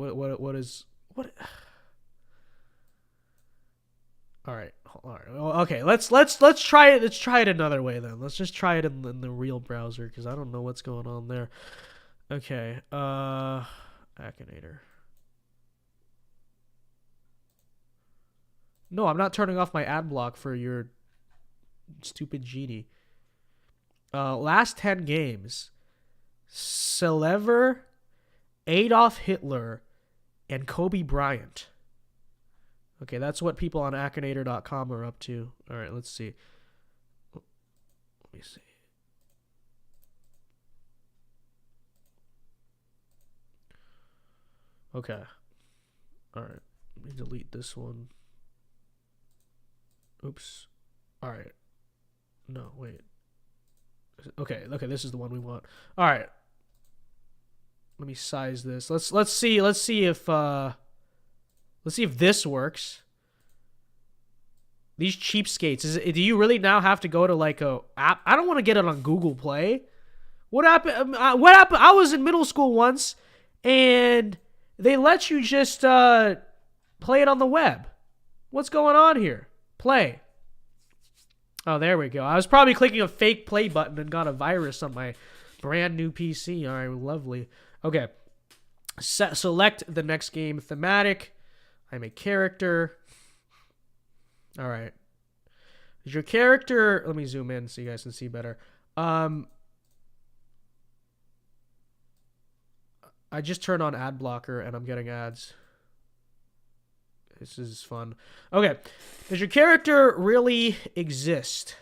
All right. Okay. Let's try it. Let's try it another way then. Let's just try it in the real browser because I don't know what's going on there. Okay. Akinator. No, I'm not turning off my ad block for your stupid genie. Last 10 games. Selever, Adolf Hitler, and Kobe Bryant. Okay, that's what people on Akinator.com are up to. All right, let's see. Let me see. Okay. All right. Let me delete this one. Oops. All right. No, wait. Okay, this is the one we want. All right. Let me size this. Let's see if this works. These cheapskates. Do you really now have to go to like a app? I don't want to get it on Google Play. What happened? I was in middle school once, and they let you just play it on the web. What's going on here? Play. Oh, there we go. I was probably clicking a fake play button and got a virus on my brand new PC. All right, lovely. Okay. Select the next game thematic. I'm a character. All right. Is your character... Let me zoom in so you guys can see better. I just turned on ad blocker and I'm getting ads. This is fun. Okay. Does your character really exist?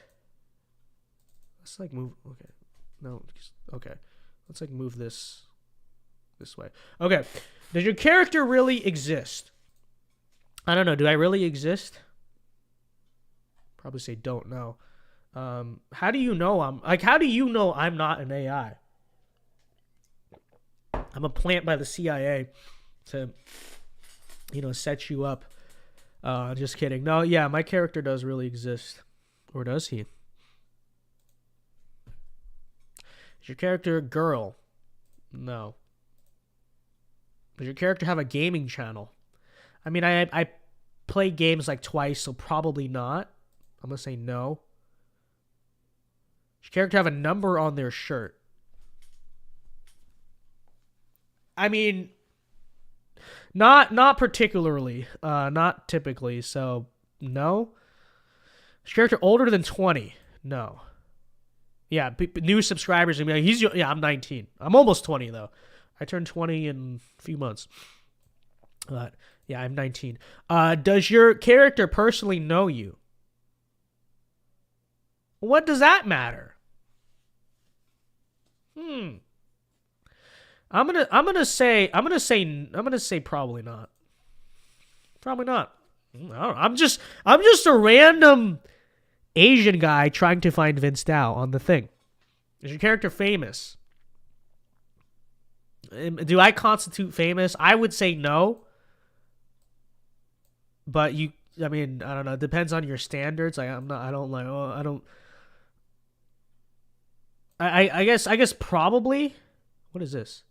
Let's like move... Okay. No. Okay. Let's like move this way. Okay. Does your character really exist? I don't know. Do I really exist? Probably say don't know. How do you know I'm not an AI? I'm a plant by the CIA to, set you up. Just kidding. No, yeah, my character does really exist. Or does he? Is your character a girl? No. Does your character have a gaming channel? I mean, I play games like twice, so probably not. I'm going to say no. Does your character have a number on their shirt? I mean, not particularly. Not typically, so no. Is your character older than 20? No. Yeah, new subscribers. I mean, I'm 19. I'm almost 20, though. I turned 20 in a few months. But, yeah, I'm 19. Does your character personally know you? What does that matter? I'm gonna say probably not. Probably not. I'm just a random Asian guy trying to find Vince Dow on the thing. Is your character famous? Do I constitute famous? I would say no. But I don't know. It depends on your standards. I guess probably. What is this?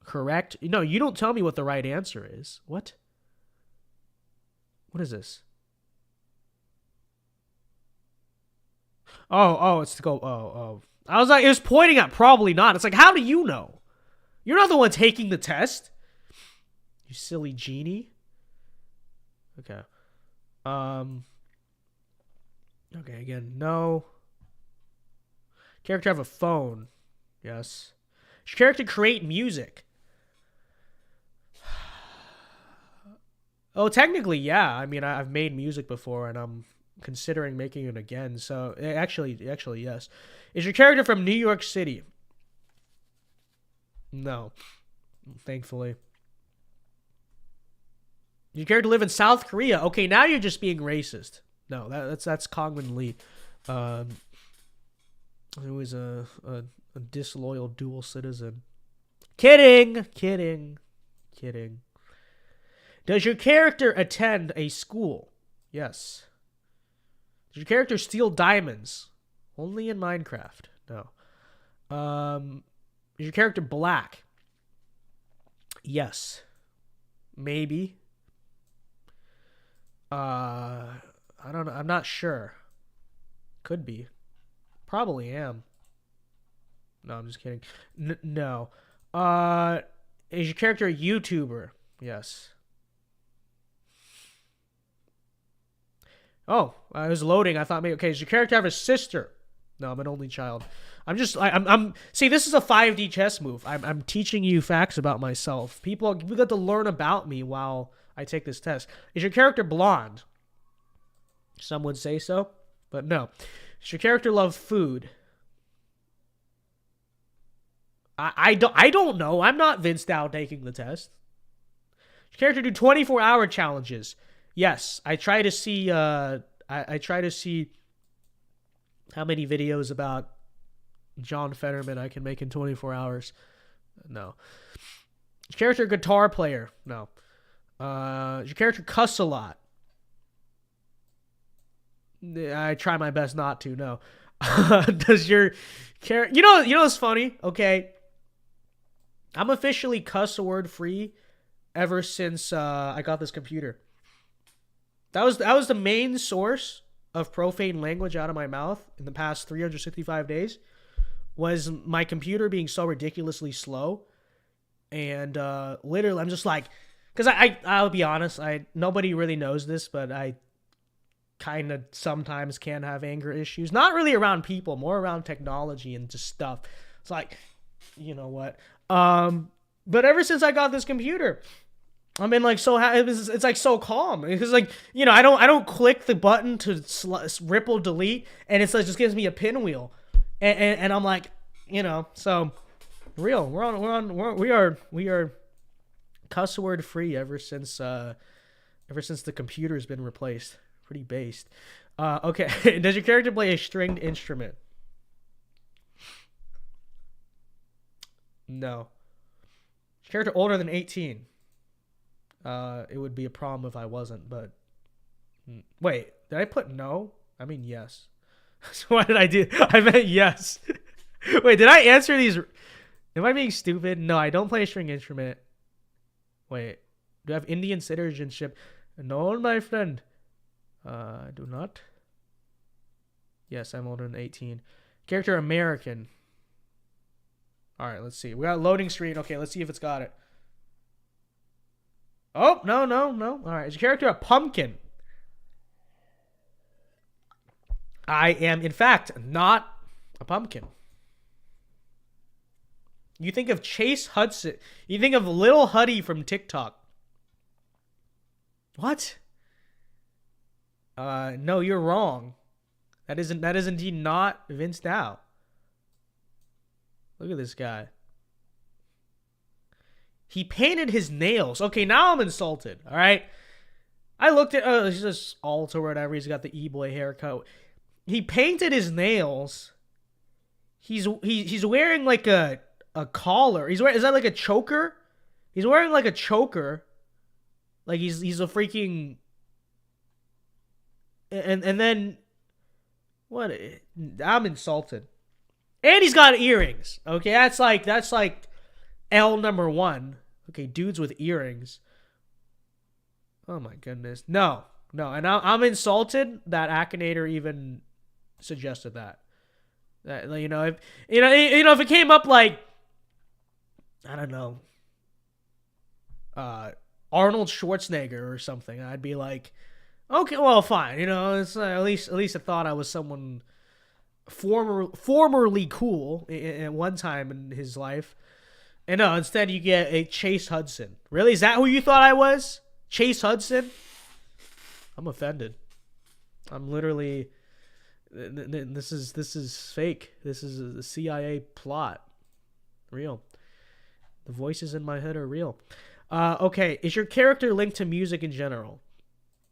Correct? No, you don't tell me what the right answer is. What? What is this? Oh, it's to go. Oh. I was like, it was pointing at probably not. It's like, how do you know? You're not the one taking the test. You silly genie. Okay. Okay, again, no. Character have a phone. Yes. Does your character create music? Oh, technically, yeah. I mean, I've made music before, and I'm considering making it again. So, actually, yes. Is your character from New York City? No. Thankfully. Your character live in South Korea? Okay, now you're just being racist. No, that's Congman Lee. He was a disloyal dual citizen. Kidding. Does your character attend a school? Yes. Does your character steal diamonds? Only in Minecraft. No. Is your character black? Yes. Maybe. I don't know. I'm not sure. Could be. Probably am. No, I'm just kidding. No. Is your character a YouTuber? Yes. Oh, I was loading. I thought maybe, okay, does your character have a sister? No, I'm an only child. See, this is a 5D chess move. I'm teaching you facts about myself. We got to learn about me while I take this test. Is your character blonde? Some would say so, but no. Does your character love food? I don't know. I'm not Vince Dow taking the test. Your character do 24-hour challenges. Yes, I try to see I try to see how many videos about John Fetterman I can make in 24 hours. No. Your character guitar player. No. Your character cuss a lot. I try my best not to. No. Does your character... You know what's funny? Okay. I'm officially cuss word free ever since I got this computer. That was the main source of profane language out of my mouth in the past 365 days. Was my computer being so ridiculously slow. And literally, I'm just like... Because I'll be honest, nobody really knows this, but I kind of sometimes can have anger issues. Not really around people, more around technology and just stuff. It's like, you know what? But ever since I got this computer, I've been like it's like so calm. Because like, you know, I don't click the button to ripple delete, and it's like just gives me a pinwheel. And I'm like, you know, so real. We are cuss word free ever since the computer's been replaced. Pretty based. Okay. Does your character play a stringed instrument? No. Your character older than 18? It would be a problem if I wasn't, but wait, did I put no? I mean yes. So what did I do? I meant yes. Wait, did I answer these? Am I being stupid? No, I don't play a string instrument. Wait, do I have Indian citizenship? No, my friend. I do not. Yes, I'm older than 18. Character American. Alright, let's see. We got a loading screen. Okay, let's see if it's got it. Oh, no. Alright, is your character a pumpkin? I am, in fact, not a pumpkin. You think of Chase Hudson. You think of Little Huddy from TikTok. What? No, you're wrong. That is indeed not Vince Dow. Look at this guy. He painted his nails. Okay, now I'm insulted. All right. I looked at he's just alt or whatever. He's got the e-boy haircut. He painted his nails. He's wearing like a collar. Is that like a choker? He's wearing like a choker. Like he's a freaking. And then what? I'm insulted. And he's got earrings. Okay, that's like L number 1. Okay, dudes with earrings. Oh my goodness. No. And I'm insulted that Akinator even suggested that. That, you know, if if it came up like, I don't know, Arnold Schwarzenegger or something, I'd be like, okay, well, fine. You know, it's at least I thought I was someone formerly cool at one time in his life. And no, instead you get a Chase Hudson. Really? Is that who you thought I was? Chase Hudson? I'm offended. I'm literally. This is fake. This is a CIA plot. Real. The voices in my head are real. Okay, is your character linked to music in general?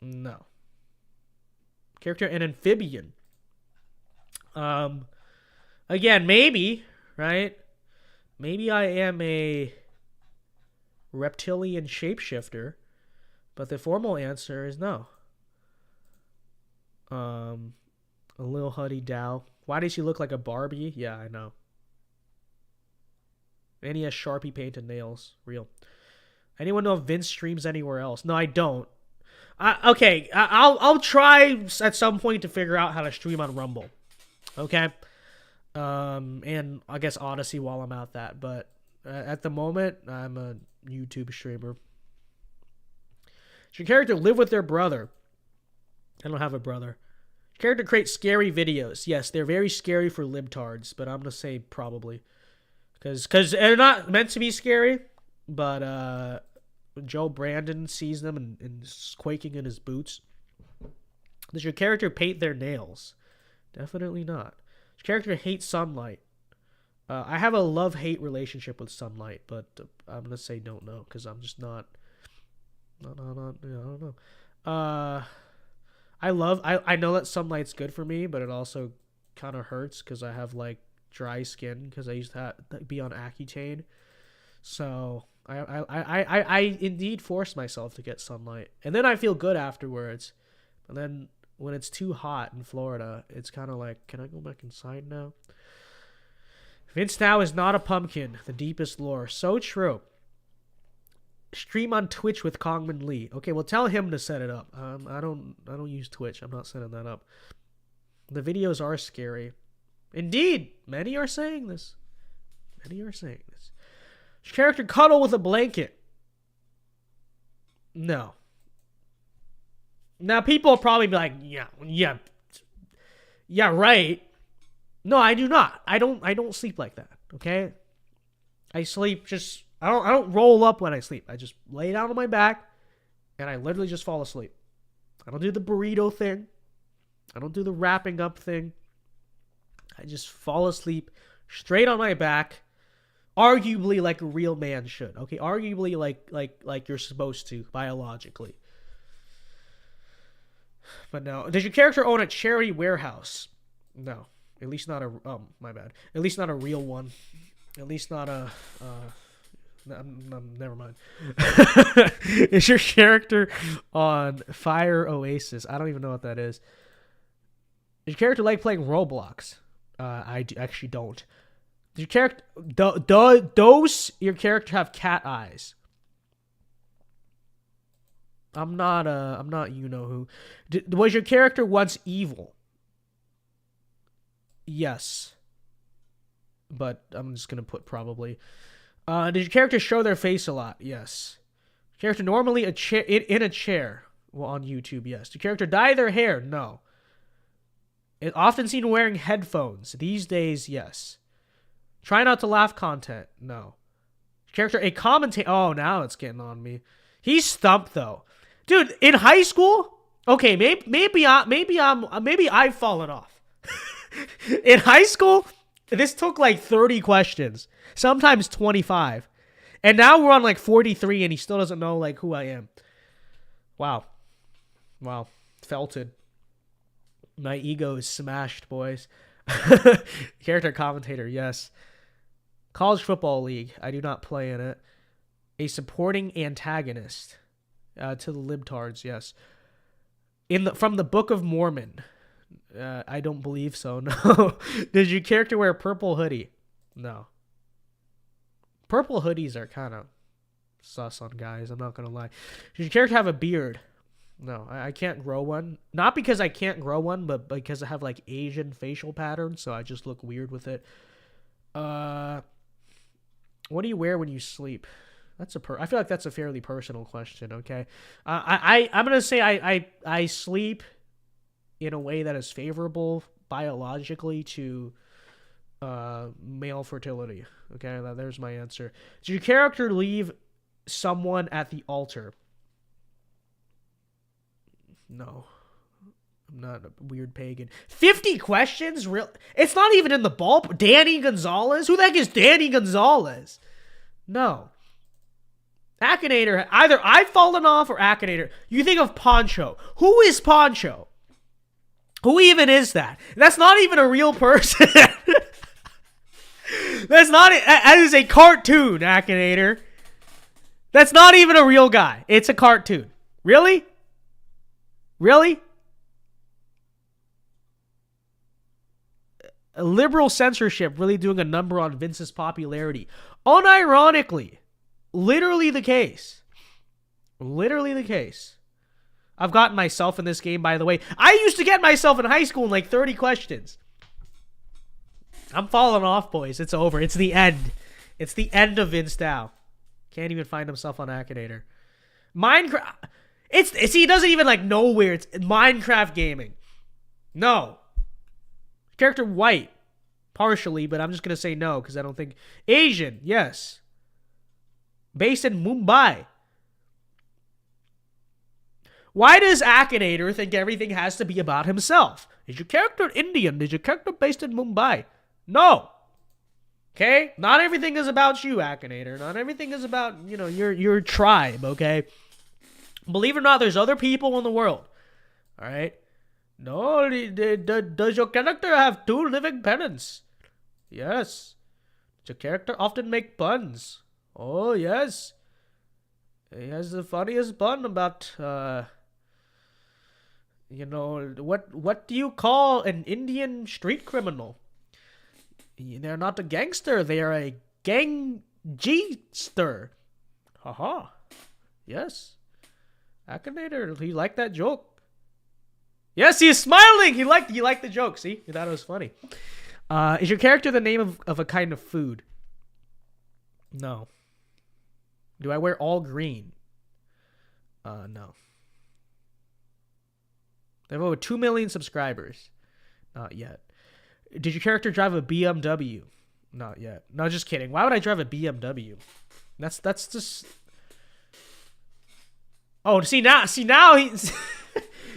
No. Character an amphibian. Again, maybe, right? Maybe I am a reptilian shapeshifter, but the formal answer is no. A little Huddy Dow. Why does he look like a Barbie? Yeah, I know. And he has Sharpie painted nails. Real. Anyone know if Vince streams anywhere else? No, I don't. Okay, I'll try at some point to figure out how to stream on Rumble. Okay? And I guess Odyssey while I'm at that. But at the moment, I'm a YouTube streamer. Does your character live with their brother? I don't have a brother. Character creates scary videos. Yes, they're very scary for libtards, but I'm going to say probably. Because they're not meant to be scary, but Joe Brandon sees them and is quaking in his boots. Does your character paint their nails? Definitely not. Does your character hate sunlight? I have a love-hate relationship with sunlight, but I'm gonna say don't know because I'm just not. No, I don't know. I know that sunlight's good for me, but it also kind of hurts because I have like dry skin because I used to be on Accutane. So I indeed force myself to get sunlight, and then I feel good afterwards. And then when it's too hot in Florida, it's kind of like, can I go back inside now? Vince Now is not a pumpkin. The deepest lore. So true. Stream on Twitch with Kongman Lee. Okay, well tell him to set it up. I don't use Twitch. I'm not setting that up. The videos are scary. Indeed, many are saying this. Character cuddle with a blanket. No. Now people will probably be like, yeah, right. No, I do not. I don't sleep like that. Okay, I sleep just. I don't roll up when I sleep. I just lay down on my back, and I literally just fall asleep. I don't do the burrito thing. I don't do the wrapping up thing. I just fall asleep straight on my back, arguably like a real man should. Okay, arguably like you're supposed to biologically. But no. Does your character own a charity warehouse? No. At least not a... Oh, my bad. At least not a real one. At least not a... never mind. Is your character on Fire Oasis? I don't even know what that is. Does your character like playing Roblox? Actually don't. Does your character... Does your character have cat eyes? I'm not you know who. Was your character once evil? Yes. But I'm just going to put probably. Did your character show their face a lot? Yes. Character normally in a chair. Well, on YouTube, yes. Did your character dye their hair? No. It often seen wearing headphones. These days, yes. Try not to laugh content? No. Character a commentator? Oh, now it's getting on me. He's stumped though. Dude, in high school, okay, maybe I've fallen off. In high school, this took like 30 questions, sometimes 25. And now we're on like 43 and he still doesn't know like who I am. Wow. Felted. My ego is smashed, boys. Character commentator, yes. College Football League, I do not play in it. A supporting antagonist. To the libtards, yes. From the Book of Mormon, I don't believe so. No. Did your character wear a purple hoodie? No. Purple hoodies are kind of sus on guys. I'm not gonna lie. Did your character have a beard? No, I can't grow one. Not because I can't grow one, but because I have like Asian facial patterns, so I just look weird with it. What do you wear when you sleep? I feel like that's a fairly personal question. Okay, I'm gonna say I sleep in a way that is favorable biologically to male fertility. Okay, there's my answer. Did your character leave someone at the altar? No, I'm not a weird pagan. 50 questions? Real? It's not even in the ballpark. Danny Gonzalez? Who the heck is Danny Gonzalez? No. Akinator, either I've fallen off or Akinator. You think of Poncho. Who is Poncho? Who even is that? That's not even a real person. That is a cartoon, Akinator. That's not even a real guy. It's a cartoon. Really? Really? Liberal censorship really doing a number on Vince's popularity. Unironically. Literally the case. Literally the case. I've gotten myself in this game, by the way. I used to get myself in high school in like 30 questions. I'm falling off, boys. It's over. It's the end. It's the end of VinceDao. Can't even find himself on Akinator. Minecraft. He doesn't even like know where it's Minecraft gaming. No. Character white. Partially, but I'm just going to say no because I don't think. Asian. Yes. Based in Mumbai. Why does Akinator think everything has to be about himself? Is your character Indian? Is your character based in Mumbai? No. Okay? Not everything is about you, Akinator. Not everything is about, you know, your tribe, okay? Believe it or not, there's other people in the world. All right? No, does your character have 2 living parents? Yes. Does your character often make puns? Oh, yes. He has the funniest pun about, you know, what do you call an Indian street criminal? They're not a gangster. They are a gang-G-ster. Haha. Yes. Akinator, he liked that joke. Yes, he is smiling. He liked the joke. See? He thought it was funny. Is your character the name of a kind of food? No. Do I wear all green? No. They have over 2 million subscribers. Not yet. Did your character drive a BMW? Not yet. No, just kidding. Why would I drive a BMW? That's just... Oh, see now he's...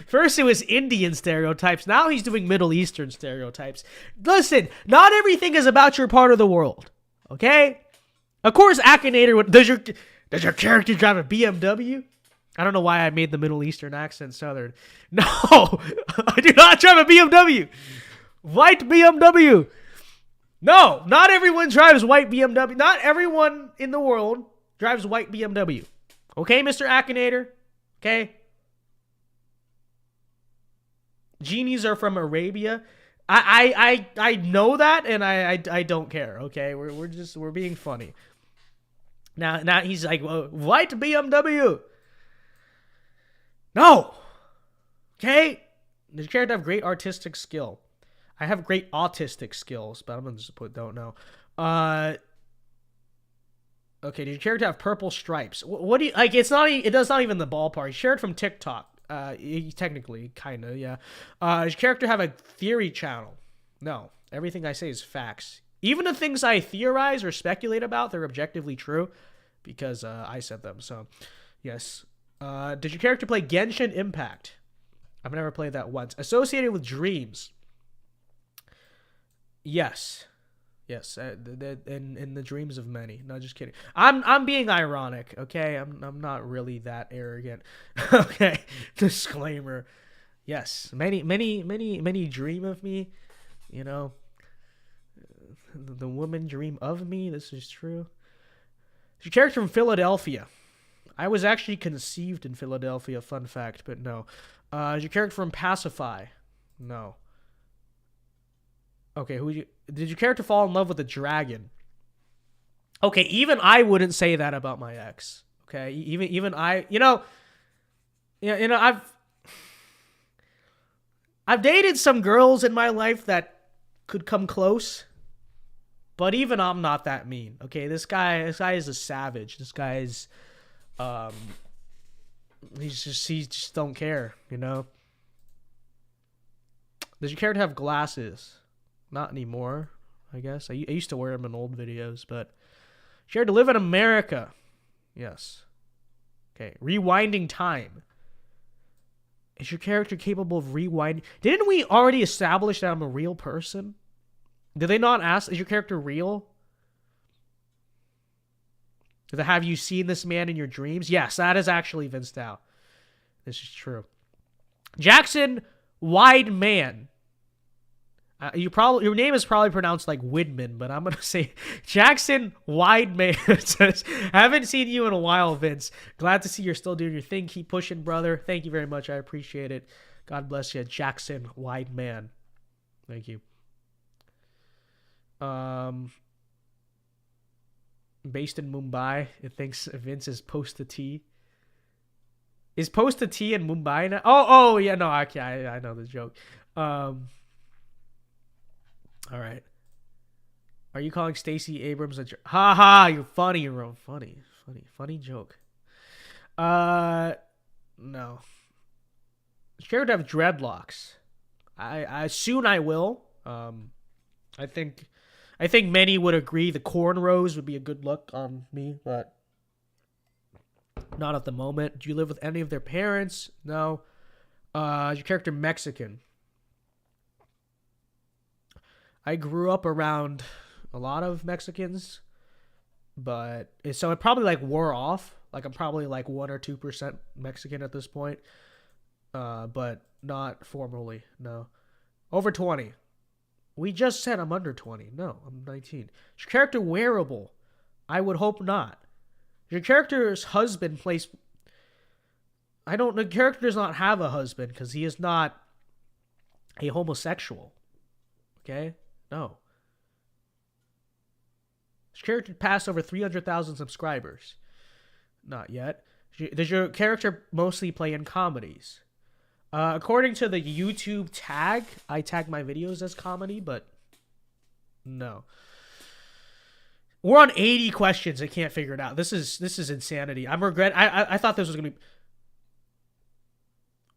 First it was Indian stereotypes. Now he's doing Middle Eastern stereotypes. Listen, not everything is about your part of the world. Okay? Of course, Akinator would... Does your character drive a BMW? I don't know why I made the Middle Eastern accent Southern. No! I do not drive a BMW! White BMW! No! Not everyone drives white BMW. Not everyone in the world drives white BMW. Okay, Mr. Akinator? Okay? Genies are from Arabia. I know that, and I don't care. Okay, we're being funny. Now he's like, white BMW. No. Okay. Does your character have great artistic skill? I have great autistic skills, but I'm gonna just put don't know. Okay. Does your character have purple stripes? What do you like? It's not. It does not even the ballpark. Shared from TikTok. Technically, kind of, yeah. Does your character have a theory channel? No. Everything I say is facts. Even the things I theorize or speculate about, they're objectively true because I said them. So, yes. Did your character play Genshin Impact? I've never played that once. Associated with dreams? Yes. Yes. In the dreams of many. No, just kidding. I'm being ironic. Okay. I'm not really that arrogant. Okay. Disclaimer. Yes. Many dream of me. You know. The women dream of me. This is true. Is your character from Philadelphia? I was actually conceived in Philadelphia. Fun fact, but no. Is your character from Pacify? No. Okay, did your character fall in love with a dragon? Okay, even I wouldn't say that about my ex. Okay, even I, I've dated some girls in my life that could come close, but even I'm not that mean. Okay, this guy is a savage. This guy is, he just don't care. Does your character have glasses? Not anymore, I guess. I used to wear them in old videos, but shared to live in America. Yes. Okay. Rewinding time. Is your character capable of rewinding? Didn't we already establish that I'm a real person? Did they not ask, is your character real? Have you seen this man in your dreams? Yes, that is actually VinceDao. This is true. Jackson Wide Man. Your name is probably pronounced like Widman, but I'm gonna say Jackson Wideman. Says, haven't seen you in a while, Vince. Glad to see you're still doing your thing. Keep pushing, brother. Thank you very much. I appreciate it. God bless you, Jackson Wideman. Thank you. Based in Mumbai, it thinks Vince is Posta T. Is Posta T in Mumbai now? Oh yeah, no, okay, I know the joke. All right. Are you calling Stacey Abrams a jerk? Ha ha, you're funny, Ron. Funny joke. No. Scared to have dreadlocks. I soon I will. I think many would agree the cornrows would be a good look on me, but not at the moment. Do you live with any of their parents? No. Is your character Mexican? I grew up around a lot of Mexicans, but so it probably like wore off. Like I'm probably like 1 or 2% Mexican at this point, but not formally. No, over 20. We just said I'm under 20. No, I'm 19. Is your character wearable? I would hope not. Your character's husband plays. The character does not have a husband because he is not a homosexual. Okay? No. His character passed over 300,000 subscribers. Not yet. Does your character mostly play in comedies? According to the YouTube tag, I tag my videos as comedy, but no. We're on 80 questions. I can't figure it out. This is insanity. I thought this was gonna be.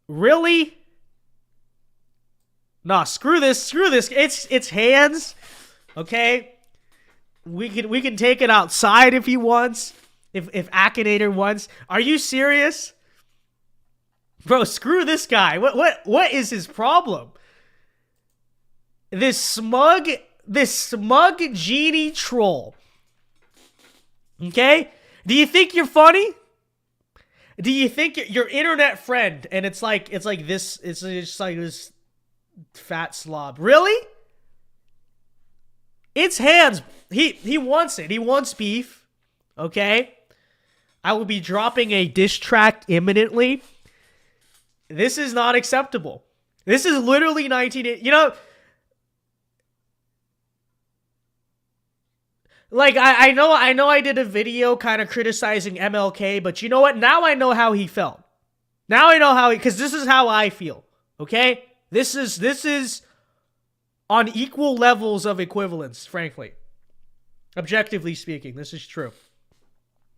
Really? Nah, screw this. It's hands. Okay? We can take it outside if he wants. If Akinator wants. Are you serious? Bro, screw this guy. What is his problem? This smug genie troll. Okay? Do you think you're funny? Do you think your internet friend and it's like this, it's just like this fat slob. Really? It's hands. He wants it. He wants beef. Okay? I will be dropping a diss track imminently. This is not acceptable. This is literally 19... Like, I know I did a video kind of criticizing MLK, but you know what? Now I know how he felt. Now I know how because this is how I feel. Okay? This is on equal levels of equivalence, frankly. Objectively speaking, this is true.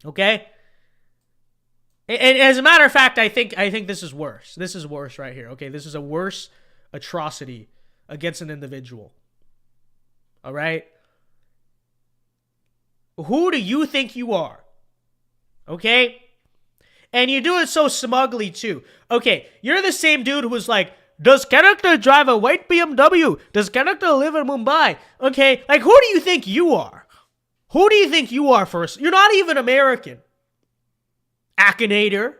Okay? And as a matter of fact, I think this is worse. This is worse right here. Okay? This is a worse atrocity against an individual. All right? Who do you think you are? Okay? And you do it so smugly, too. Okay, you're the same dude who was like, does character drive a white BMW? Does character live in Mumbai? Okay, like, who do you think you are? Who do you think you are first? You're not even American. Akinator.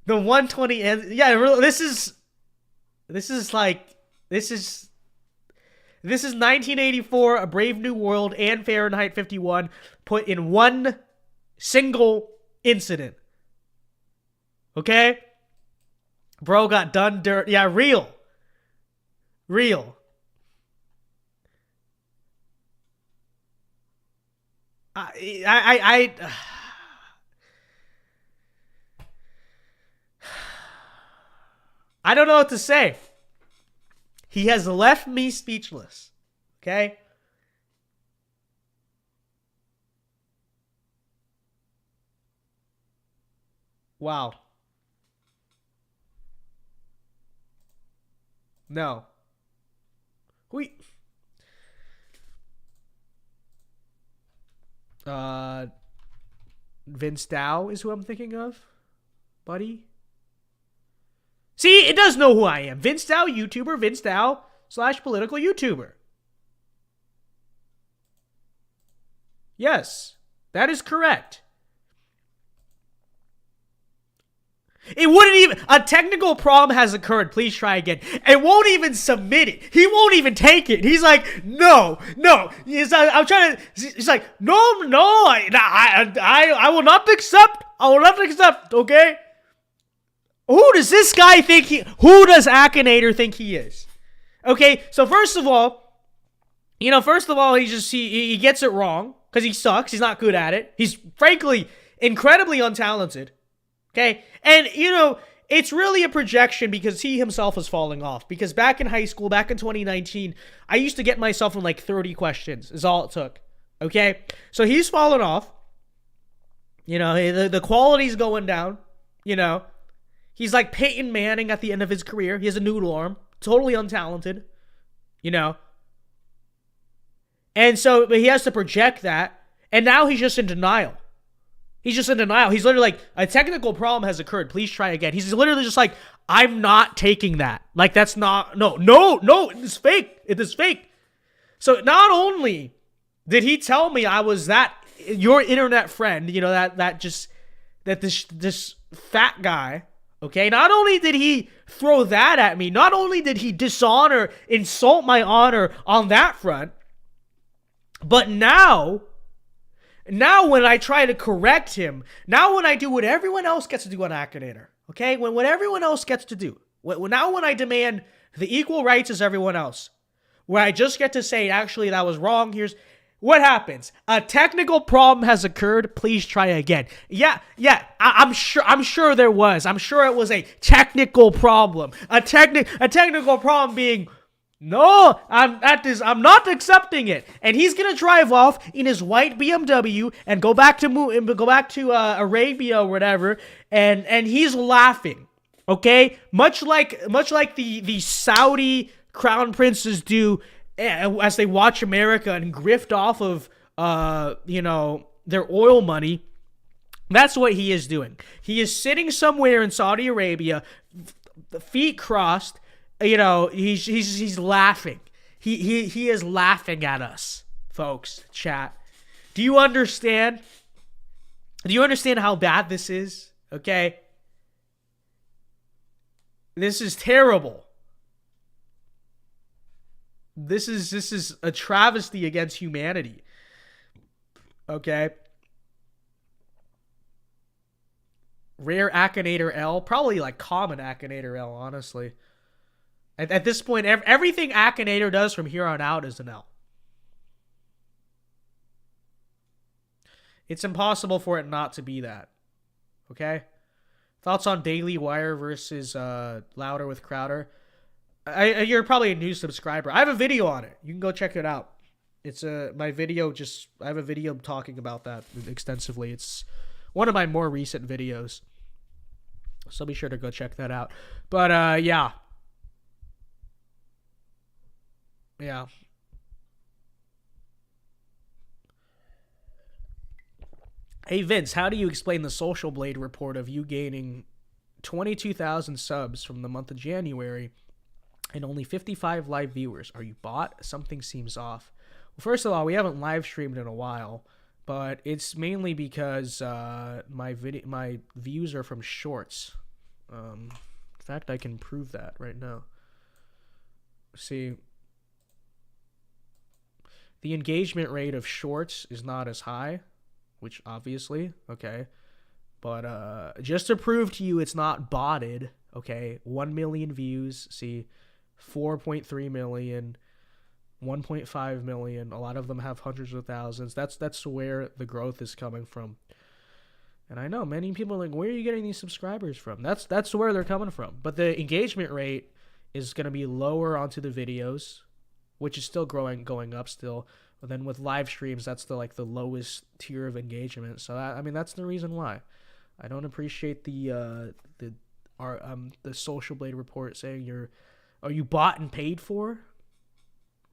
The 120... Yeah, this is 1984, A Brave New World, and Fahrenheit 51 put in one single incident. Okay? Bro got done dirt. Yeah, real. I don't know what to say. He has left me speechless. Okay? Wow. No. VinceDao is who I'm thinking of, buddy. See, it does know who I am. VinceDao YouTuber, VinceDao / political YouTuber. Yes, that is correct. It wouldn't even... A technical problem has occurred. Please try again. It won't even submit it. He won't even take it. He's like, no. He's like, no. I will not accept. Okay? Who does this guy think who does Akinator think he is? Okay, so first of all, he gets it wrong because he sucks. He's not good at it. He's frankly incredibly untalented. Okay, and it's really a projection because he himself is falling off. Because back in high school, back in 2019, I used to get myself in like 30 questions is all it took. Okay, so he's fallen off. The quality's going down. He's like Peyton Manning at the end of his career. He has a noodle arm. Totally untalented. And so he has to project that. And now he's just in denial. He's just in denial. He's literally like, a technical problem has occurred. Please try again. He's literally just like, I'm not taking that. Like, that's not, no, it is fake. It is fake. So not only did he tell me I was your internet friend, you know, this fat guy, okay? Not only did he throw that at me, not only did he insult my honor on that front, but now when I try to correct him, now when I do what everyone else gets to do on Akinator, okay? When everyone else gets to do, now when I demand the equal rights as everyone else, where I just get to say, actually, that was wrong, here's what happens. A technical problem has occurred. Please try again. Yeah, I'm sure there was. I'm sure it was a technical problem. A technical problem being, no, I'm not accepting it. And he's gonna drive off in his white BMW and go back to Arabia or whatever, and he's laughing. Okay, much like the Saudi crown princes do as they watch America and grift off of their oil money. That's what he is doing. He is sitting somewhere in Saudi Arabia, feet crossed. You know, he's laughing. He is laughing at us, folks. Chat. Do you understand? Do you understand how bad this is? Okay. This is terrible. This is a travesty against humanity. Okay. Rare Akinator L, probably like common Akinator L, honestly. At this point, everything Akinator does from here on out is an L. It's impossible for it not to be that. Okay? Thoughts on Daily Wire versus Louder with Crowder? You're probably a new subscriber. I have a video on it. You can go check it out. It's my video. I have a video talking about that extensively. It's one of my more recent videos, so be sure to go check that out. But yeah. Hey Vince, how do you explain the Social Blade report of you gaining 22,000 subs from the month of January and only 55 live viewers? Are you bot? Something seems off. Well, first of all, we haven't live streamed in a while, but it's mainly because my views are from shorts. In fact, I can prove that right now. See, the engagement rate of shorts is not as high, which obviously, okay, but just to prove to you it's not botted, okay, 1 million views, see, 4.3 million, 1.5 million, a lot of them have hundreds of thousands. That's where the growth is coming from. And I know many people are like, where are you getting these subscribers from? That's where they're coming from. But the engagement rate is going to be lower onto the videos, which is still going up still. But then with live streams, that's the lowest tier of engagement. So that's the reason why. I don't appreciate the Social Blade report saying are you bought and paid for?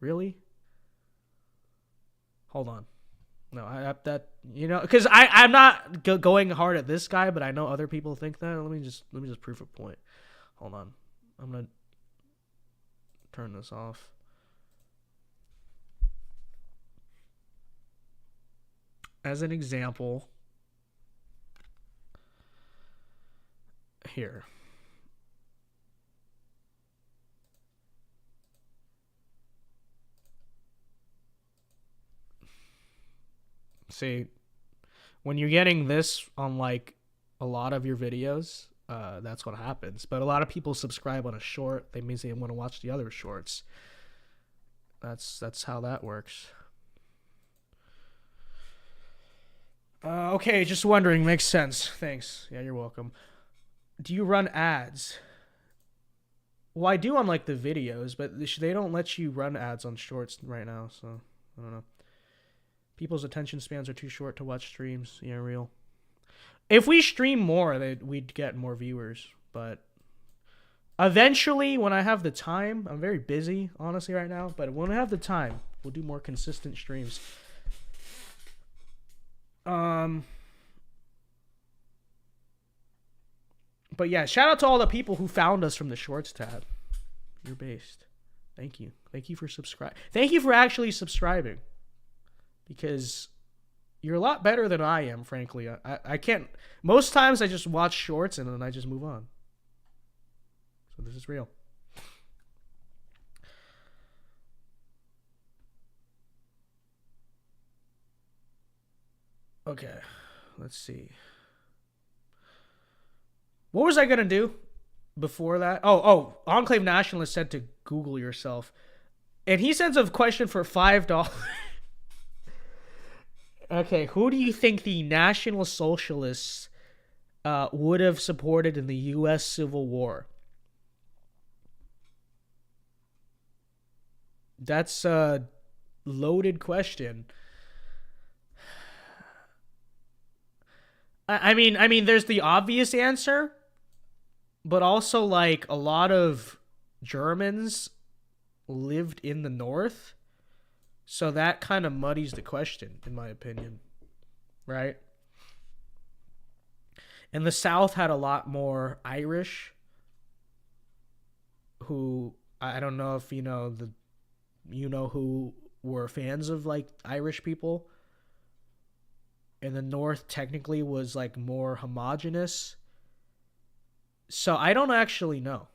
Really? Hold on. No, because I'm not going hard at this guy, but I know other people think that. Let me just prove a point. Hold on. I'm gonna turn this off. As an example, here. See, when you're getting this on a lot of your videos, that's what happens. But a lot of people subscribe on a short. They means they want to watch the other shorts. That's how that works. Okay, just wondering. Makes sense. Thanks. Yeah, you're welcome. Do you run ads? Well, I do on the videos, but they don't let you run ads on shorts right now, so I don't know. People's attention spans are too short to watch streams. Yeah, real. If we stream more, we'd get more viewers, but eventually, when I have the time, I'm very busy, honestly, right now, but when I have the time, we'll do more consistent streams. But yeah, shout out to all the people who found us from the Shorts tab. You're based. Thank you. Thank you for subscribing. Thank you for actually subscribing. Because you're a lot better than I am, frankly. I can't... Most times I just watch shorts and then I just move on. So this is real. Okay. Let's see. What was I going to do before that? Oh, Enclave Nationalist said to Google yourself. And he sends a question for $5. Okay, who do you think the National Socialists would have supported in the U.S. Civil War? That's a loaded question. I mean, there's the obvious answer, but also like a lot of Germans lived in the North. So that kind of muddies the question, in my opinion, right? And the South had a lot more Irish, who I don't know if who were fans of like Irish people. And the North technically was like more homogenous. So I don't actually know.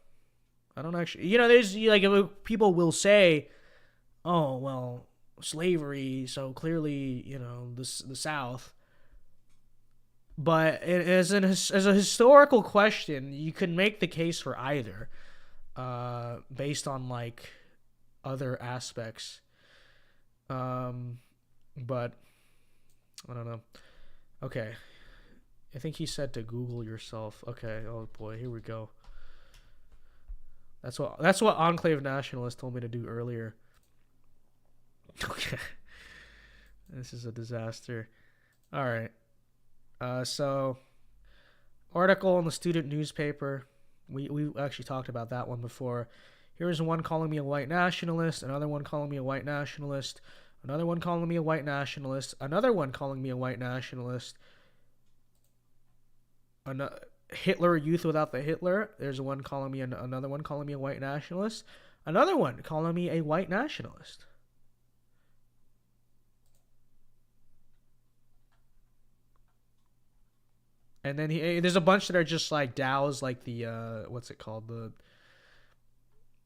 There's like people will say, oh well, slavery, so clearly, the South. But as a historical question, you can make the case for either, based on like other aspects. But I don't know. Okay, I think he said to Google yourself. Okay. Oh boy, here we go. That's what Enclave Nationalist told me to do earlier. Okay. This is a disaster. All right. So, article in the student newspaper. We actually talked about that one before. Here's one calling me a white nationalist, another one calling me a white nationalist, another one calling me a white nationalist, another one calling me a white nationalist. Hitler, youth without the Hitler. There's one calling me another one calling me a white nationalist, another one calling me a white nationalist. And then there's a bunch that are just like DAOs, like the what's it called,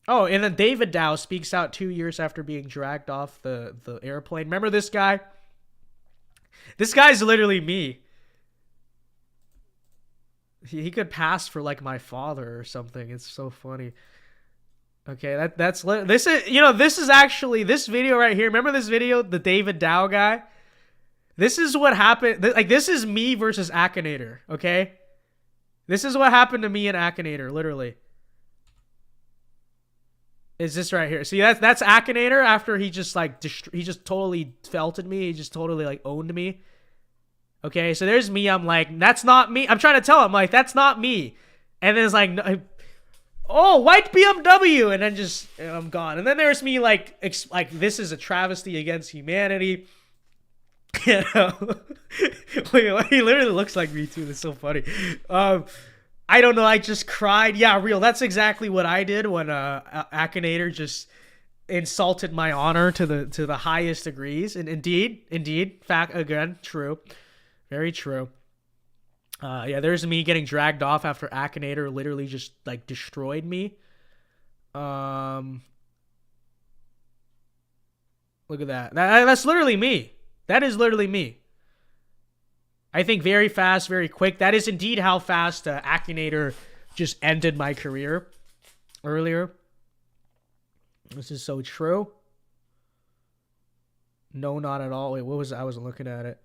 and then David Dow speaks out 2 years after being dragged off the airplane. Remember this guy? This guy's literally me. He could pass for like my father or something. It's so funny. Okay, this is actually this video right here. Remember this video, the David Dow guy? This is what happened. Like, this is me versus Akinator, okay? This is what happened to me and Akinator, literally. Is this right here? See, that's Akinator after he just like he just totally felted me. He just totally like owned me. Okay, so there's me. I'm like, that's not me. I'm trying to tell him like that's not me. And then it's like, oh, white BMW, and then I'm gone. And then there's me like this is a travesty against humanity. He literally looks like me too. That's so funny. I don't know. I just cried. Yeah, real. That's exactly what I did when Akinator just insulted my honor to the highest degrees. And indeed, fact again, true, very true. Yeah, there's me getting dragged off after Akinator literally just like destroyed me. Look at that. That's literally me. That is literally me. I think very fast, very quick. That is indeed how fast Akinator just ended my career earlier. This is so true. No, not at all. Wait, what was I wasn't looking at it.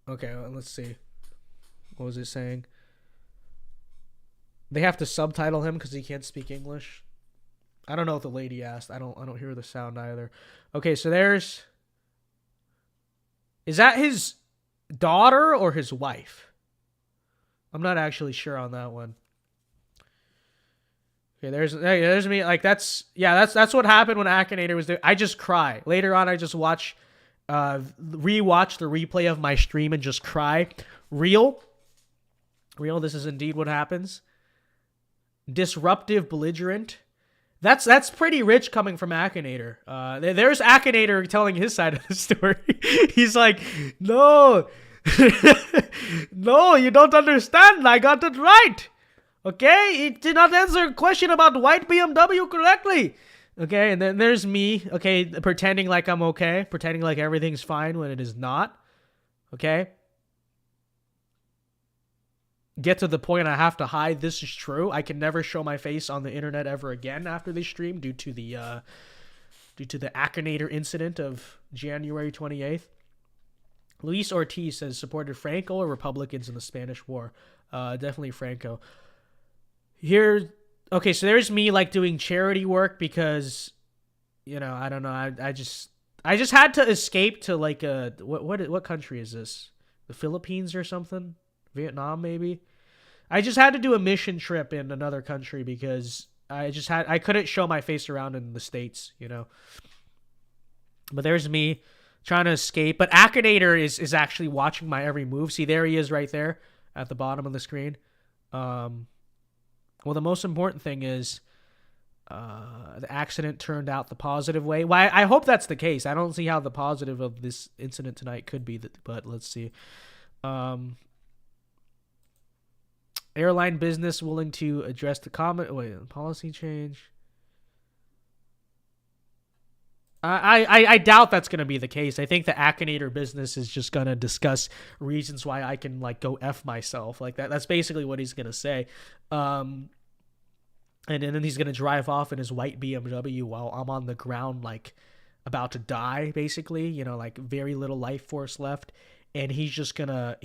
Okay, well, let's see. What was it saying? They have to subtitle him because he can't speak English. I don't know what the lady asked. I don't hear the sound either. Okay, so there's... Is that his daughter or his wife? I'm not actually sure on that one. Okay, there's me. Like that's what happened when Akinator was there. I just cry. Later on, I just rewatch the replay of my stream and just cry. Real. Real, this is indeed what happens. Disruptive belligerent. That's pretty rich coming from Akinator. There's Akinator telling his side of the story. He's like, no, no, you don't understand. I got it right. Okay, he did not answer a question about white BMW correctly. Okay, and then there's me. Okay, pretending like I'm okay, pretending like everything's fine when it is not. Okay. Get to the point I have to hide this is true. I can never show my face on the internet ever again after this stream due to the Akinator incident of January 28th. Luis Ortiz says supported Franco or Republicans in the Spanish War. Definitely Franco. Here, okay, so there's me like doing charity work because, you know, I don't know. I just had to escape to like what country is this? The Philippines or something? Vietnam maybe. I just had to do a mission trip in another country because I couldn't show my face around in the States, you know. But there's me trying to escape. But Akinator is actually watching my every move. See, there he is right there at the bottom of the screen. Well, the most important thing is the accident turned out the positive way. Well, I hope that's the case. I don't see how the positive of this incident tonight could be, but let's see. Airline business willing to address the comment. Wait, policy change. I doubt that's going to be the case. I think the Akinator business is just going to discuss reasons why I can like go F myself like that. That's basically what he's going to say. And then he's going to drive off in his white BMW while I'm on the ground like about to die basically, you know, like very little life force left. And he's just going to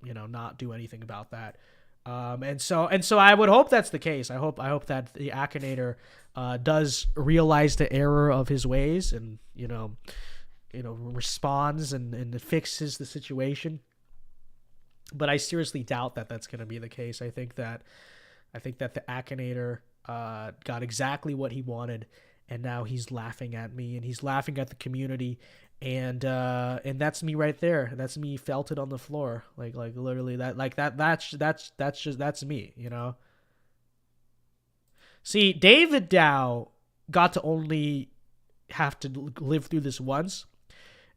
you know, not do anything about that. And so I would hope that's the case. I hope that the Akinator does realize the error of his ways and, you know, responds and fixes the situation. But I seriously doubt that that's going to be the case. I think that the Akinator got exactly what he wanted, and now he's laughing at me and he's laughing at the community. And that's me right there. That's me felted on the floor. Like literally that's me, you know? See, David Dow got to only have to live through this once.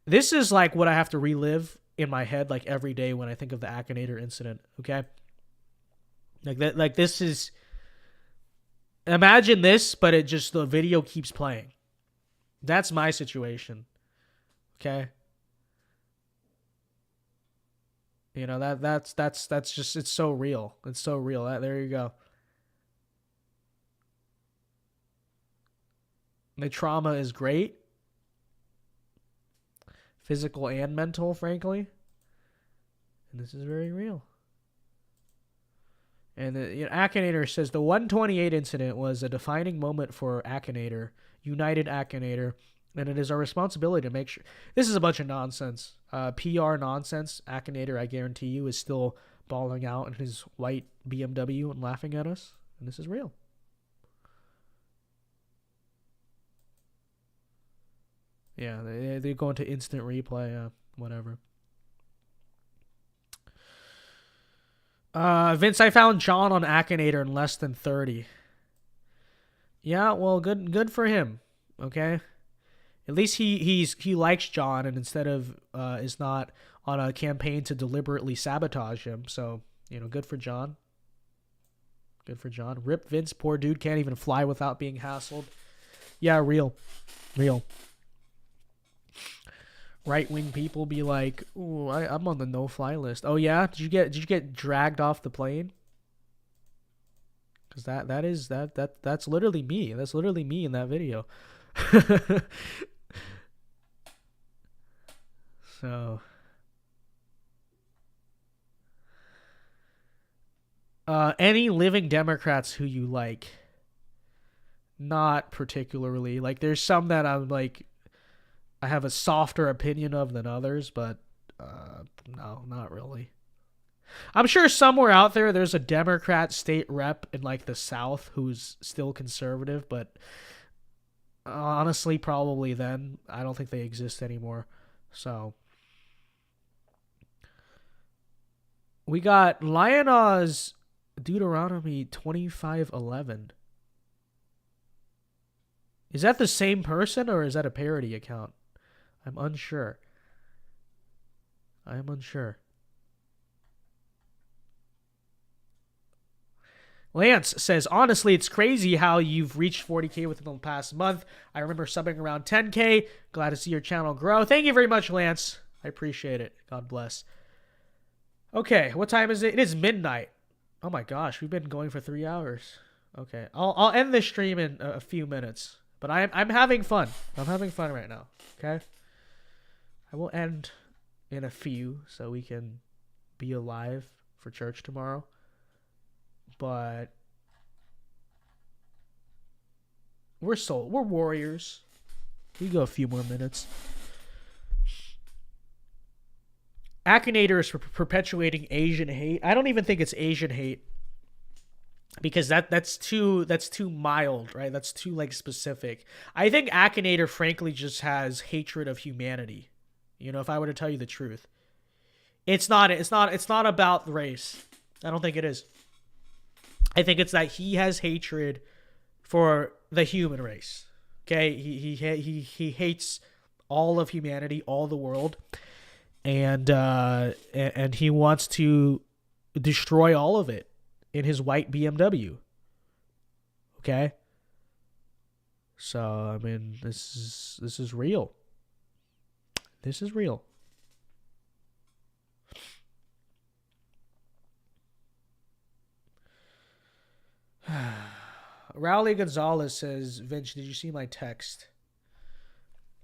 This is like what I have to relive in my head like every day when I think of the Akinator incident, okay? Like this is, imagine this, but it just, the video keeps playing. That's my situation. Okay. You know, that's just, it's so real. It's so real. There you go. The trauma is great. Physical and mental, frankly. And this is very real. And Akinator says the 128 incident was a defining moment for Akinator, United Akinator. And it is our responsibility to make sure. This is a bunch of nonsense. PR nonsense. Akinator, I guarantee you, is still bawling out in his white BMW and laughing at us. And this is real. Yeah, they go into instant replay. Whatever. Vince, I found John on Akinator in less than 30. Yeah, well, good for him. Okay. At least he likes John, and instead of is not on a campaign to deliberately sabotage him. So, you know, good for John. Good for John. Rip Vince, poor dude, can't even fly without being hassled. Yeah, real. Right-wing people be like, "Ooh, I'm on the no-fly list." Oh yeah, did you get dragged off the plane? Because that's literally me. That's literally me in that video. So, any living Democrats who you like? Not particularly. Like, there's some that I'm like, I have a softer opinion of than others, but no, not really. I'm sure somewhere out there's a Democrat state rep in like the South who's still conservative, but honestly, probably then. I don't think they exist anymore. So, We got Lionel's Deuteronomy 25:11. Is that the same person or is that a parody account? I'm unsure. Lance says, honestly, it's crazy how you've reached 40K within the past month. I remember subbing around 10K. Glad to see your channel grow. Thank you very much, Lance. I appreciate it. God bless. Okay, what time is it? It is midnight. Oh my gosh, we've been going for 3 hours. Okay, I'll end this stream in a few minutes. But I'm having fun. I'm having fun right now. Okay? I will end in a few so we can be alive for church tomorrow. But we're warriors. We go a few more minutes. Akinator is perpetuating Asian hate. I don't even think it's Asian hate because that's too mild, right? That's too like specific. I think Akinator frankly just has hatred of humanity. You know, if I were to tell you the truth, it's not about race. I don't think it is. I think it's that he has hatred for the human race. Okay, he hates all of humanity, all the world, and he wants to destroy all of it in his white BMW. Okay, so I mean, this is real. This is real. Rowley Gonzalez says, Vince, did you see my text?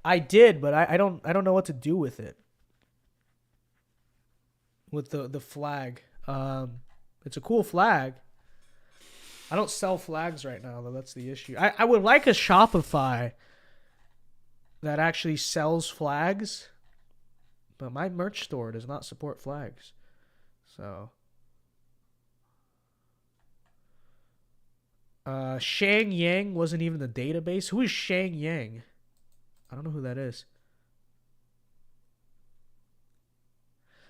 I did, but I don't know what to do with it. With the flag. It's a cool flag. I don't sell flags right now, though. That's the issue. I would like a Shopify that actually sells flags, but my merch store does not support flags. So Shang Yang wasn't even in the database. Who is Shang Yang? I don't know who that is.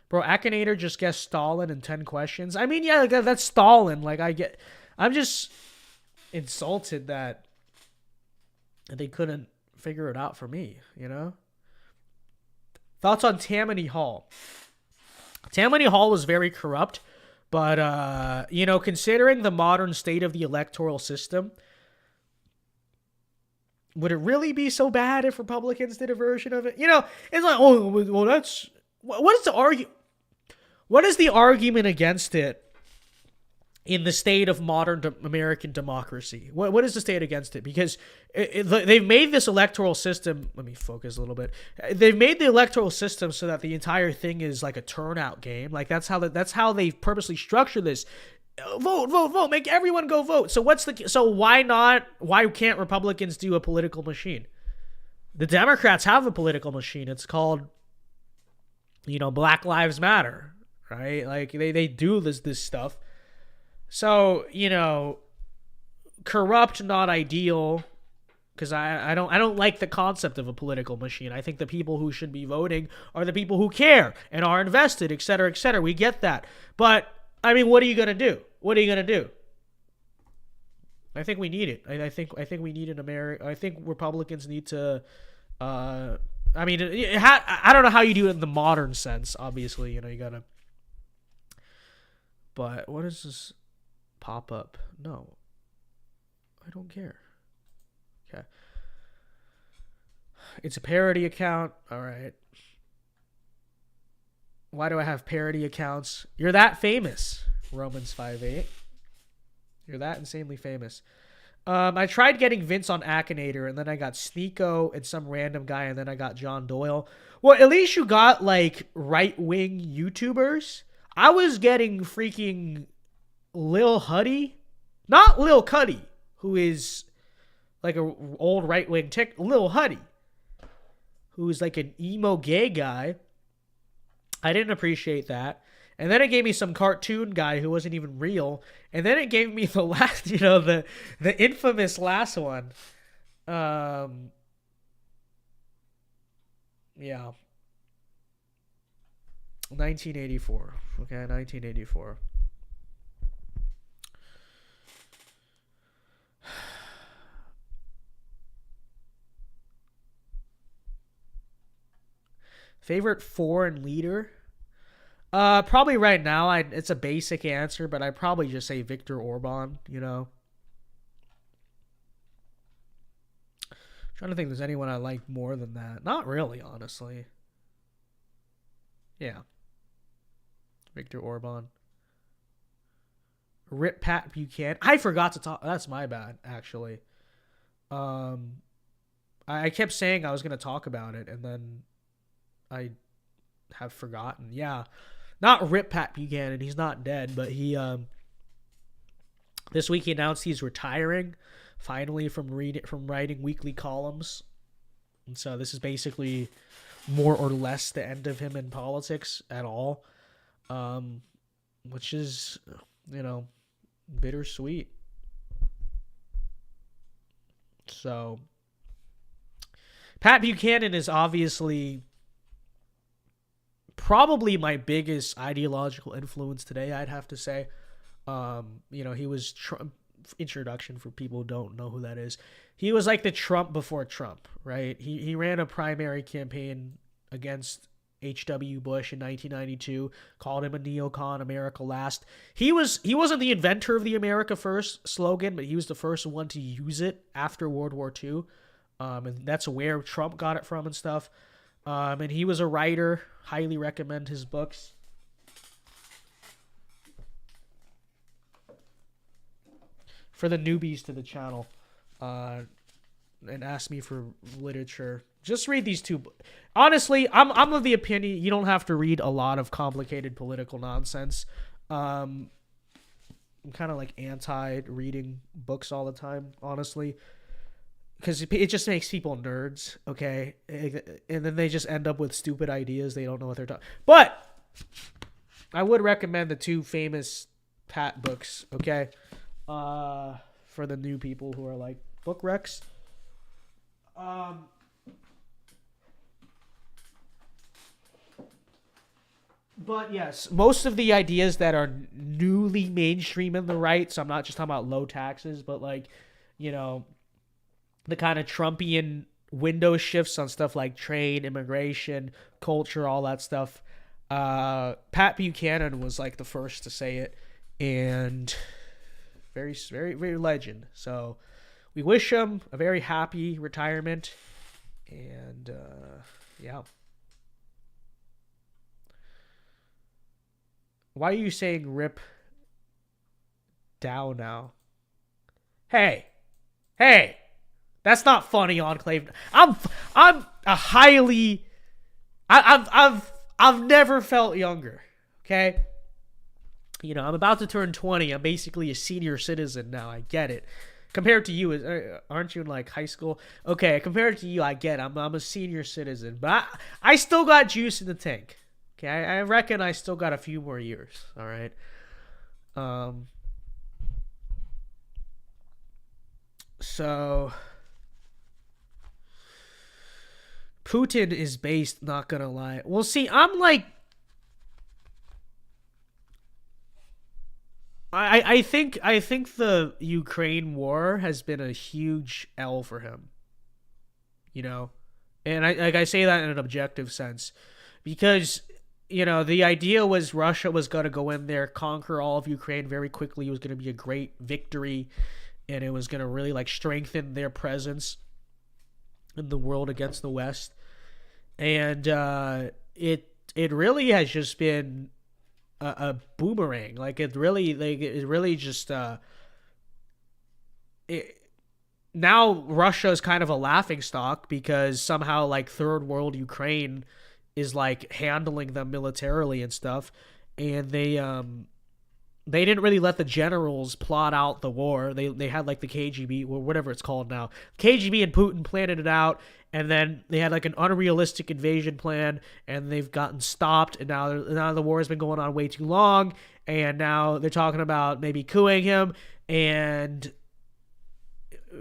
Bro, Akinator just guessed Stalin in 10 questions. I mean, yeah, that's Stalin. Like, I'm just insulted that they couldn't figure it out for me, you know? Thoughts on Tammany Hall? Tammany Hall was very corrupt. But, you know, considering the modern state of the electoral system, would it really be so bad if Republicans did a version of it? You know, it's like, oh, well, that's... What is the argument against it in the state of modern American democracy? What is the state against it? Because they've made this electoral system. Let me focus a little bit. They've made the electoral system so that the entire thing is like a turnout game. Like that's how they purposely structure this. Vote, make everyone go vote. So why can't Republicans do a political machine? The Democrats have a political machine. It's called, you know, Black Lives Matter, right? Like they do this stuff. So, you know, corrupt, not ideal, because I don't like the concept of a political machine. I think the people who should be voting are the people who care and are invested, et cetera, et cetera. We get that. But, I mean, what are you going to do? What are you going to do? I think we need it. I think we need an America. I think Republicans need to, I mean, I don't know how you do it in the modern sense, obviously. You know, you got to. But what is this? Pop up? No, I don't care. Okay, it's a parody account. All right, why do I have parody accounts? You're that famous, Romans 5:8. You're that insanely famous. I tried getting Vince on Akinator, and then I got Sneeko and some random guy, and then I got John Doyle. Well, at least you got like right-wing YouTubers. I was getting freaking Lil Huddy, not Lil Cuddy, who is like a old right-wing Lil Huddy, who is like an emo gay guy. I didn't appreciate that. And then it gave me some cartoon guy who wasn't even real. And then it gave me the last, you know, the infamous last one. Yeah. 1984. Okay, 1984. Favorite foreign leader? Probably right now, it's a basic answer, but I'd probably just say Viktor Orban, you know. Trying to think if there's anyone I like more than that. Not really, honestly. Yeah. Viktor Orban. Rip Pat Buchanan. I forgot to talk. That's my bad, actually. I kept saying I was going to talk about it, and then I have forgotten. Yeah. Not Rip Pat Buchanan. He's not dead, but he this week he announced he's retiring finally from writing weekly columns. And so this is basically more or less the end of him in politics at all. Which is, you know, bittersweet. So Pat Buchanan is obviously probably my biggest ideological influence today, I'd have to say. You know, he was Trump. Introduction for people who don't know who that is. He was like the Trump before Trump, right? He ran a primary campaign against H.W. Bush in 1992, called him a neocon, America last. He wasn't the inventor of the America first slogan, but he was the first one to use it after World War II. And that's where Trump got it from and stuff. And he was a writer. Highly recommend his books. For the newbies to the channel, and ask me for literature, just read these two. Honestly, I'm of the opinion you don't have to read a lot of complicated political nonsense. I'm kind of like anti-reading books all the time, honestly, because it just makes people nerds, okay? And then they just end up with stupid ideas. They don't know what they're talking. But I would recommend the two famous Pat books, okay? For the new people who are like book recs. But yes, most of the ideas that are newly mainstream in the right, so I'm not just talking about low taxes, but like, you know, the kind of Trumpian window shifts on stuff like trade, immigration, culture, all that stuff. Pat Buchanan was like the first to say it, and very, very, very legend. So we wish him a very happy retirement. And yeah. Why are you saying Rip Dow now? Hey, that's not funny, Enclave. I'm a highly, I've never felt younger. Okay. You know, I'm about to turn 20. I'm basically a senior citizen now. I get it. Compared to you, aren't you in like high school? Okay, compared to you, I get it. I'm a senior citizen. But I still got juice in the tank. Okay, I reckon I still got a few more years. All right. So Putin is based, not gonna lie. Well, see, I'm like, I think the Ukraine war has been a huge L for him. You know, and I say that in an objective sense, because, you know, the idea was Russia was going to go in there, conquer all of Ukraine very quickly. It was going to be a great victory, and it was going to really like strengthen their presence in the world against the West. And it really has just been a boomerang. Like it really just now Russia is kind of a laughing stock, because somehow like third world Ukraine is like handling them militarily and stuff, and they didn't really let the generals plot out the war. They had like the KGB or whatever it's called now. KGB and Putin planned it out, and then they had like an unrealistic invasion plan, and they've gotten stopped, and now the war has been going on way too long, and now they're talking about maybe coupping him, and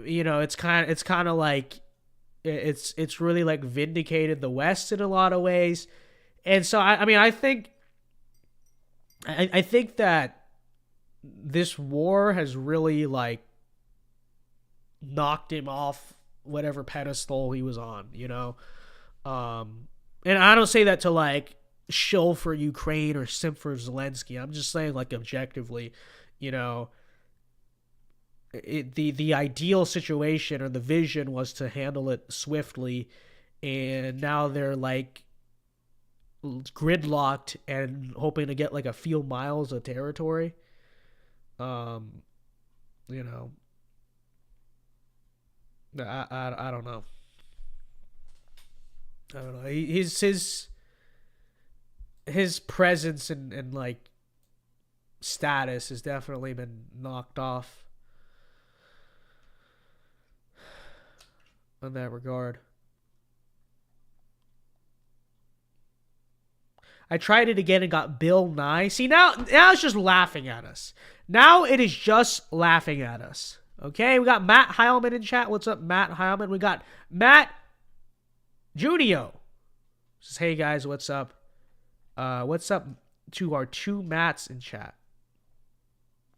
you know, it's kind of like it's really like vindicated the West in a lot of ways. And so I mean I think I think that this war has really like knocked him off whatever pedestal he was on, you know? And I don't say that to like shill for Ukraine or simp for Zelensky. I'm just saying like objectively, you know, the ideal situation or the vision was to handle it swiftly, and now they're like gridlocked and hoping to get like a few miles of territory. You know, I don't know. I don't know. His presence and like status has definitely been knocked off in that regard. I tried it again and got Bill Nye. See, now it's just laughing at us. Now it is just laughing at us. Okay, we got Matt Heilman in chat. What's up, Matt Heilman? We got Matt Junio. Says, hey guys, what's up? What's up to our two Matts in chat?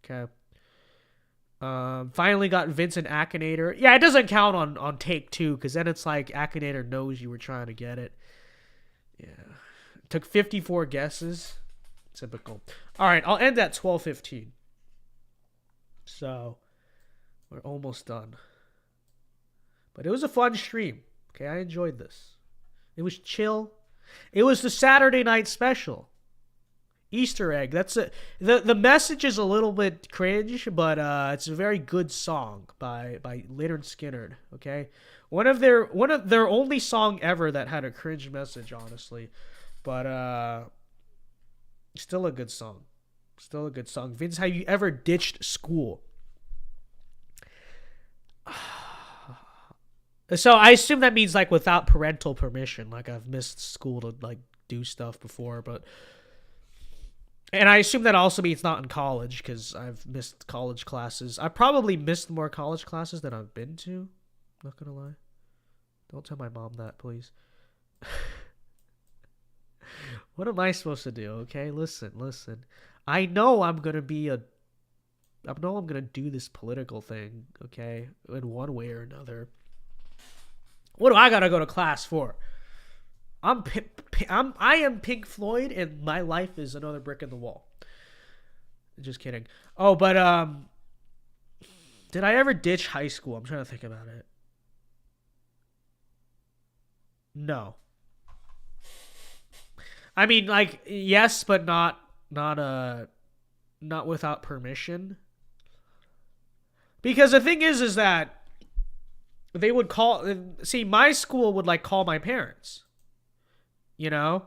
Okay. Finally got Vincent Akinator. Yeah, it doesn't count on take two, because then it's like Akinator knows you were trying to get it. Yeah. Took 54 guesses. Typical. All right, I'll end at 12:15. So, we're almost done. But it was a fun stream. Okay, I enjoyed this. It was chill. It was the Saturday night special. Easter egg. That's it. The message is a little bit cringe, but it's a very good song by Lynyrd Skynyrd. Okay, one of their only song ever that had a cringe message, honestly. But still a good song. Still a good song. Vince, have you ever ditched school? So I assume that means like without parental permission. Like I've missed school to like do stuff before, and I assume that also means not in college, because I've missed college classes. I probably missed more college classes than I've been to. Not gonna lie. Don't tell my mom that, please. What am I supposed to do? Okay, listen. I know I'm gonna do this political thing. Okay, in one way or another. What do I gotta go to class for? I am Pink Floyd, and my life is another brick in the wall. Just kidding. Oh, but did I ever ditch high school? I'm trying to think about it. No. I mean, like, yes, but not without permission. Because the thing is that they would my school would like call my parents. You know?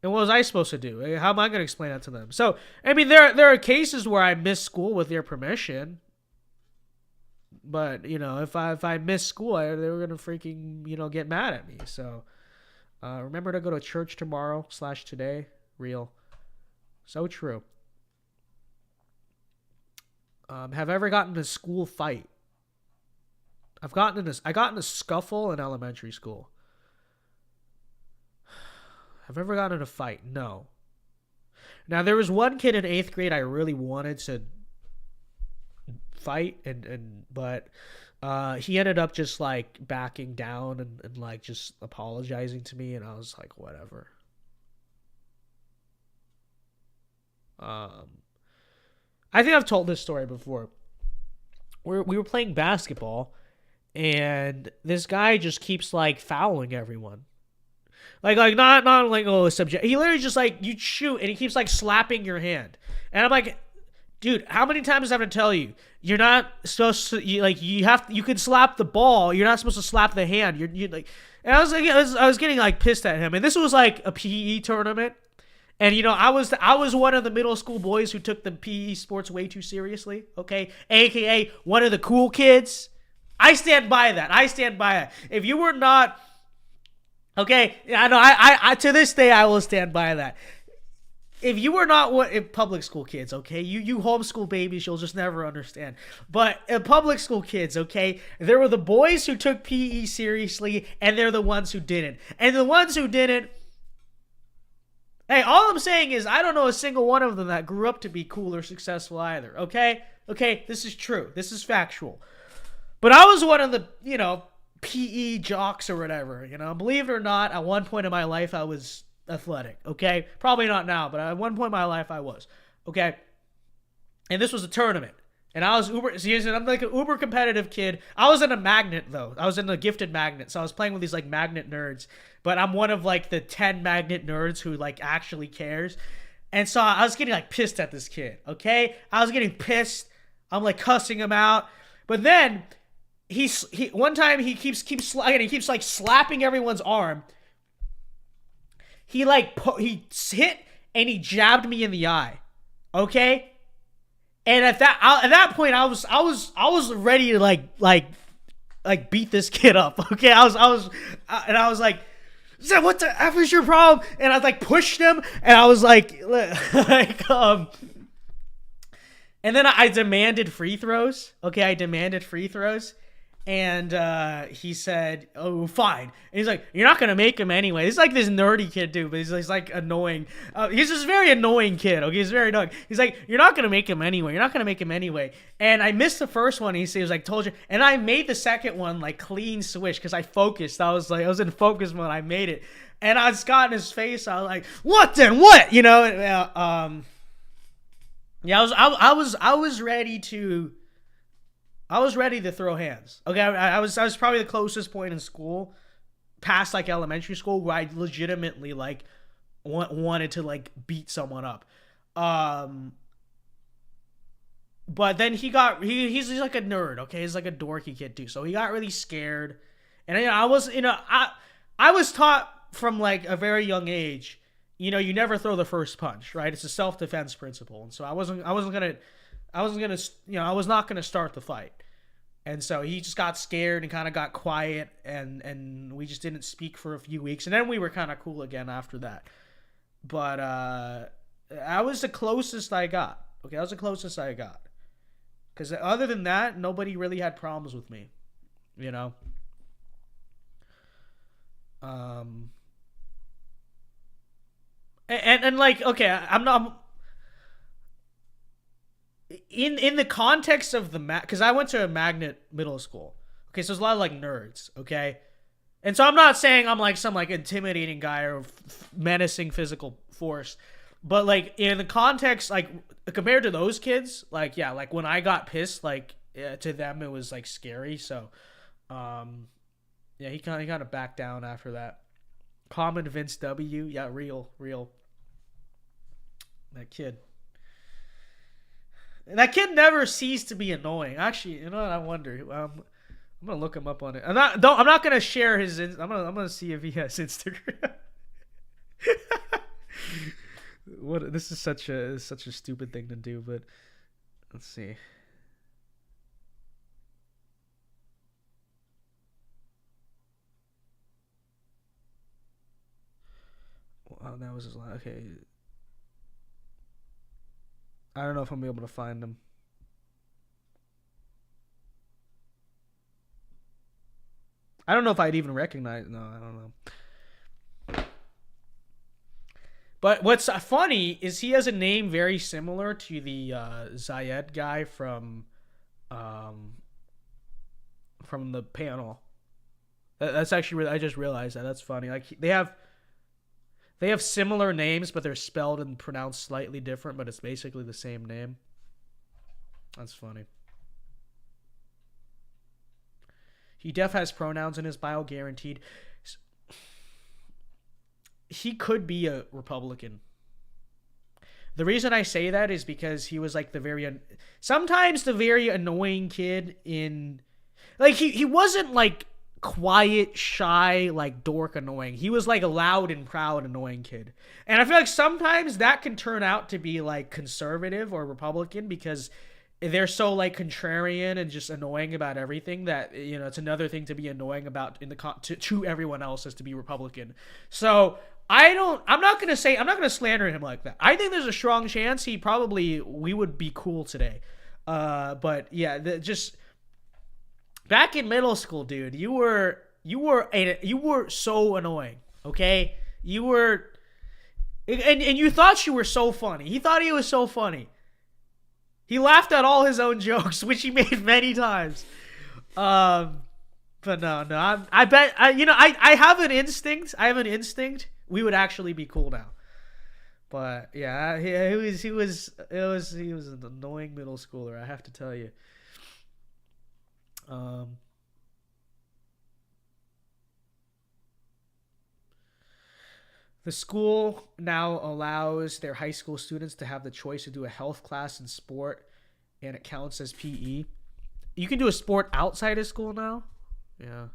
And what was I supposed to do? How am I going to explain that to them? So, I mean, there are cases where I miss school with their permission. But, you know, if I miss school, they were going to freaking, you know, get mad at me. So, remember to go to church tomorrow / today. Real. So true. Have I ever gotten in a school fight? I got in a scuffle in elementary school. Have I ever gotten in a fight? No. Now, there was one kid in 8th grade I really wanted to fight, but he ended up just like backing down and like just apologizing to me, and I was like, whatever. I think I've told this story before. We were playing basketball, and this guy just keeps like fouling everyone. Like not like, oh, subject. He literally just like, you shoot and he keeps like slapping your hand. And I'm like, dude, how many times do I have to tell you? You're not supposed to, you can slap the ball. You're not supposed to slap the hand. You're like, and I was getting like pissed at him. And this was like a PE tournament. And you know, I was one of the middle school boys who took the PE sports way too seriously. Okay. AKA one of the cool kids. I stand by that. If you were not, okay, I know. I to this day I will stand by that. If you were not public school kids, okay, you homeschool babies, you'll just never understand. But public school kids, okay, there were the boys who took PE seriously, and they're the ones who didn't. And the ones who didn't, Hey, all I'm saying is I don't know a single one of them that grew up to be cool or successful either. Okay? Okay, this is true. This is factual. But I was one of the, PE jocks or whatever, Believe it or not, at one point in my life, I was athletic, okay? Probably not now, but at one point in my life, I was, okay? And this was a tournament. And I was I'm like an uber competitive kid. I was in a magnet, though. I was in a gifted magnet. So I was playing with these, like, magnet nerds. But I'm one of, like, the 10 magnet nerds who, like, actually cares. And so I was getting, like, pissed at this kid, okay? I was getting pissed. I'm, like, cussing him out. But then one time he keeps like slapping everyone's arm. He hit and he jabbed me in the eye. Okay? And at that point I was ready to like beat this kid up. Okay? I was like, what the F is your problem? And I like pushed him and I was like and then I demanded free throws. Okay, I demanded free throws. And he said, oh, fine. And he's like, you're not going to make him anyway. He's like this nerdy kid, dude, but he's like annoying. He's this very annoying kid, okay? He's very annoying. He's like, you're not going to make him anyway. You're not going to make him anyway. And I missed the first one. He was like, told you. And I made the second one, like, clean switch because I focused. I was in focus mode. I made it. And I just got in his face. I was like, what then? What? Yeah, I was ready to... I was ready to throw hands. Okay, I was probably the closest point in school, past like elementary school, where I legitimately like wanted to like beat someone up. But then he's like a nerd. Okay, he's like a dorky kid too. So he got really scared, and I was taught from like a very young age, you never throw the first punch, right? It's a self-defense principle, and so I was not gonna start the fight. And so he just got scared and kind of got quiet, and we just didn't speak for a few weeks. And then we were kind of cool again after that. But I was the closest I got. Okay, I was the closest I got. Because other than that, nobody really had problems with me. And like, okay, I'm not... In the context of the because I went to a magnet middle school. Okay, so there's a lot of like nerds, okay? And so I'm not saying I'm like some like intimidating guy or menacing physical force. But like in the context, like compared to those kids, like yeah, like when I got pissed, like to them it was like scary. So yeah, he kind of backed down after that. Common Vince W. Yeah, real. That kid. And that kid never ceased to be annoying. Actually, you know what? I wonder. I'm gonna look him up on it. I'm not gonna share his. I'm gonna see if he has Instagram. What? This is such a stupid thing to do, but let's see. Wow, that was his line. Okay. I don't know if I'm able to find him. I don't know if I'd even recognize. No, I don't know. But what's funny is he has a name very similar to the Zayed guy from the panel. That's actually I just realized that. That's funny. Like they have similar names, but they're spelled and pronounced slightly different, but it's basically the same name. That's funny. He has pronouns in his bio, guaranteed. He could be a Republican. The reason I say that is because he was like sometimes the very annoying kid in... Like, he wasn't like quiet, shy, like dork annoying. He was like a loud and proud annoying kid. And I feel like sometimes that can turn out to be like conservative or Republican because they're so like contrarian and just annoying about everything that, it's another thing to be annoying about to everyone else as to be Republican. So I'm not going to slander him like that. I think there's a strong chance we would be cool today. But yeah, just back in middle school, dude, you were so annoying. Okay, you were And you thought you were so funny. He thought he was so funny. He laughed at all his own jokes, which he made many times. But no. I bet I have an instinct. We would actually be cool now. But yeah, he was an annoying middle schooler, I have to tell you. The school now allows their high school students to have the choice to do a health class in sport, and it counts as PE. You can do a sport outside of school now. Yeah,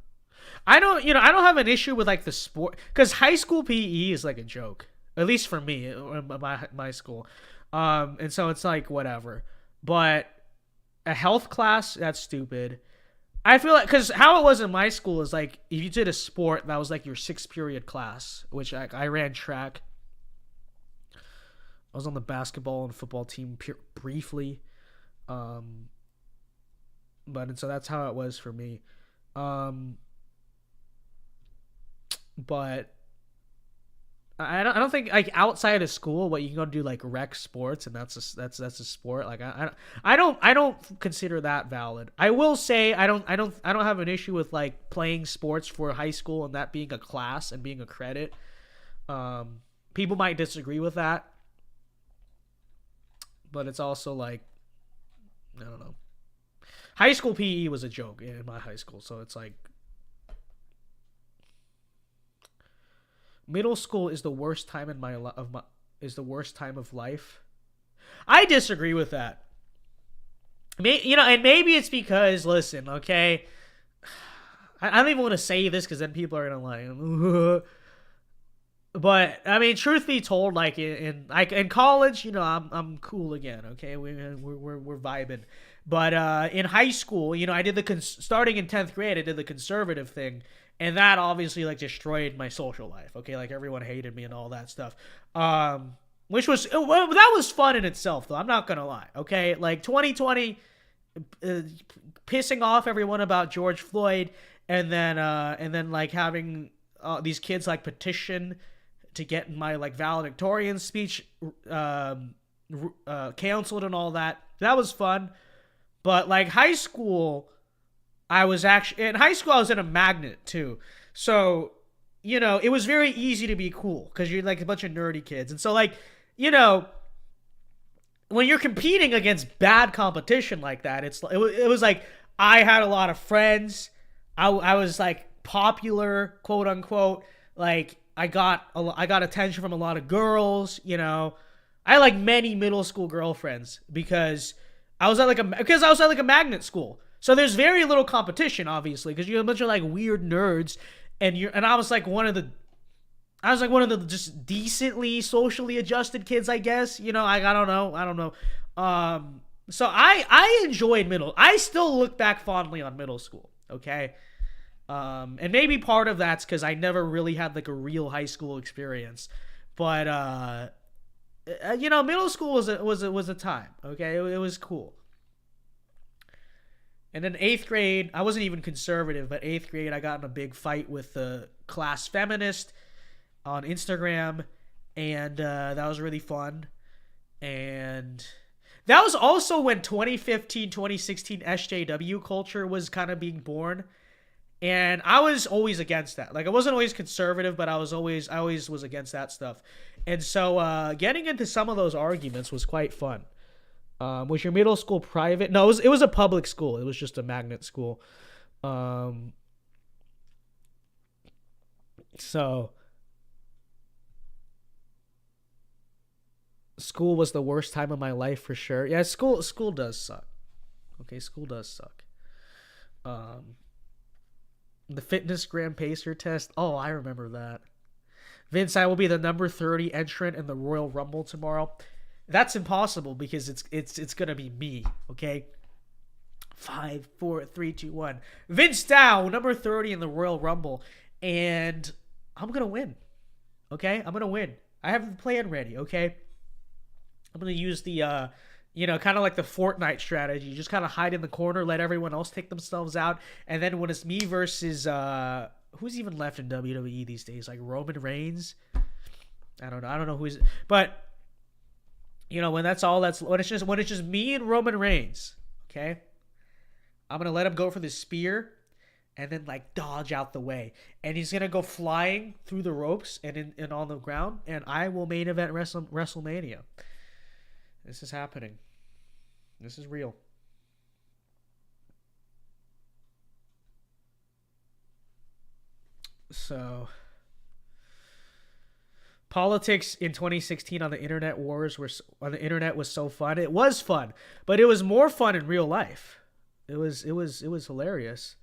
I don't have an issue with like the sport, because high school PE is like a joke, at least for me, my school. And so it's like whatever. But a health class, that's stupid. I feel like, because how it was in my school is like, if you did a sport, that was like your 6th period class, which I ran track. I was on the basketball and football team briefly. But and so that's how it was for me. But I don't think like outside of school, what you can go do like rec sports, and that's a sport. Like I don't consider that valid. I will say I don't have an issue with like playing sports for high school and that being a class and being a credit. People might disagree with that, but it's also like, I don't know. High school PE was a joke in my high school, so it's like middle school is the worst time in is the worst time of life. I disagree with that. And maybe it's because, listen, okay, I don't even want to say this because then people are gonna like. But I mean, truth be told, like in college, I'm cool again. Okay, we're vibing. But in high school, I did starting in 10th grade, I did the conservative thing, and that obviously like destroyed my social life. Okay, like everyone hated me and all that stuff. Which was that was fun in itself, though. I'm not gonna lie. Okay, like 2020, pissing off everyone about George Floyd, and then like having these kids like petition to get my like valedictorian speech canceled and all that. That was fun. But like high school, I was in a magnet too. So, it was very easy to be cool because you're like a bunch of nerdy kids. And so like, when you're competing against bad competition like that, it was like I had a lot of friends. I was like popular, quote unquote. Like I got attention from a lot of girls, I had like many middle school girlfriends because I was at like a magnet school. So there's very little competition, obviously, because you're a bunch of like weird nerds, and I was like one of the just decently socially adjusted kids, I guess. I don't know. So I enjoyed I still look back fondly on middle school. Okay. And maybe part of that's because I never really had like a real high school experience, but middle school was a time. Okay, it was cool. And then 8th grade, I wasn't even conservative, but 8th grade, I got in a big fight with the class feminist on Instagram, and that was really fun. And that was also when 2015, 2016 SJW culture was kind of being born. And I was always against that. Like, I wasn't always conservative, but I always was against that stuff. And so getting into some of those arguments was quite fun. Was your middle school private? No, it was a public school. It was just a magnet school. So school was the worst time of my life for sure. Yeah, school does suck. Okay, school does suck. The fitness gram pacer test. Oh, I remember that. Vince, I will be the number 30 entrant in the Royal Rumble tomorrow. That's impossible because it's gonna be me. Okay. 5, 4, 3, 2, 1. Vince Dow, number 30 in the Royal Rumble, and I'm gonna win. Okay, I'm gonna win. I have the plan ready. Okay. I'm gonna use the kind of like the Fortnite strategy. Just kind of hide in the corner, let everyone else take themselves out, and then when it's me versus who's even left in WWE these days, like Roman Reigns. I don't know who's, but you know, when it's just me and Roman Reigns, okay? I'm gonna let him go for the spear, and then like dodge out the way, and he's gonna go flying through the ropes and on the ground, and I will main event WrestleMania. This is happening. This is real. So, politics in 2016 on the internet was so fun. It was fun, but it was more fun in real life. It was hilarious.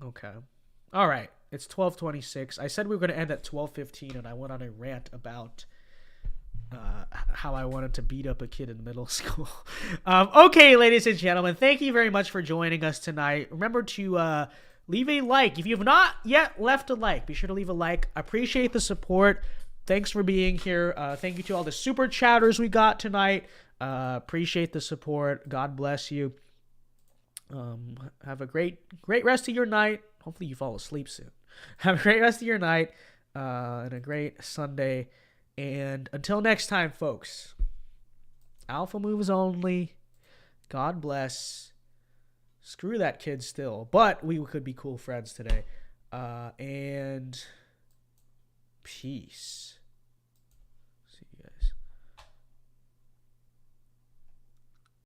Okay. All right. It's 12:26. I said we were going to end at 12:15, and I went on a rant about how I wanted to beat up a kid in middle school. Okay, ladies and gentlemen, thank you very much for joining us tonight. Remember to leave a like. If you have not yet left a like, be sure to leave a like. I appreciate the support. Thanks for being here. Thank you to all the super chatters we got tonight. Appreciate the support. God bless you. Have a great rest of your night. Hopefully you fall asleep soon. Have a great rest of your night and a great Sunday. And until next time, folks, alpha moves only. God bless. Screw that kid still. But we could be cool friends today. And peace.